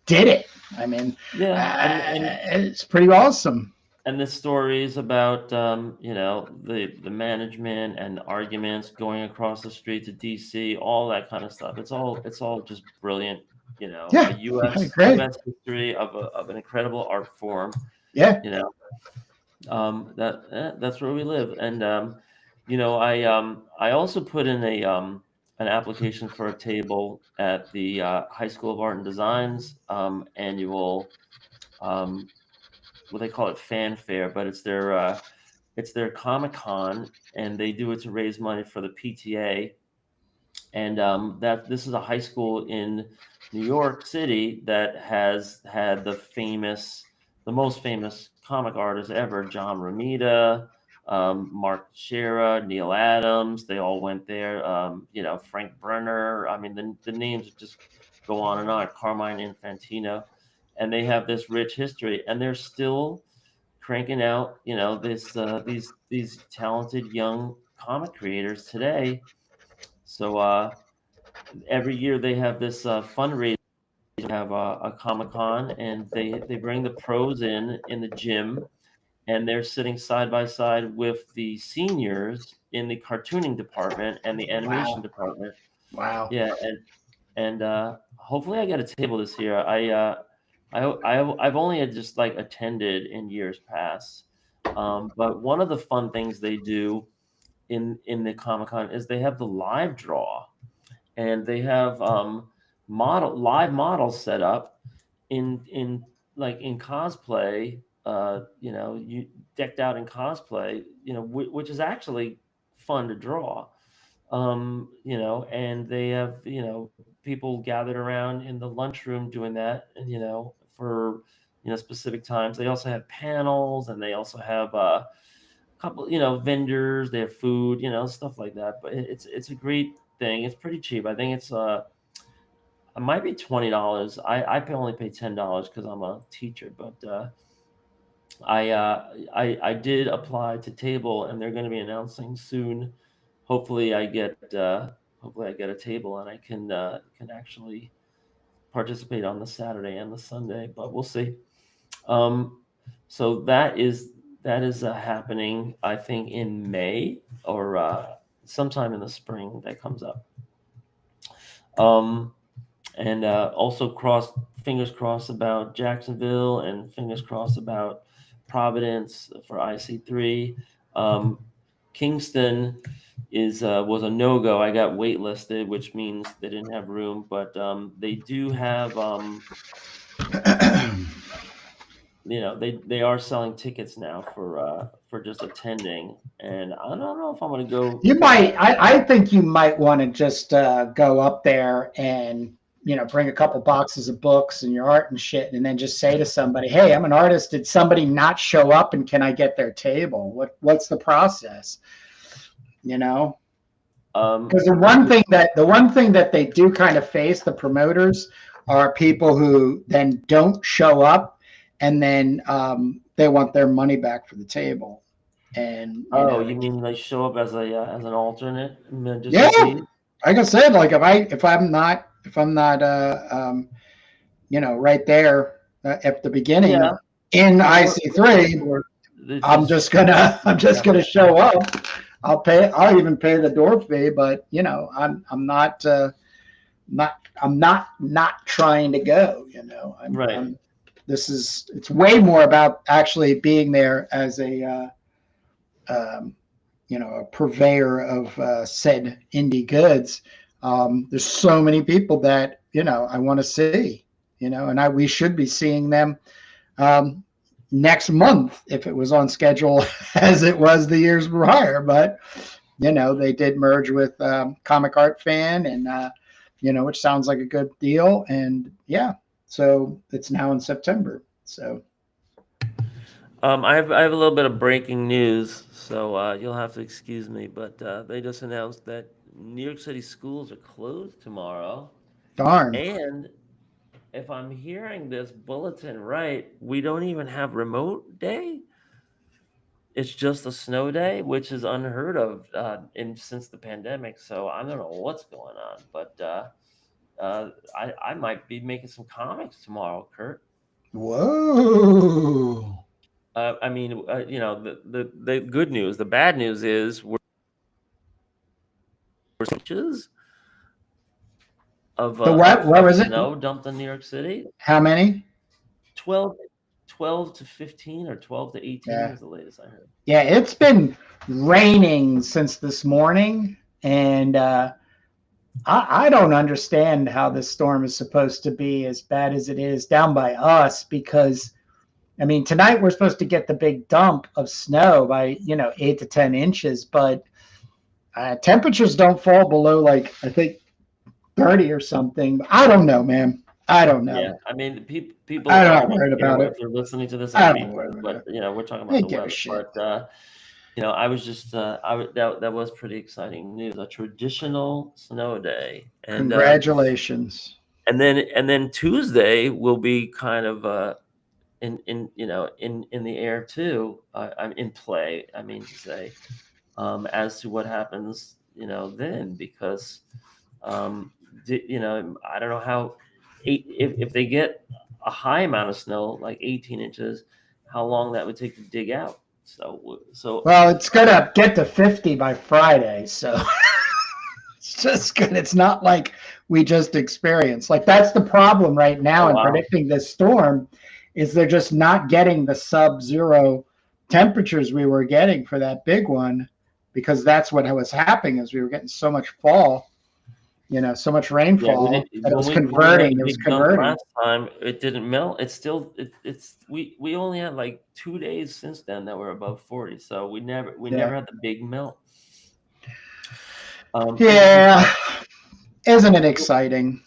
did it. I mean, it's pretty awesome. And the stories about the management and arguments going across the street to DC, all that kind of stuff. It's all just brilliant. A U.S. history of an incredible art form. Yeah. That's where we live. And I also put in an application for a table at the High School of Art and Design's annual, what they call it, fanfare, but it's their Comic-Con, and they do it to raise money for the PTA. And that this is a high school in New York City that has had the most famous comic artists ever, John Romita, Mark Shera, Neil Adams. They all went there. Frank Brenner. I mean, the names just go on and on. Carmine Infantino, and they have this rich history, and they're still cranking out, these talented young comic creators today. So every year they have this fundraiser. They have a Comic-Con, and they bring the pros in the gym, and they're sitting side by side with the seniors in the cartooning department and the animation department. Wow. Yeah, and hopefully I get a table this year. I've only just like attended in years past, but one of the fun things they do in the Comic-Con is they have the live draw, and they have live models set up in cosplay. You decked out in cosplay. Which is actually fun to draw. And they have people gathered around in the lunchroom doing that, and for specific times. They also have panels, and they also have couple vendors. They have food, stuff like that. But it's a great thing. It's pretty cheap. I think it might be $20. I only pay $10 because I'm a teacher. But I did apply to table, and they're going to be announcing soon. Hopefully I get a table, and I can actually participate on the Saturday and the Sunday. But we'll see. So that is happening, I think, in May or sometime in the spring. That comes up. And also fingers crossed about Jacksonville, and fingers crossed about Providence for IC3. Kingston was a no-go. I got waitlisted, which means they didn't have room, but they do have they are selling tickets now for just attending, and I don't know if I'm going to go. You might. I think you might want to just go up there and bring a couple boxes of books and your art and shit, and then just say to somebody, "Hey, I'm an artist. Did somebody not show up, and can I get their table? What's the process?" Because the one thing that they do kind of face, the promoters, are people who then don't show up, and then they want their money back for the table. And you mean they show up as an alternate? Like I said, like if I'm not right there at the beginning in IC3, I'm just gonna show up. I'll even pay the door fee, but I'm not trying to go. It's way more about actually being there as a a purveyor of said indie goods. There's so many people that I want to see, and we should be seeing them next month if it was on schedule as it was the years prior. But they did merge with Comic Art Fan, and which sounds like a good deal. And so it's now in September. So I have a little bit of breaking news, so you'll have to excuse me, but they just announced that New York City schools are closed tomorrow. Darn. And if I'm hearing this bulletin right, we don't even have remote day. It's just a snow day, which is unheard of since the pandemic. So I don't know what's going on, but I might be making some comics tomorrow, Kurt. Whoa. I mean, the good news. The bad news is we're inches of what was it? Snow dumped in New York City. How many? 12 12 to 15 or 12 to 18 Yeah. was the latest I heard. Yeah, it's been raining since this morning, and I don't understand how this storm is supposed to be as bad as it is down by us, because I mean, tonight we're supposed to get the big dump of snow by 8 to 10 inches, but temperatures don't fall below, like, I think 30 or something. I don't know, man. I don't know. Yeah, I mean, people I'm are not going to worried about care it. if they're listening to this I on don't worry replay, about but it. we're talking I about the give a weather. shit. But I was just that was pretty exciting news. A traditional snow day, Congratulations. and then Tuesday will be kind of in the air too. I'm in play. I mean to say, as to what happens, then, because I don't know how if they get a high amount of snow, like 18 inches, how long that would take to dig out. So Well, it's gonna get to 50 by Friday, so it's just good. It's not like we just experienced. Like, that's the problem right now oh in wow, predicting this storm, is they're just not getting the sub-zero temperatures we were getting for that big one, because that's what was happening, is we were getting so much fall, so much yeah, we rainfall didn't that it was when we had converting. the It was big dump converting. last time. It didn't melt. It's still it's we only had like 2 days since then that were above 40. So we never Yeah. had the big melt. Yeah. Isn't it exciting?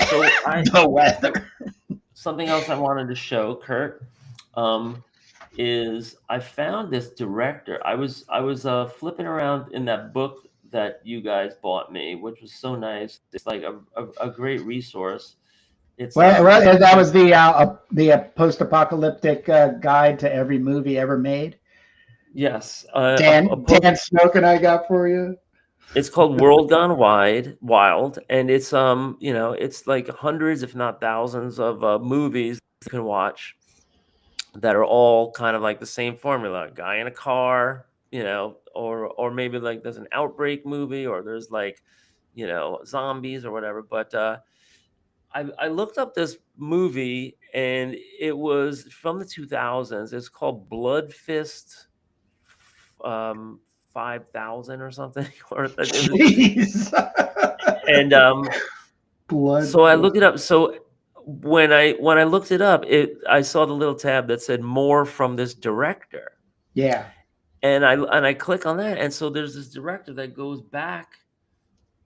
So The weather. something else I wanted to show, Kurt, is I found this director. I was flipping around in that book that you guys bought me, which was so nice. It's like a great resource. It's Well, that was the post-apocalyptic guide to every movie ever made. yes, Dan Snoke and I got for you. it's called World Gone Wild, and it's it's like hundreds, if not thousands, of movies you can watch that are all kind of like the same formula: a guy in a car, or maybe like there's an outbreak movie, or there's like zombies or whatever. But I looked up this movie, and it was from the 2000s. It's called Blood Fist, um 5000 or something, or it was, Jeez. and Blood. so I looked it up. So when I looked it up, I saw the little tab that said more from this director. Yeah. And I click on that, and so there's this director that goes back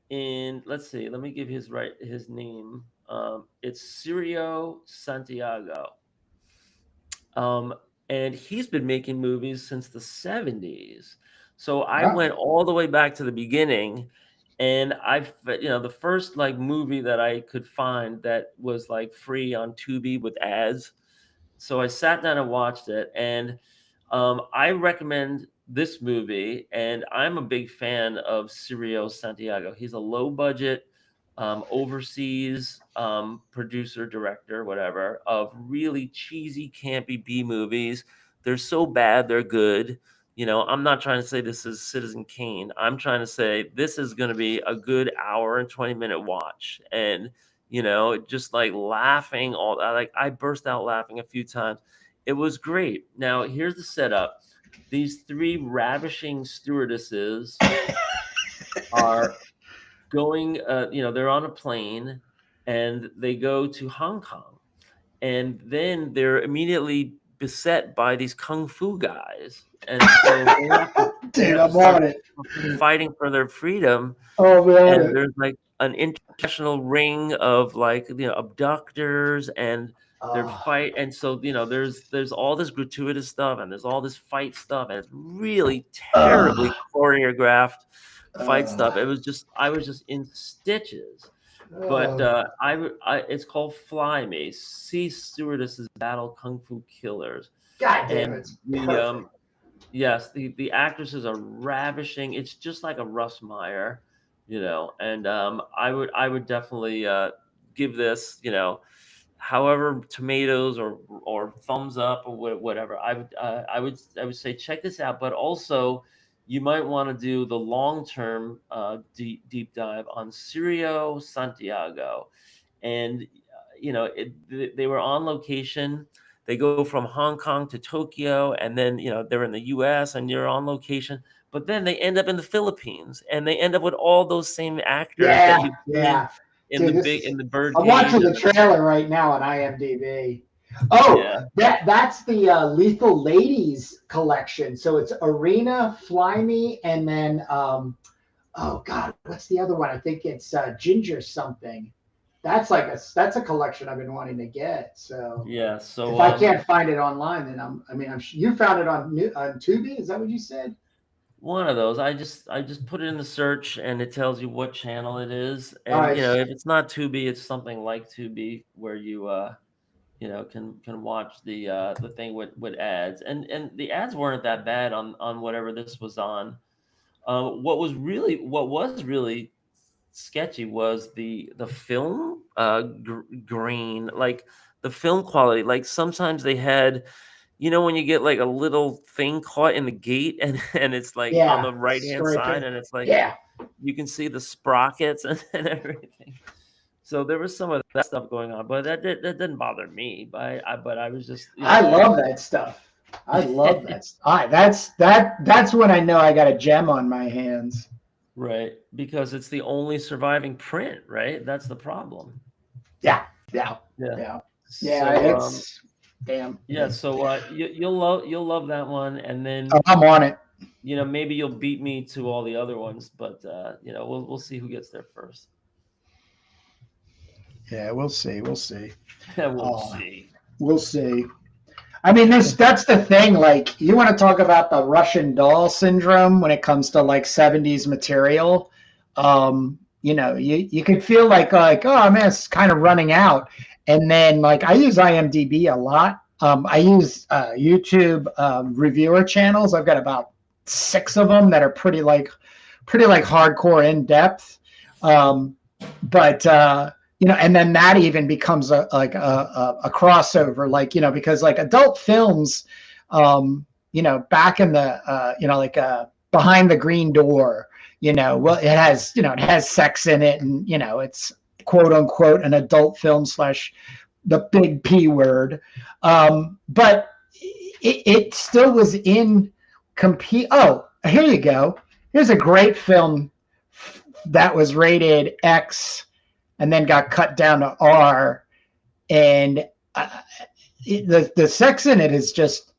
in. Let's see, let me give his name. It's Cirio Santiago, um, and he's been making movies since the 70s. So I Wow. went all the way back to the beginning, and the first like movie that I could find that was like free on Tubi with ads. So I sat down and watched it, and I recommend this movie. And I'm a big fan of Cirio Santiago. He's a low budget, overseas producer, director, whatever, of really cheesy, campy B movies. They're so bad, they're good. I'm not trying to say this is Citizen Kane. I'm trying to say this is going to be a good hour and 20-minute watch. And just like laughing like I burst out laughing a few times. It was great. Now, here's the setup. These three ravishing stewardesses are going, they're on a plane, and they go to Hong Kong. And then they're immediately beset by these kung fu guys. And so they Dude, have to I'm start on it. fighting for their freedom. Oh, man. And there's like an international ring of like abductors, and their fight. And so there's all this gratuitous stuff, and there's all this fight stuff, and it's really terribly choreographed fight stuff. I was just in stitches. But it's called Fly Me: Sea Stewardesses Battle Kung Fu Killers. God damn, And it's the perfect. yes, the actresses are ravishing. It's just like a Russ Meyer, and I would definitely give this, however, tomatoes or thumbs up or whatever. I would say check this out, but also you might want to do the long-term deep dive on Cirio Santiago. And they were on location. they go from Hong Kong to Tokyo, and then they're in the U.S. and you're on location, but then they end up in the Philippines, and they end up with all those same actors that Yeah, you've yeah. in Dude, the bird I'm cage. watching the trailer right now on IMDb. Oh, yeah. that's the Lethal Ladies collection. So it's Arena, Fly Me, and then oh God, what's the other one? I think it's Ginger something. That's a collection I've been wanting to get. So yeah. So if I can't find it online, then you found it on Tubi. Is that what you said? One of those. I just put it in the search, and it tells you what channel it is. All And right. if it's not Tubi, it's something like Tubi, where you can watch the thing with ads. And the ads weren't that bad on whatever this was on. What was really sketchy was the film grain, like the film quality. Like sometimes they had, when you get like a little thing caught in the gate, and it's like on the right hand side, and it's like you can see the sprockets and everything. So there was some of that stuff going on, but that didn't bother me. But I was just, I love that stuff. I love that. That's when I know I got a gem on my hands. Right, because it's the only surviving print, right? That's the problem. Yeah. So, it's damn. Yeah, so you'll love that one, and then I'm on it. Maybe you'll beat me to all the other ones, but we'll see who gets there first. Yeah, we'll see. We'll see. We'll see. I mean, that's the thing. Like, you want to talk about the Russian doll syndrome when it comes to like 70s material. You could feel like, oh man, it's kind of running out. And then like I use IMDb a lot. I use YouTube reviewer channels. I've got about 6 of them that are pretty hardcore in depth. And then that even becomes a crossover, because like adult films, back in the, Behind the Green Door, well, it has sex in it, and, it's quote unquote an adult film / the big P word. But it still was in compete. Oh, here you go. Here's a great film that was rated X and then got cut down to R, and the sex in it is just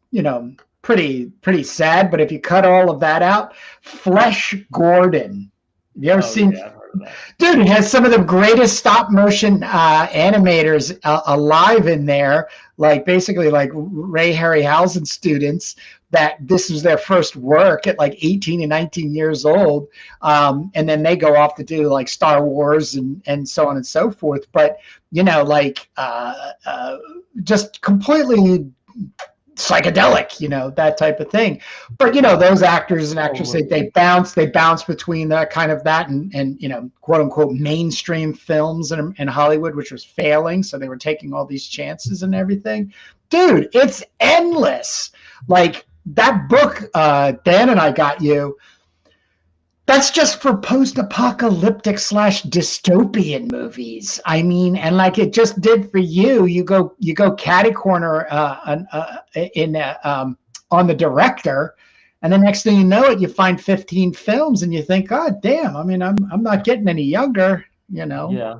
pretty sad. But if you cut all of that out, Flesh Gordon. Have you ever seen? Yeah, I've heard of that. Dude, it has some of the greatest stop motion animators alive in there. Like basically like Ray Harryhausen students that this was their first work at like 18 and 19 years old. And then they go off to do like Star Wars and so on and so forth. But, just completely psychedelic, that type of thing. But, those actors and actresses, they bounce between that kind of that and quote unquote mainstream films in Hollywood, which was failing. So they were taking all these chances and everything. Dude, it's endless. Like that book, Dan and I got you, that's just for post-apocalyptic / dystopian movies. I mean, and like it just did for you. You go catty corner on the director, and the next thing you know it, you find 15 films, and you think, God damn! I mean, I'm not getting any younger. Yeah.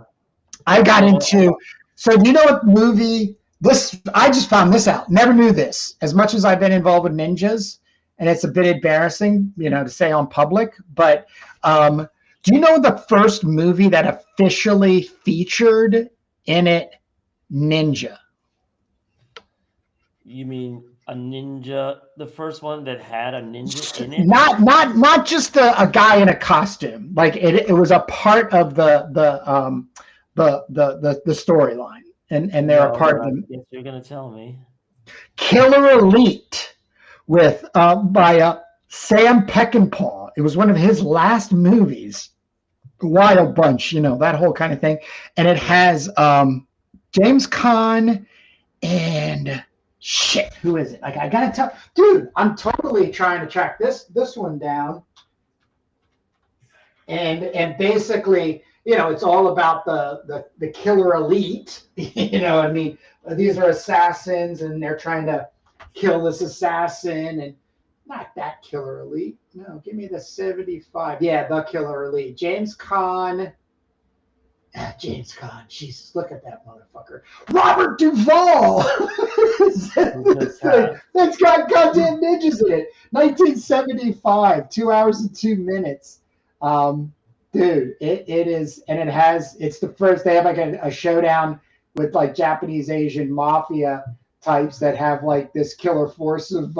I got into. So do you know what movie? I just found this out. Never knew this. As much as I've been involved with ninjas. And it's a bit embarrassing, to say on public, but do you know the first movie that officially featured in it ninja? You mean a ninja? The first one that had a ninja in it? Not just a guy in a costume. Like it was a part of the storyline, and they're a part of the. Yes, you're gonna tell me. Killer Elite. By Sam Peckinpah. It was one of his last movies. Wild Bunch, that whole kind of thing. And it has James Caan and shit. Who is it? Like I gotta tell, dude. I'm totally trying to track this one down. And basically, it's all about the killer elite. I mean, these are assassins, and they're trying to kill this assassin, and not that killer elite. No, give me the 75. Yeah, the killer elite. James Caan. James Caan. Jesus, look at that motherfucker. Robert Duvall. That's got goddamn ninjas in it. 1975, 2 hours and 2 minutes. Dude, it is, and it's the first, they have like a showdown with like Japanese Asian mafia types that have like this killer force of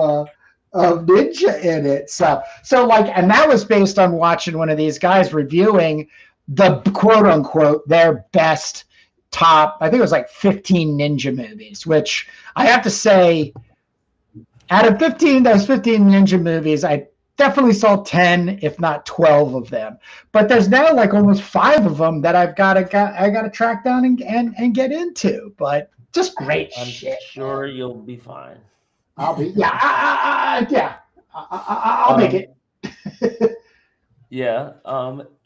ninja in it. So like, and that was based on watching one of these guys reviewing the quote unquote their best top, I think it was like 15 ninja movies, which I have to say, out of those 15 ninja movies, I definitely saw 10, if not 12 of them. But there's now like almost 5 of them that I got to track down and get into. But just great shit. I'm sure you'll be fine. I'll be, yeah. I'll make it. Yeah.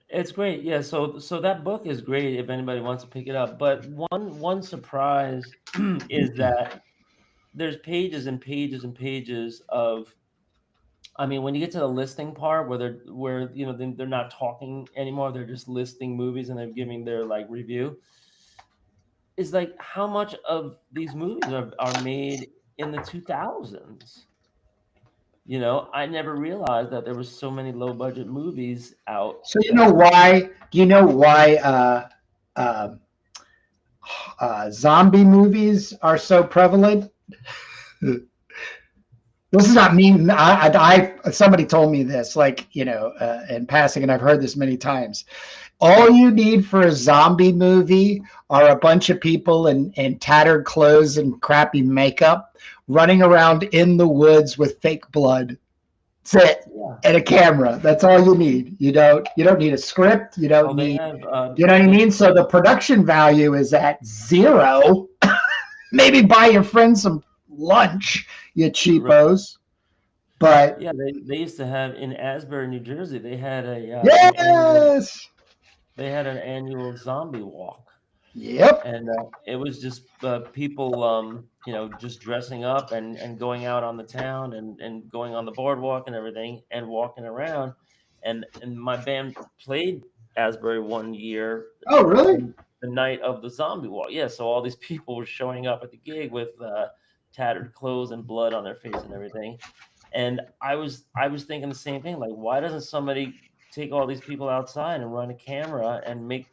It's great. Yeah. So that book is great if anybody wants to pick it up. But one surprise is that there's pages and pages and pages of, I mean, when you get to the listing part where they're not talking anymore, they're just listing movies and they're giving their like review. Is like how much of these movies are made in the 2000s. I never realized that there was so many low budget movies out. So you know why zombie movies are so prevalent? This is not me. Somebody told me this, like, in passing, and I've heard this many times. All you need for a zombie movie are a bunch of people in tattered clothes and crappy makeup running around in the woods with fake blood. That's it. Yeah. And a camera. That's all you need. You don't need a script. You don't need. You know what I mean? So the production value is at 0. Maybe buy your friends some lunch, you cheapos. But yeah, they used to have in Asbury, New Jersey. They had they had an annual zombie walk. Yep. And it was just people, just dressing up and going out on the town and going on the boardwalk and everything and walking around. And my band played Asbury one year. Oh, really? The night of the zombie walk. Yeah. So all these people were showing up at the gig with tattered clothes and blood on their face and everything. And I was thinking the same thing. Like, why doesn't somebody take all these people outside and run a camera and make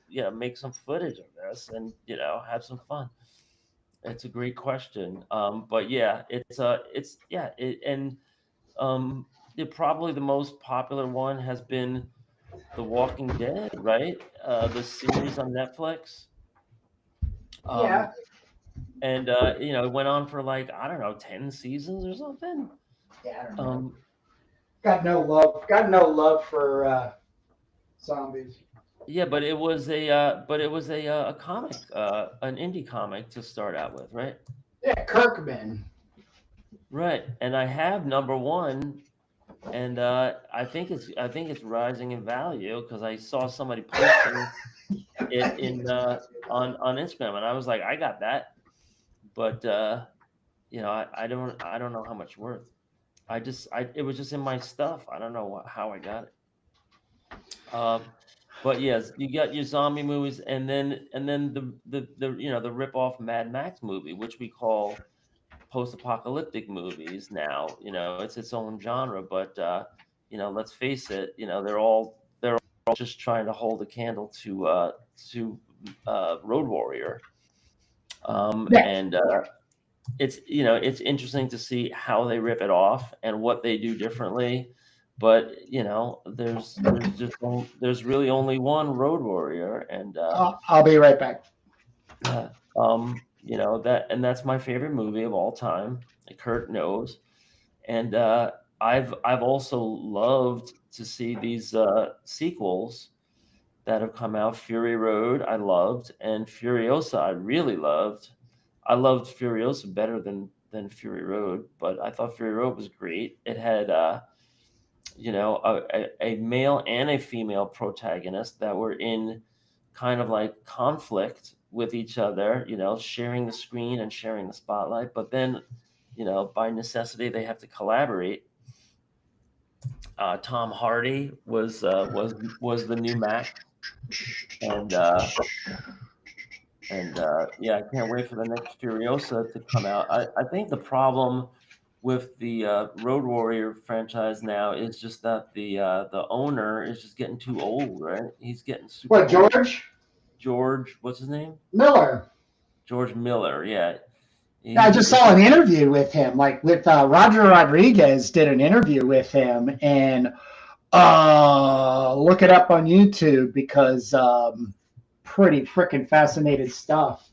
some footage of this and have some fun? It's a great question. But yeah, probably the most popular one has been The Walking Dead, right? The series on Netflix. Yeah. And it went on for like, I don't know, 10 seasons or something. Yeah, I don't know. Got no love for zombies. Yeah, but it was a comic, an indie comic to start out with, right? Yeah, Kirkman. Right, and I have number 1, and I think it's rising in value because I saw somebody posting it on Instagram, and I was like, I got that, but I don't know how much worth. It was just in my stuff. I don't know how I got it. But yes, you got your zombie movies, and then the rip-off Mad Max movie, which we call post-apocalyptic movies now. It's its own genre, but let's face it, they're all just trying to hold a candle to Road Warrior. And it's interesting to see how they rip it off and what they do differently. But there's really only one Road Warrior, and I'll be right back. That's my favorite movie of all time. Kurt knows, and I've also loved to see these sequels that have come out. Fury Road I loved, and Furiosa I really loved. I loved Furiosa better than Fury Road, but I thought Fury Road was great. It had a male and a female protagonist that were in kind of like conflict with each other, you know, sharing the screen and sharing the spotlight, but then, you know, by necessity, they have to collaborate. Tom Hardy was the new Mac, and yeah, I can't wait for the next Furiosa to come out. I think the problem with the Road Warrior franchise now is just that the owner is just getting too old, right? He's getting super What, old. George What's his name? Miller? George Miller, yeah. I just saw an interview with him, like with Roger Rodriguez did an interview with him, and look it up on YouTube because pretty freaking fascinating stuff.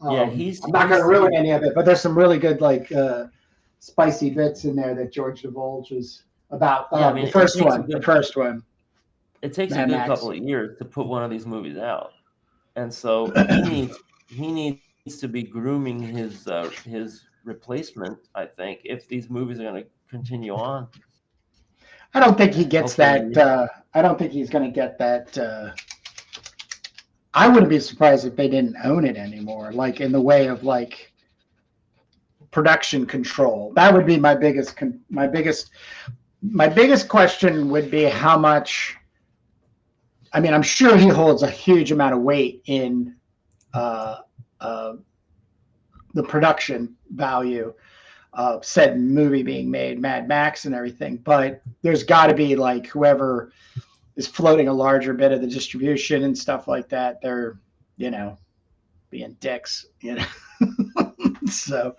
Yeah, I'm not going to ruin any of it, but there's some really good like spicy bits in there that George divulges about the first one. It takes Mad a good Max. couple of years to put one of these movies out, and so he needs to be grooming his replacement. I think if these movies are going to continue on. I don't think he gets that. I don't think he's going to get that. I wouldn't be surprised if they didn't own it anymore, like in the way of like production control. That would be my biggest question would be how much. I mean, I'm sure he holds a huge amount of weight in the production value of said movie being made, Mad Max and everything. But there's got to be like whoever is floating a larger bit of the distribution and stuff like that. They're, you know, being dicks, you know. So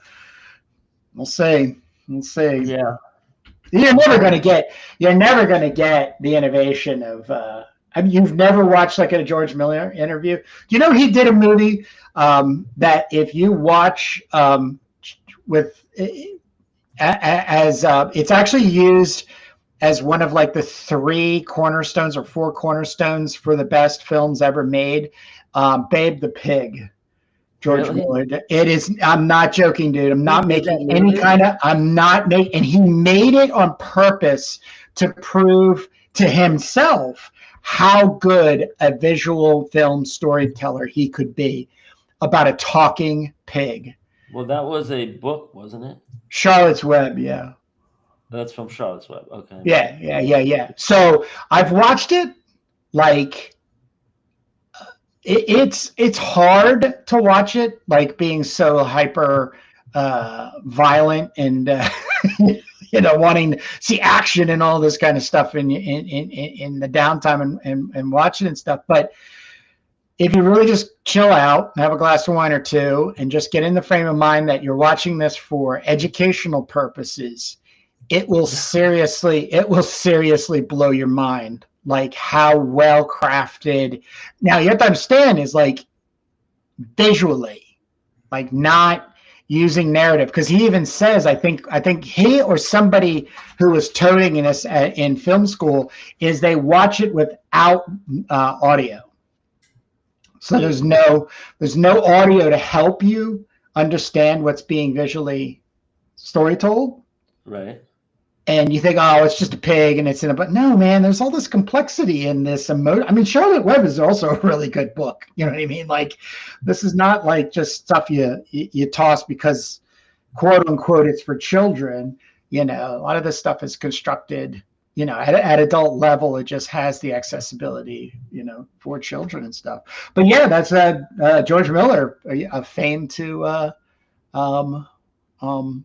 we'll see. Yeah. You're never going to get the innovation of, I mean, you've never watched like a George Miller interview. You know, he did a movie that if you watch with it's actually used as one of like the 3 cornerstones or 4 cornerstones for the best films ever made. Babe the Pig. George Miller. It is. I'm not joking, dude. I'm not making any kind of. I'm not making. And he made it on purpose to prove to himself how good a visual film storyteller he could be about a talking pig. Well, that was a book, wasn't it? Charlotte's Web, yeah. That's from Charlotte's Web. Okay. Yeah. So I've watched it. Like, it's hard to watch it, like being so hyper violent and you know, wanting to see action and all this kind of stuff in the downtime and watching and stuff. But if you really just chill out, have a glass of wine or two, and just get in the frame of mind that you're watching this for educational purposes, it will seriously blow your mind. Like how well crafted. Now you have to understand is like visually, like not using narrative, because he even says, I think he or somebody who was toting in us in film school is they watch it without audio. So there's no audio to help you understand what's being visually story told. Right. And you think, oh, it's just a pig and it's in a, but no, man, there's all this complexity in this emotion. I mean, Charlotte Web is also a really good book. You know what I mean? Like, this is not like just stuff you toss because, quote unquote, it's for children. You know, a lot of this stuff is constructed, you know, at adult level. It just has the accessibility, you know, for children and stuff. But yeah, that's George Miller, a fame to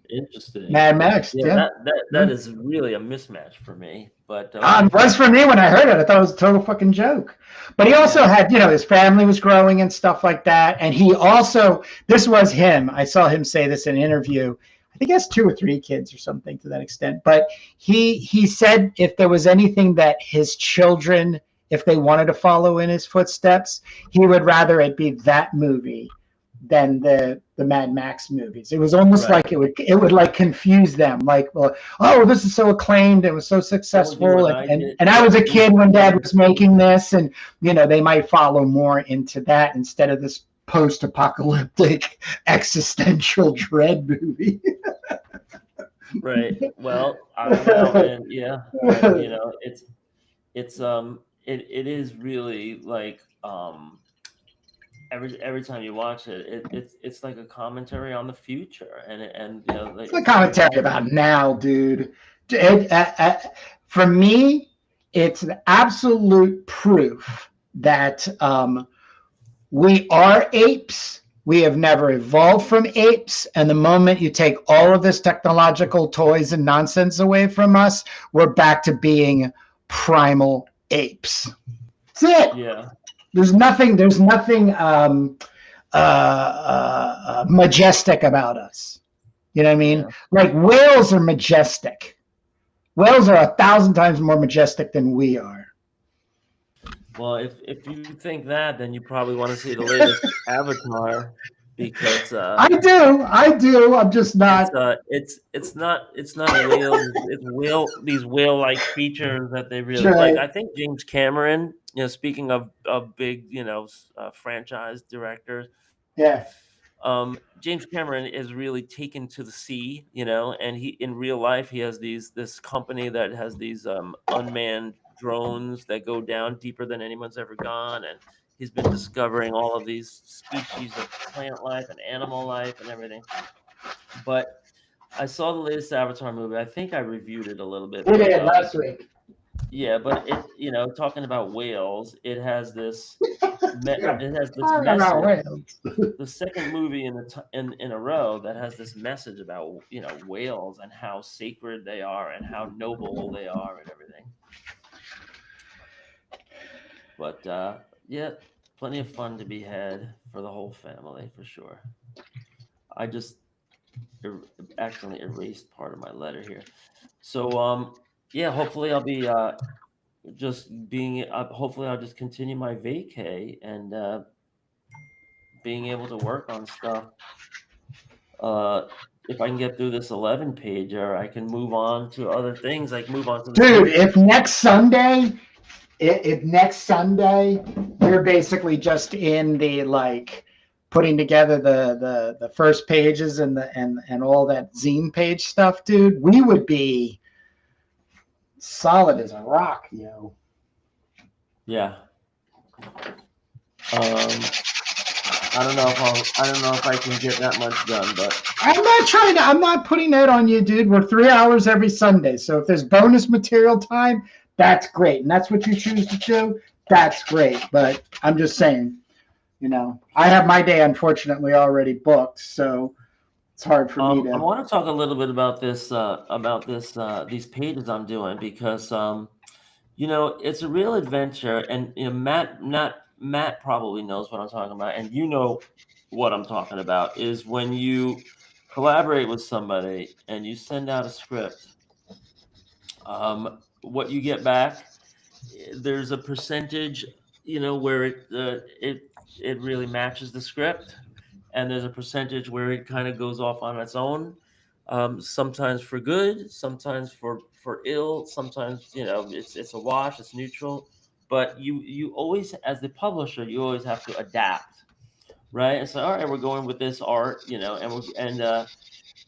interesting. Mad Max. Yeah. That is really a mismatch for me. But it was for me when I heard it. I thought it was a total fucking joke. But he also had, you know, his family was growing and stuff like that. And he also, this was him. I saw him say this in an interview. I think he has 2 or 3 kids or something to that extent. But he said if there was anything that his children, if they wanted to follow in his footsteps, he would rather it be that movie than the Mad Max movies. It was almost like it would like confuse them. Like, well, oh, this is so acclaimed. It was so successful. And I was a kid when Dad was making this, and you know, they might follow more into that instead of this post-apocalyptic existential dread movie. Right. Well, I don't know, man. Yeah. You know, it is really like every time you watch it, it's like a commentary on the future, and you know, like, It's a commentary about now, dude. For me, it's an absolute proof that we are apes. We have never evolved from apes. And the moment you take all of this technological toys and nonsense away from us, we're back to being primal apes. That's it. Yeah. There's nothing majestic about us. You know what I mean? Yeah. Like whales are majestic. Whales are 1,000 times more majestic than we are. Well, if you think that, then you probably want to see the latest Avatar, because I do. I'm just not. it's not whales. It's these whale-like creatures that they really Right. like. I think James Cameron, you know, speaking of big, you know, franchise directors, Yeah. James Cameron is really taken to the sea, you know, and he in real life he has this company that has these unmanned drones that go down deeper than anyone's ever gone, and he's been discovering all of these species of plant life and animal life and everything. But I saw the latest Avatar movie. I think I reviewed it a little bit. We did last week. Yeah, but it, you know, talking about whales, it has this message. The second movie in a row that has this message about, you know, whales and how sacred they are and how noble they are and everything. But yeah, plenty of fun to be had for the whole family for sure. I just accidentally erased part of my letter here. So yeah, hopefully I'll be hopefully I'll just continue my vacay and being able to work on stuff. If I can get through this 11 pager, I can move on to other things. Like move on to the dude. If next Sunday we're basically just in the like putting together the first pages and all that zine page stuff, dude, we would be solid as a rock, yo. Yeah. I don't know if I can get that much done, but I'm not putting that on you, dude. We're 3 hours every Sunday. So if there's bonus material time, that's great. And that's what you choose to do, that's great. But I'm just saying, you know, I have my day unfortunately already booked, so it's hard for me to. I want to talk a little bit about this these pages I'm doing, because you know, it's a real adventure, and you know, Matt probably knows what I'm talking about, and you know what I'm talking about, is when you collaborate with somebody and you send out a script, what you get back, there's a percentage, you know, where it really matches the script, and there's a percentage where it kind of goes off on its own, sometimes for good, sometimes for ill, sometimes, you know, it's a wash, it's neutral, but you always, as the publisher, you always have to adapt, right? And so, all right, we're going with this art, you know, and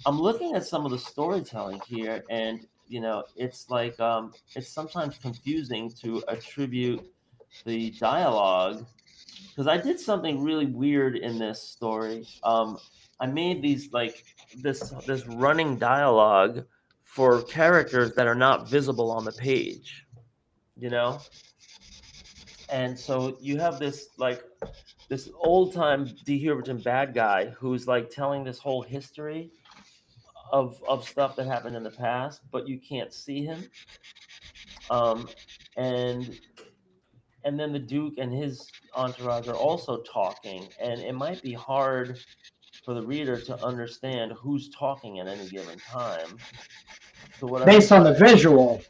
I'm looking at some of the storytelling here, and you know, it's like it's sometimes confusing to attribute the dialogue, because I did something really weird in this story. I made these like this running dialogue for characters that are not visible on the page, you know? And so you have this like this old time D. Huberton bad guy who's like telling this whole history of stuff that happened in the past, but you can't see him. And then the Duke and his entourage are also talking, and it might be hard for the reader to understand who's talking at any given time. So what based on the visual,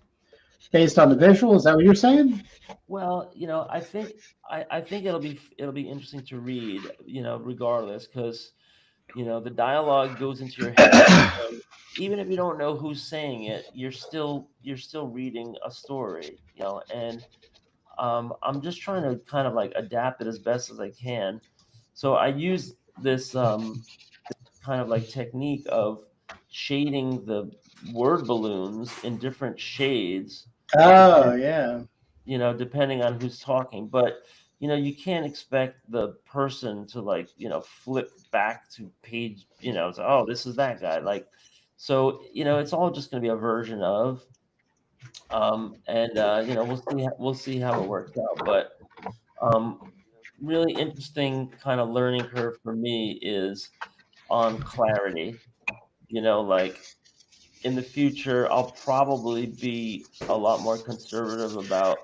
is that what you're saying? Well, you know, I think it'll be interesting to read, you know, regardless, because you know the dialogue goes into your head. Even if you don't know who's saying it, you're still reading a story, you know. And I'm just trying to kind of like adapt it as best as I can. So I use this kind of like technique of shading the word balloons in different shades. Oh, yeah. You know, depending on who's talking. But you know, you can't expect the person to like, you know, flip back to page, you know, so, oh, this is that guy. Like, so, you know, it's all just going to be a version of, and you know, we'll see how it works out. But um, really interesting kind of learning curve for me is on clarity. You know, like in the future, I'll probably be a lot more conservative about,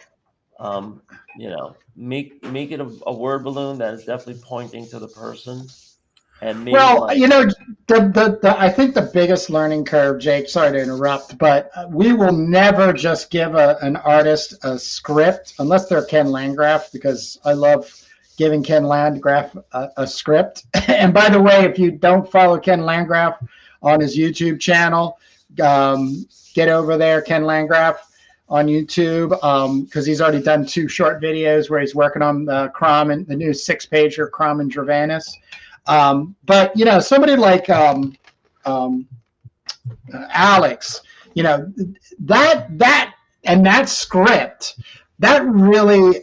you know, make it a word balloon that is definitely pointing to the person, and maybe Well, like you know, I think the biggest learning curve, Jake, sorry to interrupt, but we will never just give an artist a script unless they're Ken Landgraf, because I love giving Ken Landgraf a script. And by the way, if you don't follow Ken Landgraf on his YouTube channel, get over there, Ken Landgraf on YouTube, because he's already done 2 short videos where he's working on the Crom and the new 6-pager Crom and Dravanus. But you know, somebody like Alex, you know, that script that really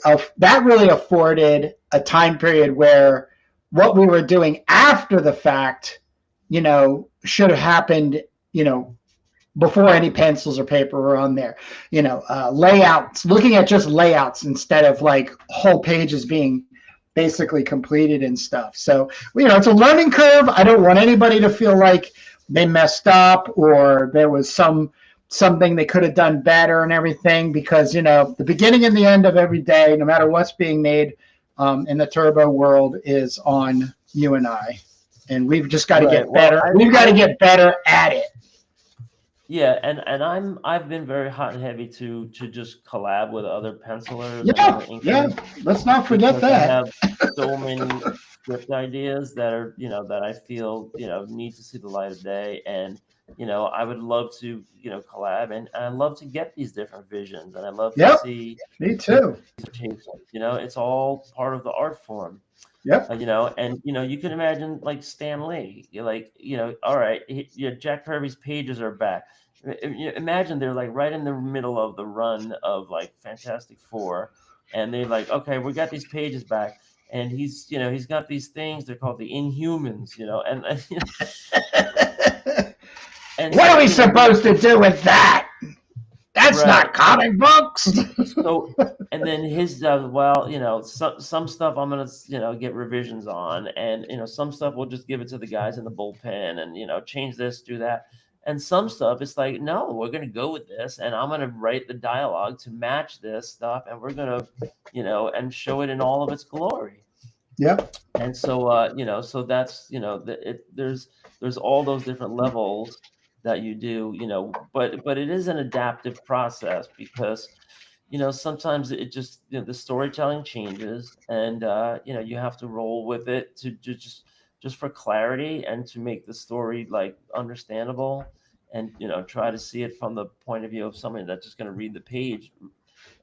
afforded a time period where what we were doing after the fact, you know, should have happened, you know, before any pencils or paper were on there. You know, layouts, looking at just layouts instead of like whole pages being basically completed and stuff. So, you know, it's a learning curve. I don't want anybody to feel like they messed up or there was something they could have done better and everything, because, you know, the beginning and the end of every day, no matter what's being made in the turbo world, is on you and I. And we've just got to get better. We've got to get better at it. Yeah, and I've been very hot and heavy to just collab with other pencilers and Yeah, other inkers. yeah. Let's not forget that. I have so many script ideas that are, you know, that I feel, you know, need to see the light of day, and you know, I would love to, you know, collab, and I love to get these different visions, and I love to see. Me too. You know, it's all part of the art form. Yep. You know, and you know, you can imagine like Stan Lee. You're like, you know, all right, Jack Kirby's pages are back. Imagine they're like right in the middle of the run of like Fantastic Four, and they're like, okay, we got these pages back, and he's, you know, he's got these things. They're called the Inhumans, you know, and and what are we supposed to do with that? That's not comic books. So, and then his, well, you know, some stuff I'm gonna, you know, get revisions on, and you know, some stuff we'll just give it to the guys in the bullpen, and you know, change this, do that, and some stuff it's like, no, we're gonna go with this, and I'm gonna write the dialogue to match this stuff, and we're gonna, you know, and show it in all of its glory. Yep. And so, you know, so that's, you know, there's all those different levels that you do, you know, but it is an adaptive process, because, you know, sometimes it just, you know, the storytelling changes, and you know, you have to roll with it to just for clarity and to make the story like understandable, and you know, try to see it from the point of view of somebody that's just going to read the page,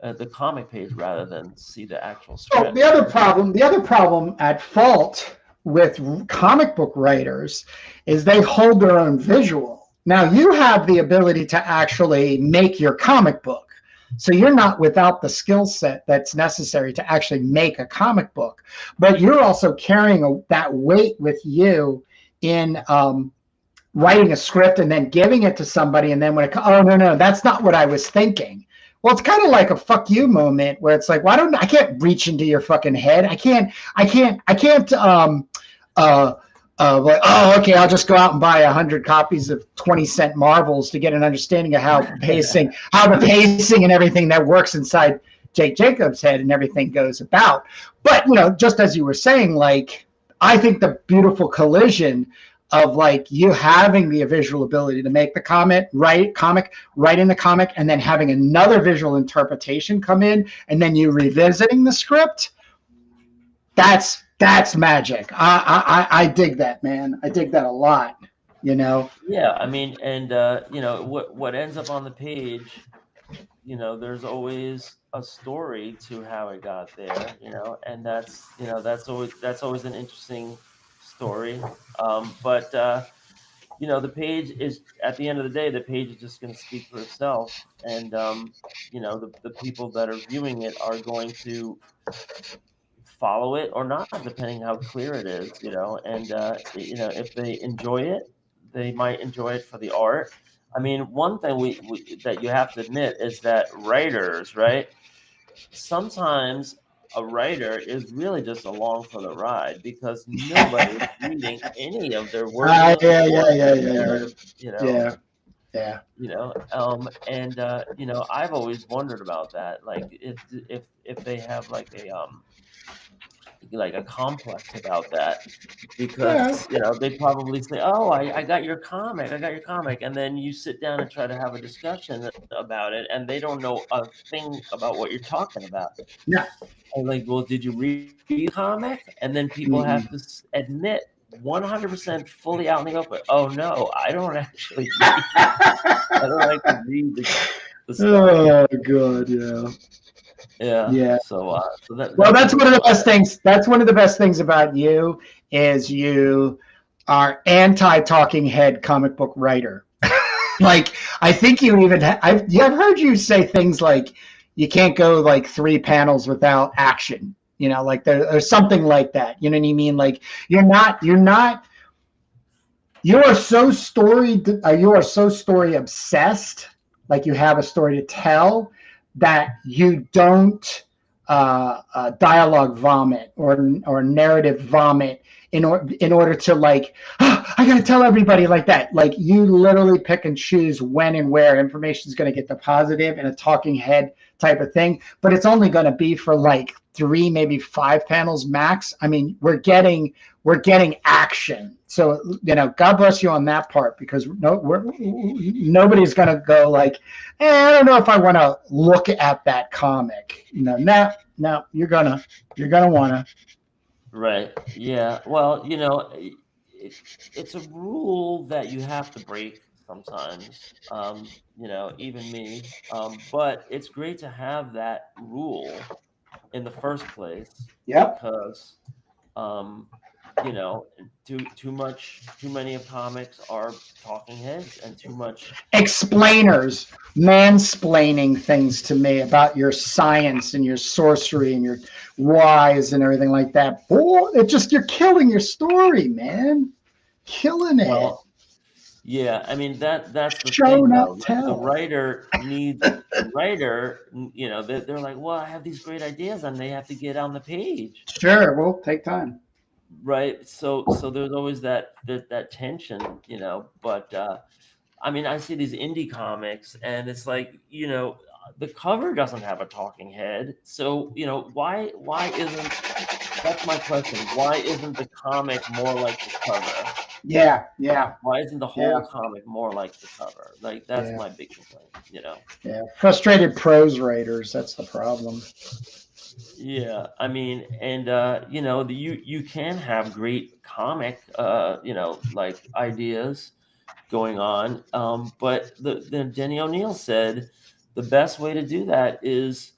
the comic page, rather than see the actual script. So the other problem at fault with comic book writers is they hold their own visual. Now, you have the ability to actually make your comic book. So you're not without the skill set that's necessary to actually make a comic book. But you're also carrying that weight with you in writing a script and then giving it to somebody. And then when oh, no, that's not what I was thinking. Well, it's kind of like a fuck you moment where it's like, why don't I can't reach into your fucking head. I can't like, oh, okay, I'll just go out and buy 100 copies of 20-cent Marvels to get an understanding of how the pacing and everything that works inside Jake Jacobs' head and everything goes about. But, you know, just as you were saying, like, I think the beautiful collision of like you having the visual ability to make the write in the comic, and then having another visual interpretation come in, and then you revisiting the script, that's magic. I dig that, man. I dig that a lot, you know? Yeah, I mean, and you know, what ends up on the page, you know, there's always a story to how it got there, you know, and that's, you know, that's always an interesting story. But you know, the page is, at the end of the day, the page is just going to speak for itself, and you know, the people that are viewing it are going to follow it or not, depending how clear it is, and if they enjoy it, they might enjoy it for the art. I mean, one thing that you have to admit is that writers, right? Sometimes a writer is really just along for the ride because nobody's reading any of their words in the report. Yeah. And I've always wondered about that, like if they have like a complex about that, because they probably say, oh, I got your comic, and then you sit down and try to have a discussion about it, and they don't know a thing about what you're talking about. Yeah. I'm like, well, did you read the comic? And then people have to admit 100% fully out in the open, oh no, I don't actually read. I don't like to read the stuff. Oh god, yeah. Yeah. So that's one of the best things. That's one of the best things about you is you are anti-talking head comic book writer. Like, I think you even I've heard you say things like you can't go like 3 panels without action. Like or something like that. You know what I mean? Like you are so story obsessed. Like you have a story to tell that you don't dialogue vomit or narrative vomit in order to like, I gotta tell everybody like that. Like you literally pick and choose when and where information is going to get deposited in a talking head type of thing, but it's only going to be for like 3, maybe 5 panels max. I mean, we're getting action. So, God bless you on that part, because nobody's going to go like, I don't know if I want to look at that comic. No, you're gonna want to. Right. Yeah. Well, it's a rule that you have to break sometimes. Even me. But it's great to have that rule in the first place. Yep. Because too many of comics are talking heads, and too much explainers mansplaining things to me about your science and your sorcery and your whys and everything like that. Boy, you're killing your story, man. Killing it. Well, yeah, I mean that's the Show thing, not though. tell. The writer needs the writer. They're like, well, I have these great ideas, and they have to get on the page. Sure, will take time. Right. So there's always that tension, But I mean, I see these indie comics, and it's like, the cover doesn't have a talking head. So why isn't, that's my question. Why isn't the comic more like the cover? Yeah. Why isn't the whole comic more like the cover? Like, that's my big complaint, Yeah, frustrated prose writers, that's the problem. Yeah, I mean, and you can have great comic like ideas going on, but the Denny O'Neil said the best way to do that is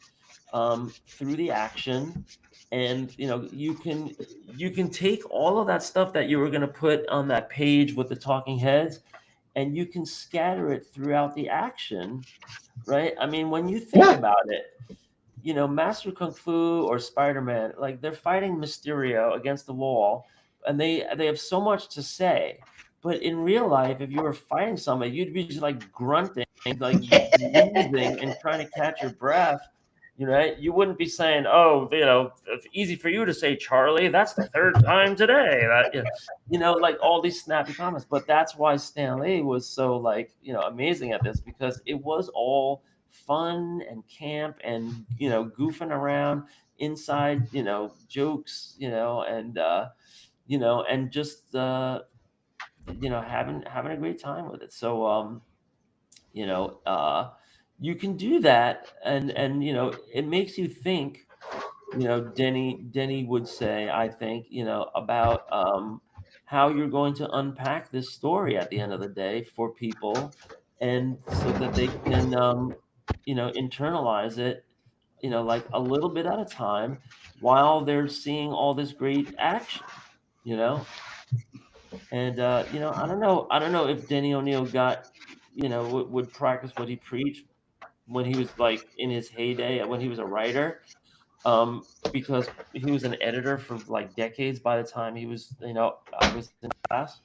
through the action. And you can take all of that stuff that you were going to put on that page with the talking heads, and you can scatter it throughout the action, right? I mean, when you think about it, Master Kung Fu or Spider-Man, like, they're fighting Mysterio against the wall, and they have so much to say. But in real life, if you were fighting somebody, you'd be just like grunting, like breathing and trying to catch your breath. You wouldn't be saying, "Oh, it's easy for you to say, Charlie. That's the 3rd time today." Like all these snappy comments. But that's why Stan Lee was so amazing at this, because it was all fun and camp and goofing around, inside jokes, and and just having a great time with it. So you can do that, and it makes you think. Denny would say, I think, about how you're going to unpack this story at the end of the day for people, and so that they can internalize it, like a little bit at a time, while they're seeing all this great action, and I don't know if Denny O'Neil got would practice what he preached when he was like in his heyday, when he was a writer. because he was an editor for like decades by the time he was, I was in class.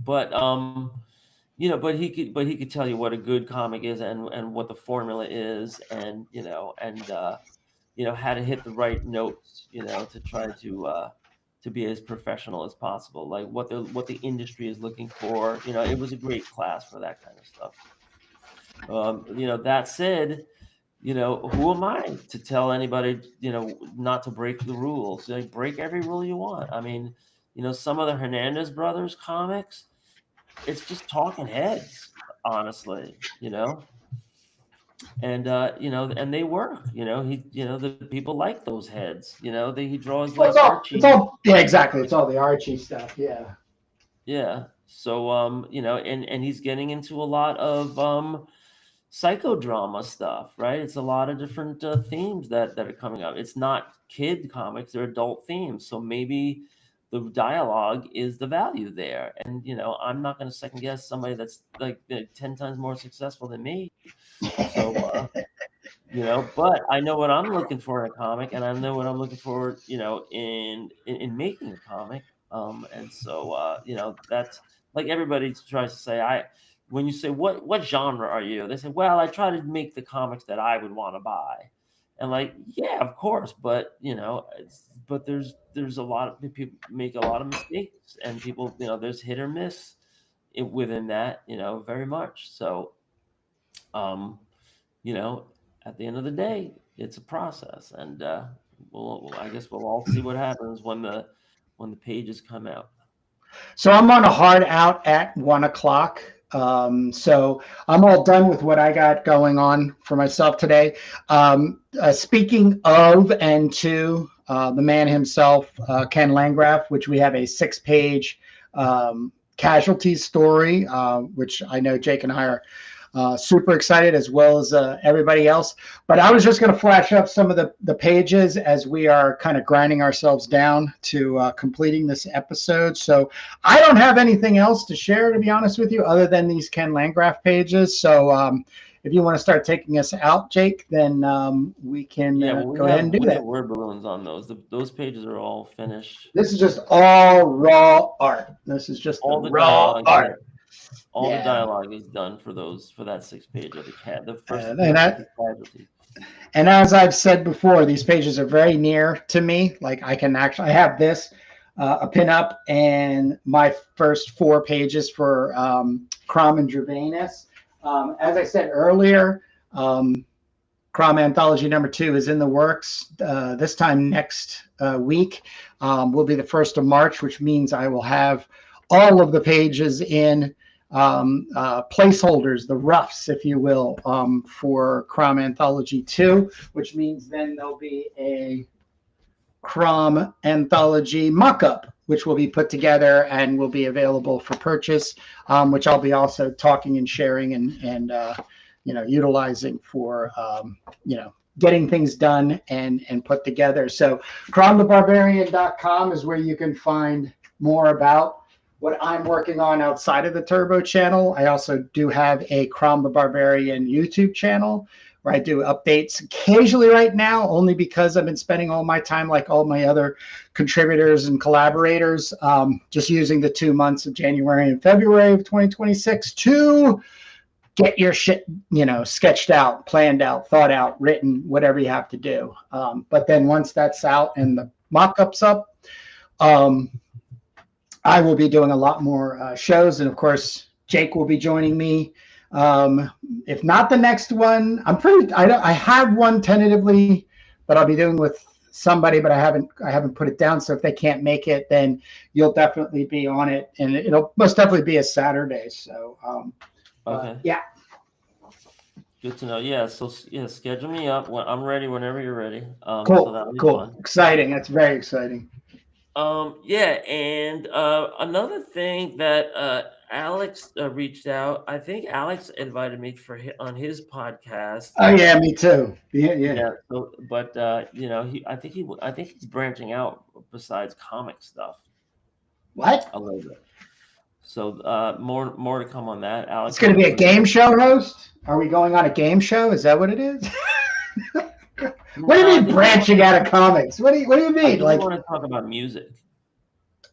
But but he could tell you what a good comic is and what the formula is, and how to hit the right notes, to try to be as professional as possible, like what the industry is looking for. It was a great class for that kind of stuff. That said, who am I to tell anybody, not to break the rules? Like, break every rule you want. I mean, some of the Hernandez brothers comics, it's just talking heads, honestly, and and they work. The people like those heads. He draws like Archie. Yeah, exactly. It's all the Archie stuff. Yeah. Yeah. So and he's getting into a lot of psychodrama stuff, right? It's a lot of different themes that are coming up. It's not kid comics; they're adult themes. So maybe the dialogue is the value there. And I'm not going to second guess somebody that's like 10 times more successful than me. So but I know what I'm looking for in a comic, and I know what I'm looking for, in making a comic. And so that's like everybody tries to say. When you say what genre are you, they say, well, I try to make the comics that I would want to buy. And like, yeah, of course, but but there's a lot of people make a lot of mistakes, and people, there's hit or miss within that, very much. So, at the end of the day, it's a process, and I guess we'll all see what happens when the pages come out. So I'm on a hard out at 1:00. So I'm all done with what I got going on for myself today. Speaking of and to the man himself, Ken Landgraf, which we have a 6-page casualty story, which I know Jake and I are super excited, as well as everybody else. But I was just going to flash up some of the pages as we are kind of grinding ourselves down to completing this episode. So I don't have anything else to share, to be honest with you, other than these Ken Landgraf pages. So if you want to start taking us out, Jake, then we can go ahead and do that. Word balloons on those. Those pages are all finished. This is just all raw art. This is just all the raw art. All the dialogue is done for that 6-page of the first casualty. And as I've said before, these pages are very near to me. Like I have this a pinup and my first 4 pages for Crom and Gervanus. As I said earlier, Crom Anthology #2 is in the works. This time next week will be the 1st of March, which means I will have all of the pages in placeholders, the roughs, if you will, for Crom Anthology 2, which means then there'll be a Crom Anthology mock-up, which will be put together and will be available for purchase, which I'll be also talking and sharing and utilizing for getting things done and put together. So cromthebarbarian.com is where you can find more about what I'm working on outside of the Turbo channel. I also do have a Crom the Barbarian YouTube channel where I do updates occasionally right now, only because I've been spending all my time, like all my other contributors and collaborators, just using the 2 months of January and February of 2026 to get your shit, sketched out, planned out, thought out, written, whatever you have to do. But then once that's out and the mock-up's up, I will be doing a lot more shows, and of course, Jake will be joining me. If not the next one, I have one tentatively, but I'll be doing with somebody, but I haven't put it down. So if they can't make it, then you'll definitely be on it, and it'll most definitely be a Saturday. So okay, yeah. Good to know. Yeah. So yeah, schedule me up. I'm ready whenever you're ready. Cool. So cool. Fun. Exciting. That's very exciting. Yeah, and another thing that Alex reached out. I think Alex invited me on his podcast. Oh yeah, me too. Yeah. So, but I think he's branching out besides comic stuff. What? A little bit. So more to come on that. Alex, it's going to be a game show host. Are we going on a game show? Is that what it is? What do you mean branching out of comics? What do you mean? I want to talk about music.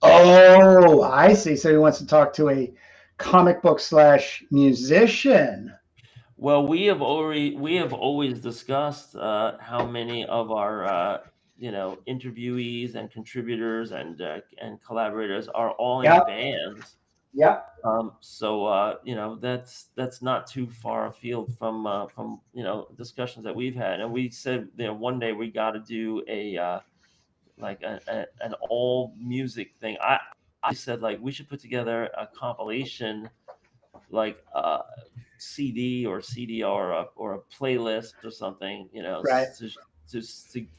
Oh, I see. So he wants to talk to a comic book / musician. Well, we have always discussed how many of our interviewees and contributors and collaborators are all in bands. Yep. So that's not too far afield from discussions that we've had, and we said one day we got to do a an all music thing. I said we should put together a compilation, CD or CDR or a playlist or something, right, to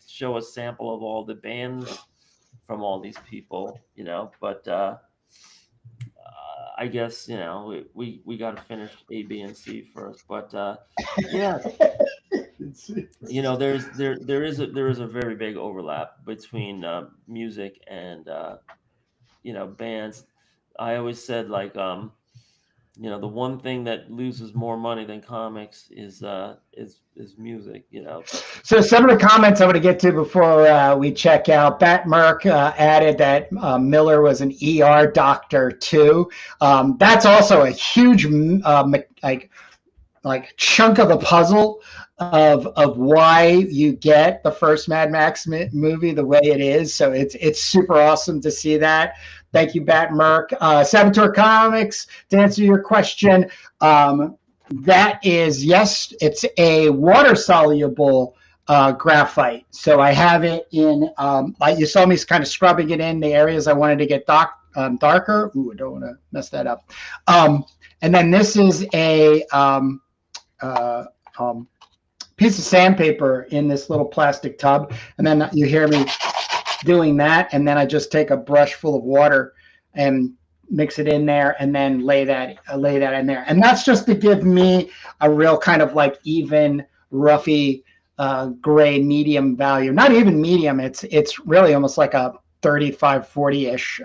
show a sample of all the bands from all these people, but I guess we got to finish A, B, and C first, but yeah. There is a very big overlap between music and bands. I always said the one thing that loses more money than comics is music. So some of the comments I want to get to before we check out. Bat Merck added that Miller was an ER doctor too. That's also a huge chunk of the puzzle of why you get the first Mad Max movie the way it is. So it's super awesome to see that. Thank you, Bat Merck. Saboteur Comics, to answer your question, that is, yes, it's a water-soluble graphite. So I have it in, you saw me kind of scrubbing it in the areas I wanted to get darker. Ooh, I don't want to mess that up. And then this is a piece of sandpaper in this little plastic tub. And then you hear me doing that, and then I just take a brush full of water and mix it in there, and then lay that in there. And that's just to give me a real kind of even, roughy, gray medium value. Not even medium. It's really almost like a 35, 40-ish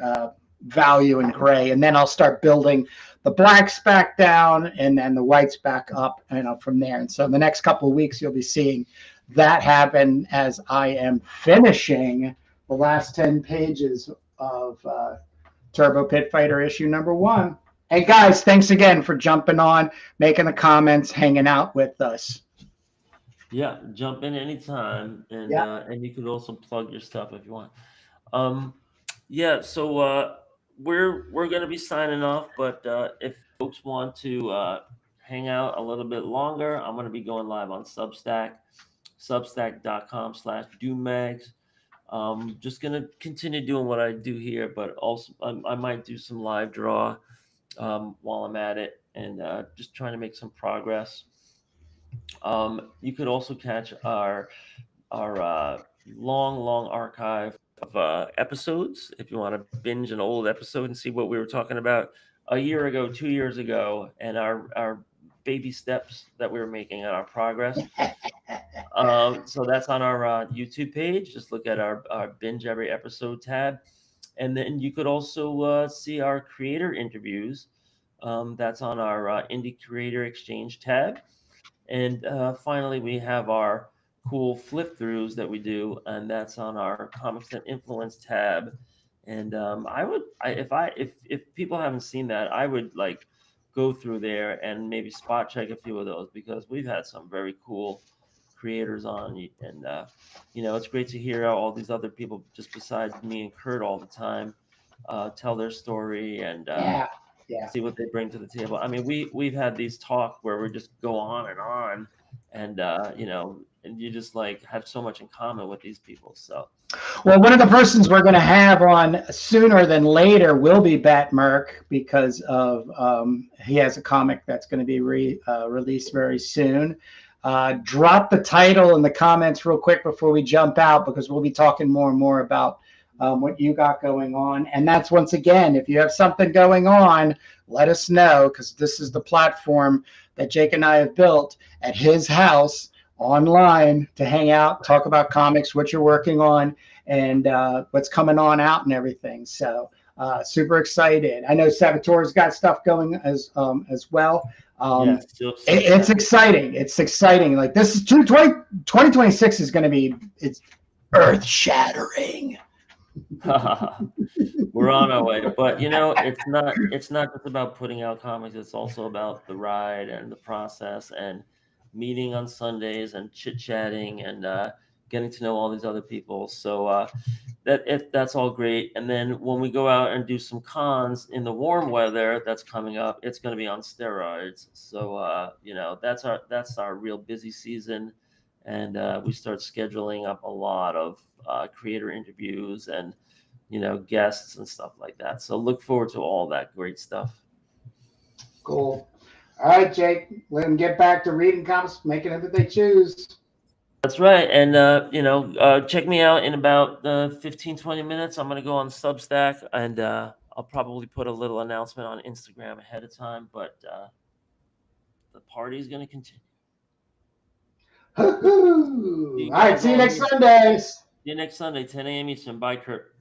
value in gray. And then I'll start building the blacks back down and then the whites back up, from there. And so in the next couple of weeks, you'll be seeing that happen as I am finishing the last 10 pages of Turbo Pit Fighter issue #1. Hey guys, thanks again for jumping on, making the comments, hanging out with us. Yeah, jump in anytime, and and you could also plug your stuff if you want. So we're gonna be signing off, but if folks want to hang out a little bit longer, I'm gonna be going live on Substack, substack.com/Doommags. Just gonna continue doing what I do here, but also I might do some live draw while I'm at it, and just trying to make some progress. You could also catch our long archive of episodes if you want to binge an old episode and see what we were talking about a year ago, 2 years ago, and our baby steps that we were making and our progress. So that's on our YouTube page. Just look at our binge every episode tab. And then you could also see our creator interviews. That's on our Indie Creator Exchange tab. And finally, we have our cool flip throughs that we do, and that's on our Comics That Influence tab. And if people haven't seen that, I would go through there and maybe spot check a few of those, because we've had some very cool creators on, and it's great to hear all these other people just besides me and Kurt all the time tell their story and see what they bring to the table. I mean, we've had these talks where we just go on, and and you just have so much in common with these people. So, well, one of the persons we're going to have on sooner than later will be Bat Merck, because of he has a comic that's going to be released very soon. Drop the title in the comments real quick before we jump out, because we'll be talking more and more about what you got going on. And that's, once again, if you have something going on, let us know, because this is the platform that Jake and I have built at his house online to hang out, talk about comics, what you're working on, and what's coming on out and everything. So super excited. I know Saboteur's got stuff going as well. Yeah, It's exciting. It's exciting. Like this is 2026 is going to be, it's earth shattering. We're on our way, but you know, it's not just about putting out comics. It's also about the ride and the process and meeting on Sundays and chit chatting and getting to know all these other people. So that's all great. And then when we go out and do some cons in the warm weather that's coming up, it's going to be on steroids. So you know, that's our real busy season, and we start scheduling up a lot of creator interviews and, you know, guests and stuff like that. So look forward to all that great stuff. Cool. All right, Jake, let them get back to reading comics, making it that they choose. That's right. And, you know, check me out in about 15, 20 minutes. I'm going to go on Substack, and I'll probably put a little announcement on Instagram ahead of time, but the party is going to continue. All right, see you next Sunday. See you next Sunday, 10 a.m. Eastern. Bye, Kurt.